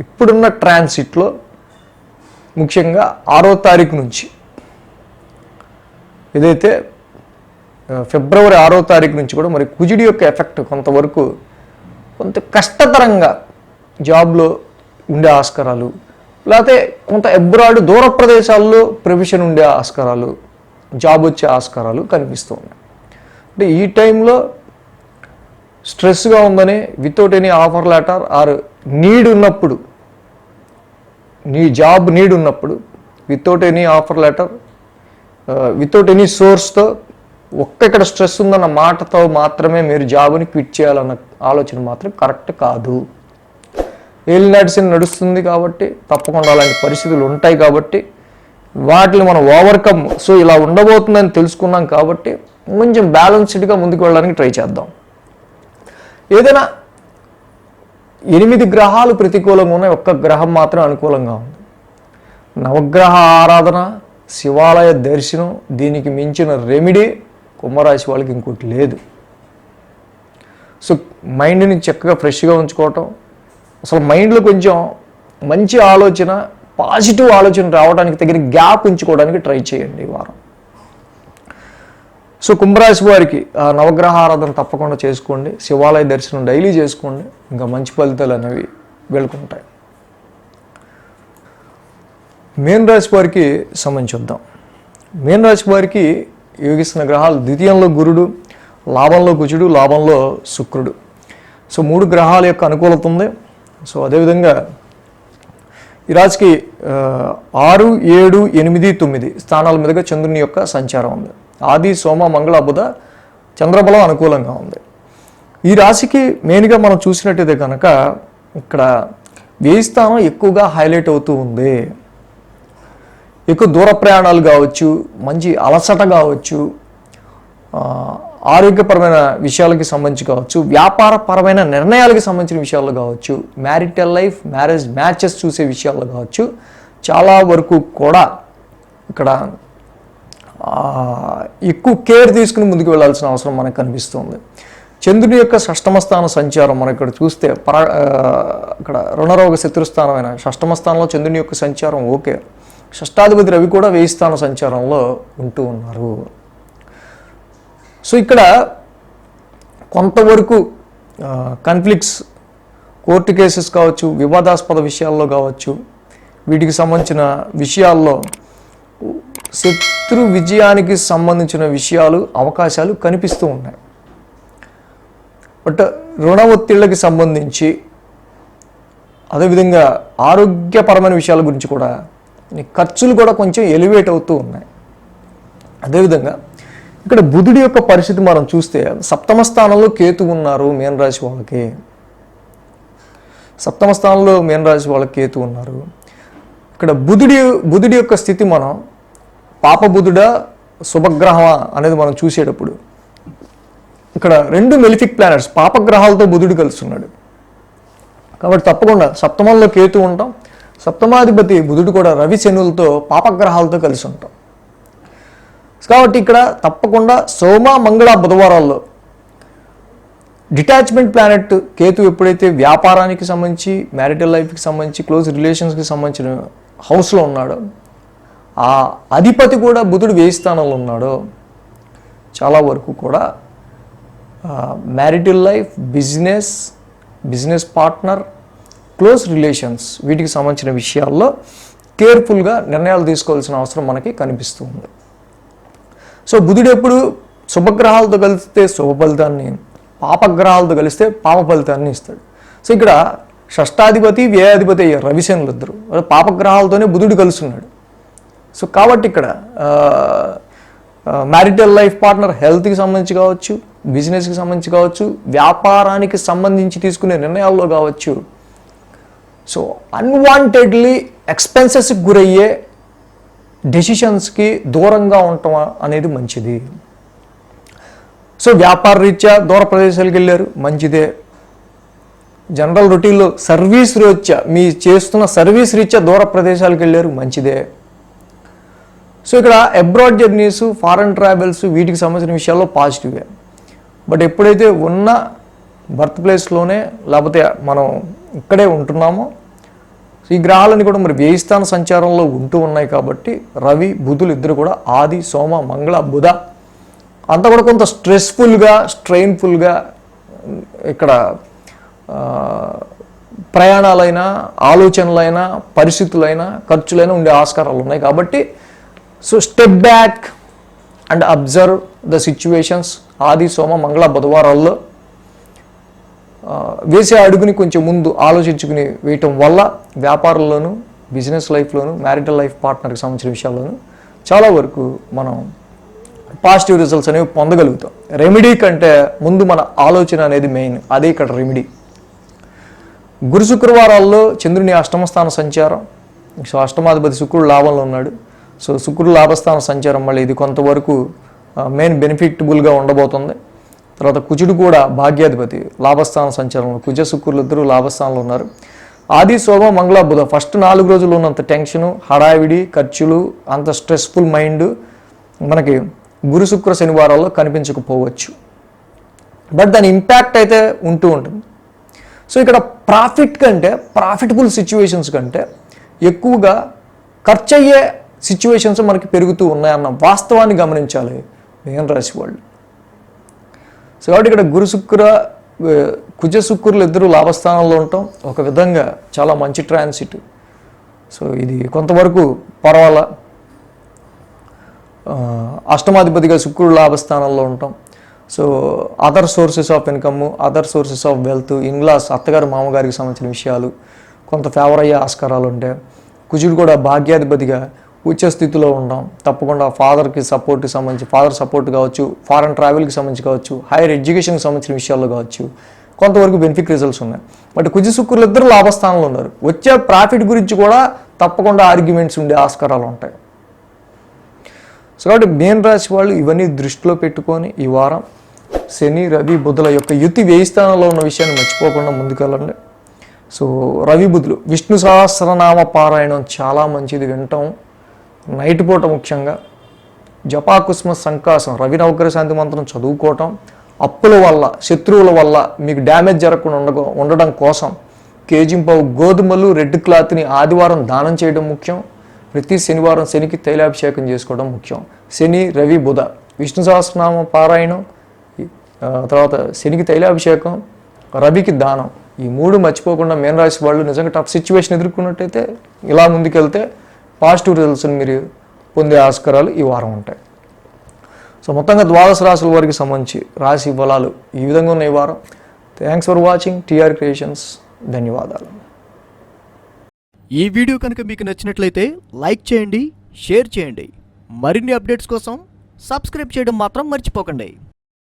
ఇప్పుడున్న ట్రాన్సిట్లో ముఖ్యంగా 6వ తారీఖు నుంచి ఏదైతే ఫిబ్రవరి 6వ తారీఖు నుంచి కూడా మరి కుజుడి యొక్క ఎఫెక్ట్ కొంతవరకు కొంత కష్టతరంగా జాబ్లో ఉండే ఆస్కారాలు, లేకపోతే కొంత అబ్రాడ్ దూర ప్రదేశాల్లో ప్రొఫెషన్ ఉండే ఆస్కారాలు, జాబ్ వచ్చే ఆస్కారాలు కనిపిస్తూ ఉన్నాయి. అంటే ఈ టైంలో స్ట్రెస్గా ఉందని without any offer letter or need ఉన్నప్పుడు, జాబ్ నీడ్ ఉన్నప్పుడు without any offer letter, without any సోర్స్తో ఇక్కడ స్ట్రెస్ ఉందన్న మాటతో మాత్రమే మీరు జాబ్ని క్విట్ చేయాలన్న ఆలోచన మాత్రం కరెక్ట్ కాదు. ఏలినాటిసిన్ నడుస్తుంది కాబట్టి తప్పకుండా అలాంటి పరిస్థితులు ఉంటాయి. కాబట్టి వాటిని మనం ఓవర్కమ్, సో ఇలా ఉండబోతుందని తెలుసుకున్నాం కాబట్టి కొంచెం బ్యాలెన్స్డ్గా ముందుకు వెళ్ళడానికి ట్రై చేద్దాం. ఏదైనా 8 గ్రహాలు ప్రతికూలంగా ఉన్నాయి, ఒక్క గ్రహం మాత్రం అనుకూలంగా ఉంది. నవగ్రహ ఆరాధన, శివాలయ దర్శనం, దీనికి మించిన రెమెడీ కుంభరాశి వాళ్ళకి ఇంకోటి లేదు. సో మైండ్ని చక్కగా ఫ్రెష్గా ఉంచుకోవటం, అసలు మైండ్లో కొంచెం మంచి ఆలోచన, పాజిటివ్ ఆలోచన రావడానికి తగిన గ్యాప్ ఉంచుకోవడానికి ట్రై చేయండి ఈ వారం. సో కుంభరాశి వారికి నవగ్రహ ఆరాధన తప్పకుండా చేసుకోండి, శివాలయ దర్శనం డైలీ చేసుకోండి, ఇంకా మంచి ఫలితాలు అనేవి వెళ్తుంటాయి. మీన రాశి వారికి సంబంధించుద్దాం. మీన రాశి వారికి యోగిస్తున్న గ్రహాలు ద్వితీయంలో గురుడు, లాభంలో కుజుడు, లాభంలో శుక్రుడు. సో 3 గ్రహాల యొక్క అనుకూలత ఉంది. సో అదేవిధంగా ఈ రాశికి 6, 7, 8, 9 స్థానాల మీదుగా చంద్రుని యొక్క సంచారం ఉంది. ఆది, సోమ, మంగళ, బుధ చంద్రబలం అనుకూలంగా ఉంది. ఈ రాశికి మెయిన్గా మనం చూసినట్టయితే కనుక ఇక్కడ వ్యయ స్థానం ఎక్కువగా హైలైట్ అవుతూ ఉంది. ఎక్కువ దూర ప్రయాణాలు కావచ్చు, మంచి అలసట కావచ్చు, ఆరోగ్యపరమైన విషయాలకి సంబంధించి కావచ్చు, వ్యాపారపరమైన నిర్ణయాలకి సంబంధించిన విషయాల్లో కావచ్చు, మ్యారిటల్ లైఫ్, మ్యారేజ్ మ్యాచెస్ చూసే విషయాల్లో కావచ్చు, చాలా వరకు కూడా ఇక్కడ ఎక్కువ కేర్ తీసుకుని ముందుకు వెళ్ళాల్సిన అవసరం మనకు కనిపిస్తుంది. చంద్రుని యొక్క షష్టమ స్థాన సంచారం మనం ఇక్కడ చూస్తే ఇక్కడ రుణరోగ శత్రుస్థానమైన షష్టమ స్థానంలో చంద్రుని యొక్క సంచారం ఓకే. షష్టాధిపతి రవి కూడా వ్యయ స్థాన సంచారంలో ఉంటూ ఉన్నారు. సో ఇక్కడ కొంతవరకు కాన్ఫ్లిక్ట్స్, కోర్టు కేసెస్ కావచ్చు, వివాదాస్పద విషయాల్లో కావచ్చు, వీటికి సంబంధించిన విషయాల్లో శత్రు విజయానికి సంబంధించిన విషయాలు, అవకాశాలు కనిపిస్తూ ఉన్నాయి. బట్ రుణ ఒత్తిళ్ళకి సంబంధించి, అదేవిధంగా ఆరోగ్యపరమైన విషయాల గురించి కూడా ఖర్చులు కూడా కొంచెం ఎలివేట్ అవుతూ ఉన్నాయి. అదేవిధంగా ఇక్కడ బుధుడి యొక్క పరిస్థితి మనం చూస్తే సప్తమ స్థానంలో కేతు ఉన్నారు మీనరాశి వాళ్ళకి. సప్తమ స్థానంలో మీనరాశి వాళ్ళకి కేతు ఉన్నారు. ఇక్కడ బుధుడి యొక్క స్థితి మనం పాప బుధుడా శుభగ్రహమా అనేది మనం చూసేటప్పుడు ఇక్కడ 2 మెలిఫిక్ ప్లానెట్స్ పాపగ్రహాలతో బుధుడు కలుస్తున్నాడు. కాబట్టి తప్పకుండా సప్తమంలో కేతు ఉంటాం, సప్తమాధిపతి బుధుడు కూడా రవి శనులతో పాపగ్రహాలతో కలిసి ఉంటాం. కాబట్టి ఇక్కడ తప్పకుండా సోమ, మంగళ, బుధవారాల్లో డిటాచ్మెంట్ ప్లానెట్ కేతు ఎప్పుడైతే వ్యాపారానికి సంబంధించి, మ్యారిటల్ లైఫ్కి సంబంధించి, క్లోజ్ రిలేషన్స్కి సంబంధించిన హౌస్లో ఉన్నాడో, ఆ అధిపతి కూడా బుధుడు వ్యయ స్థానంలో ఉన్నాడో, చాలా వరకు కూడా marital life, business partner, close relations వీటికి సంబంధించిన విషయాల్లో కేర్ఫుల్గా నిర్ణయాలు తీసుకోవాల్సిన అవసరం మనకి కనిపిస్తుంది. సో బుధుడు ఎప్పుడు శుభగ్రహాలతో కలిస్తే శుభ ఫలితాన్ని, పాపగ్రహాలతో కలిస్తే పాప ఫలితాన్ని ఇస్తాడు. సో ఇక్కడ షష్టాధిపతి, వ్యయాధిపతి అయ్యారు రవిశనులు ఇద్దరు, పాపగ్రహాలతోనే బుధుడు కలుస్తున్నాడు. సో కాబట్టి ఇక్కడ మ్యారిటల్ లైఫ్ పార్ట్నర్ హెల్త్కి సంబంధించి కావచ్చు, బిజినెస్కి సంబంధించి కావచ్చు, వ్యాపారానికి సంబంధించి తీసుకునే నిర్ణయాల్లో కావచ్చు, సో అన్వాంటెడ్లీ ఎక్స్పెన్సెస్కి గురయ్యే డెసిషన్స్కి దూరంగా ఉండటం అనేది మంచిది. సో వ్యాపార రీత్యా దూర ప్రదేశాలకు వెళ్ళారు, మంచిదే. జనరల్ రొటీన్లో సర్వీస్ రీత్యా, మీ చేస్తున్న సర్వీస్ రీత్యా దూర ప్రదేశాలకు వెళ్ళారు, మంచిదే. సో ఇక్కడ అబ్రాడ్ జర్నీస్, ఫారెన్ ట్రావెల్స్ వీటికి సంబంధించిన విషయాల్లో పాజిటివే. బట్ ఎప్పుడైతే ఉన్న బర్త్ ప్లేస్లోనే లేకపోతే మనం ఇక్కడే ఉంటున్నామో, ఈ గ్రహాలన్నీ కూడా మరి వ్యయస్థాన సంచారంలో ఉంటూ ఉన్నాయి కాబట్టి రవి, బుధులు ఇద్దరు కూడా ఆది, సోమ, మంగళ, బుధ అంతా కూడా కొంత స్ట్రెస్ఫుల్గా, స్ట్రెయిన్ఫుల్గా ఇక్కడ ప్రయాణాలైనా, ఆలోచనలైనా, పరిస్థితులైనా, ఖర్చులైనా ఉండే ఆస్కారాలు ఉన్నాయి. కాబట్టి so step back and observe the situations. ఆది, సోమ, మంగళ, బుధవారాల్లో వేసే అడుగుని కొంచెం ముందు ఆలోచించుకుని వేయటం వల్ల వ్యాపారంలోనూ, బిజినెస్ లైఫ్లోను, మ్యారిటల్ లైఫ్ పార్ట్నర్కి సంబంధించిన విషయాల్లోనూ చాలా వరకు మనం పాజిటివ్ రిజల్ట్స్ అనేవి పొందగలుగుతాం. రెమెడీ కంటే ముందు మన ఆలోచన అనేది మెయిన్, అదే ఇక్కడ రెమెడీ. గురు శుక్రవారాల్లో చంద్రుని అష్టమ స్థాన సంచారం. సో అష్టమాధిపతి శుక్రుడు లాభంలో ఉన్నాడు. సో శుక్రుడు లాభస్థాన సంచారం మళ్ళీ ఇది కొంతవరకు మెయిన్ బెనిఫిటబుల్గా ఉండబోతుంది. తర్వాత కుజుడు కూడా భాగ్యాధిపతి, లాభస్థాన సంచలనం. కుజ శుక్రులు ఇద్దరు లాభస్థానంలో ఉన్నారు. ఆది సోమ మంగళ బుధ ఫస్ట్ 4 రోజులు ఉన్నంత టెన్షను, హడావిడి, ఖర్చులు, అంత స్ట్రెస్ఫుల్ మైండ్ మనకి గురు శుక్ర శనివారాల్లో కనిపించకపోవచ్చు. బట్ దాని ఇంపాక్ట్ అయితే ఉంటూ ఉంటుంది. సో ఇక్కడ ప్రాఫిటబుల్ సిచ్యువేషన్స్ కంటే ఎక్కువగా ఖర్చు అయ్యే సిచ్యువేషన్స్ మనకి పెరుగుతూ ఉన్నాయన్న వాస్తవాన్ని గమనించాలి మీన రాశి వాళ్ళు. సో కాబట్టి ఇక్కడ కుజ శుక్రులు ఇద్దరు లాభస్థానంలో ఉండటం ఒక విధంగా చాలా మంచి ట్రాన్సిట్. సో ఇది కొంతవరకు పర్వాలా. అష్టమాధిపతిగా శుక్రుడు లాభస్థానంలో ఉండటం, so other sources of income, other sources of wealth, in laws, అత్తగారు మామగారికి సంబంధించిన విషయాలు కొంత ఫేవర్ అయ్యే ఆస్కారాలు ఉంటాయి. కుజుడు కూడా భాగ్యాధిపతిగా ఉచ్చ స్థితిలో ఉండడం తప్పకుండా ఫాదర్ సపోర్ట్ కావచ్చు, ఫారెన్ ట్రావెల్కి సంబంధించి కావచ్చు, హైయర్ ఎడ్యుకేషన్కి సంబంధించిన విషయాల్లో కావచ్చు కొంతవరకు బెనిఫిట్ రిజల్ట్స్ ఉన్నాయి. బట్ కుజ శుక్రులు ఇద్దరు లాభస్థానంలో ఉన్నారు. వచ్చే ప్రాఫిట్ గురించి కూడా తప్పకుండా ఆర్గ్యుమెంట్స్ ఉండే ఆస్కారాలు ఉంటాయి. సో కాబట్టి మీన రాశి వాళ్ళు ఇవన్నీ దృష్టిలో పెట్టుకొని ఈ వారం శని, రవి, బుధుల యొక్క యుతి 1000 స్థానంలో ఉన్న విషయాన్ని మర్చిపోకుండా ముందుకెళ్ళండి. సో రవి, బుధులు విష్ణు సహస్రనామ పారాయణం చాలా మంచిది వినటం, నైట్ పూట ముఖ్యంగా జపాకుస్మ సంకాసం రవి నవగ్రహ శాంతి మంత్రం చదువుకోవటం, అప్పుల వల్ల శత్రువుల వల్ల మీకు డ్యామేజ్ జరగకుండా ఉండడం కోసం కేజింపావు గోధుమలు, రెడ్ క్లాత్ని ఆదివారం దానం చేయడం ముఖ్యం. ప్రతి శనివారం శనికి తైలాభిషేకం చేసుకోవడం ముఖ్యం. శని, రవి, బుధ విష్ణు సహస్రనామ పారాయణం, తర్వాత శనికి తైలాభిషేకం, రవికి దానం, ఈ 3 మర్చిపోకుండా మీన రాశి వాళ్ళు నిజంగా టఫ్ సిచ్యువేషన్ ఎదుర్కొన్నట్టయితే ఇలా ముందుకెళ్తే పాజిటివ్ రిజల్ట్స్ని మీరు పొందే ఆస్కారాలు ఈ వారం ఉంటాయి. సో మొత్తంగా 12 రాశుల వారికి సంబంధించి రాశి ఫలాలు ఈ విధంగా ఉన్న ఈ వారం. Thanks for watching TR creations. ధన్యవాదాలు. ఈ వీడియో కనుక మీకు నచ్చినట్లయితే లైక్ చేయండి, షేర్ చేయండి. మరిన్ని అప్డేట్స్ కోసం సబ్స్క్రైబ్ చేయడం మాత్రం మర్చిపోకండి.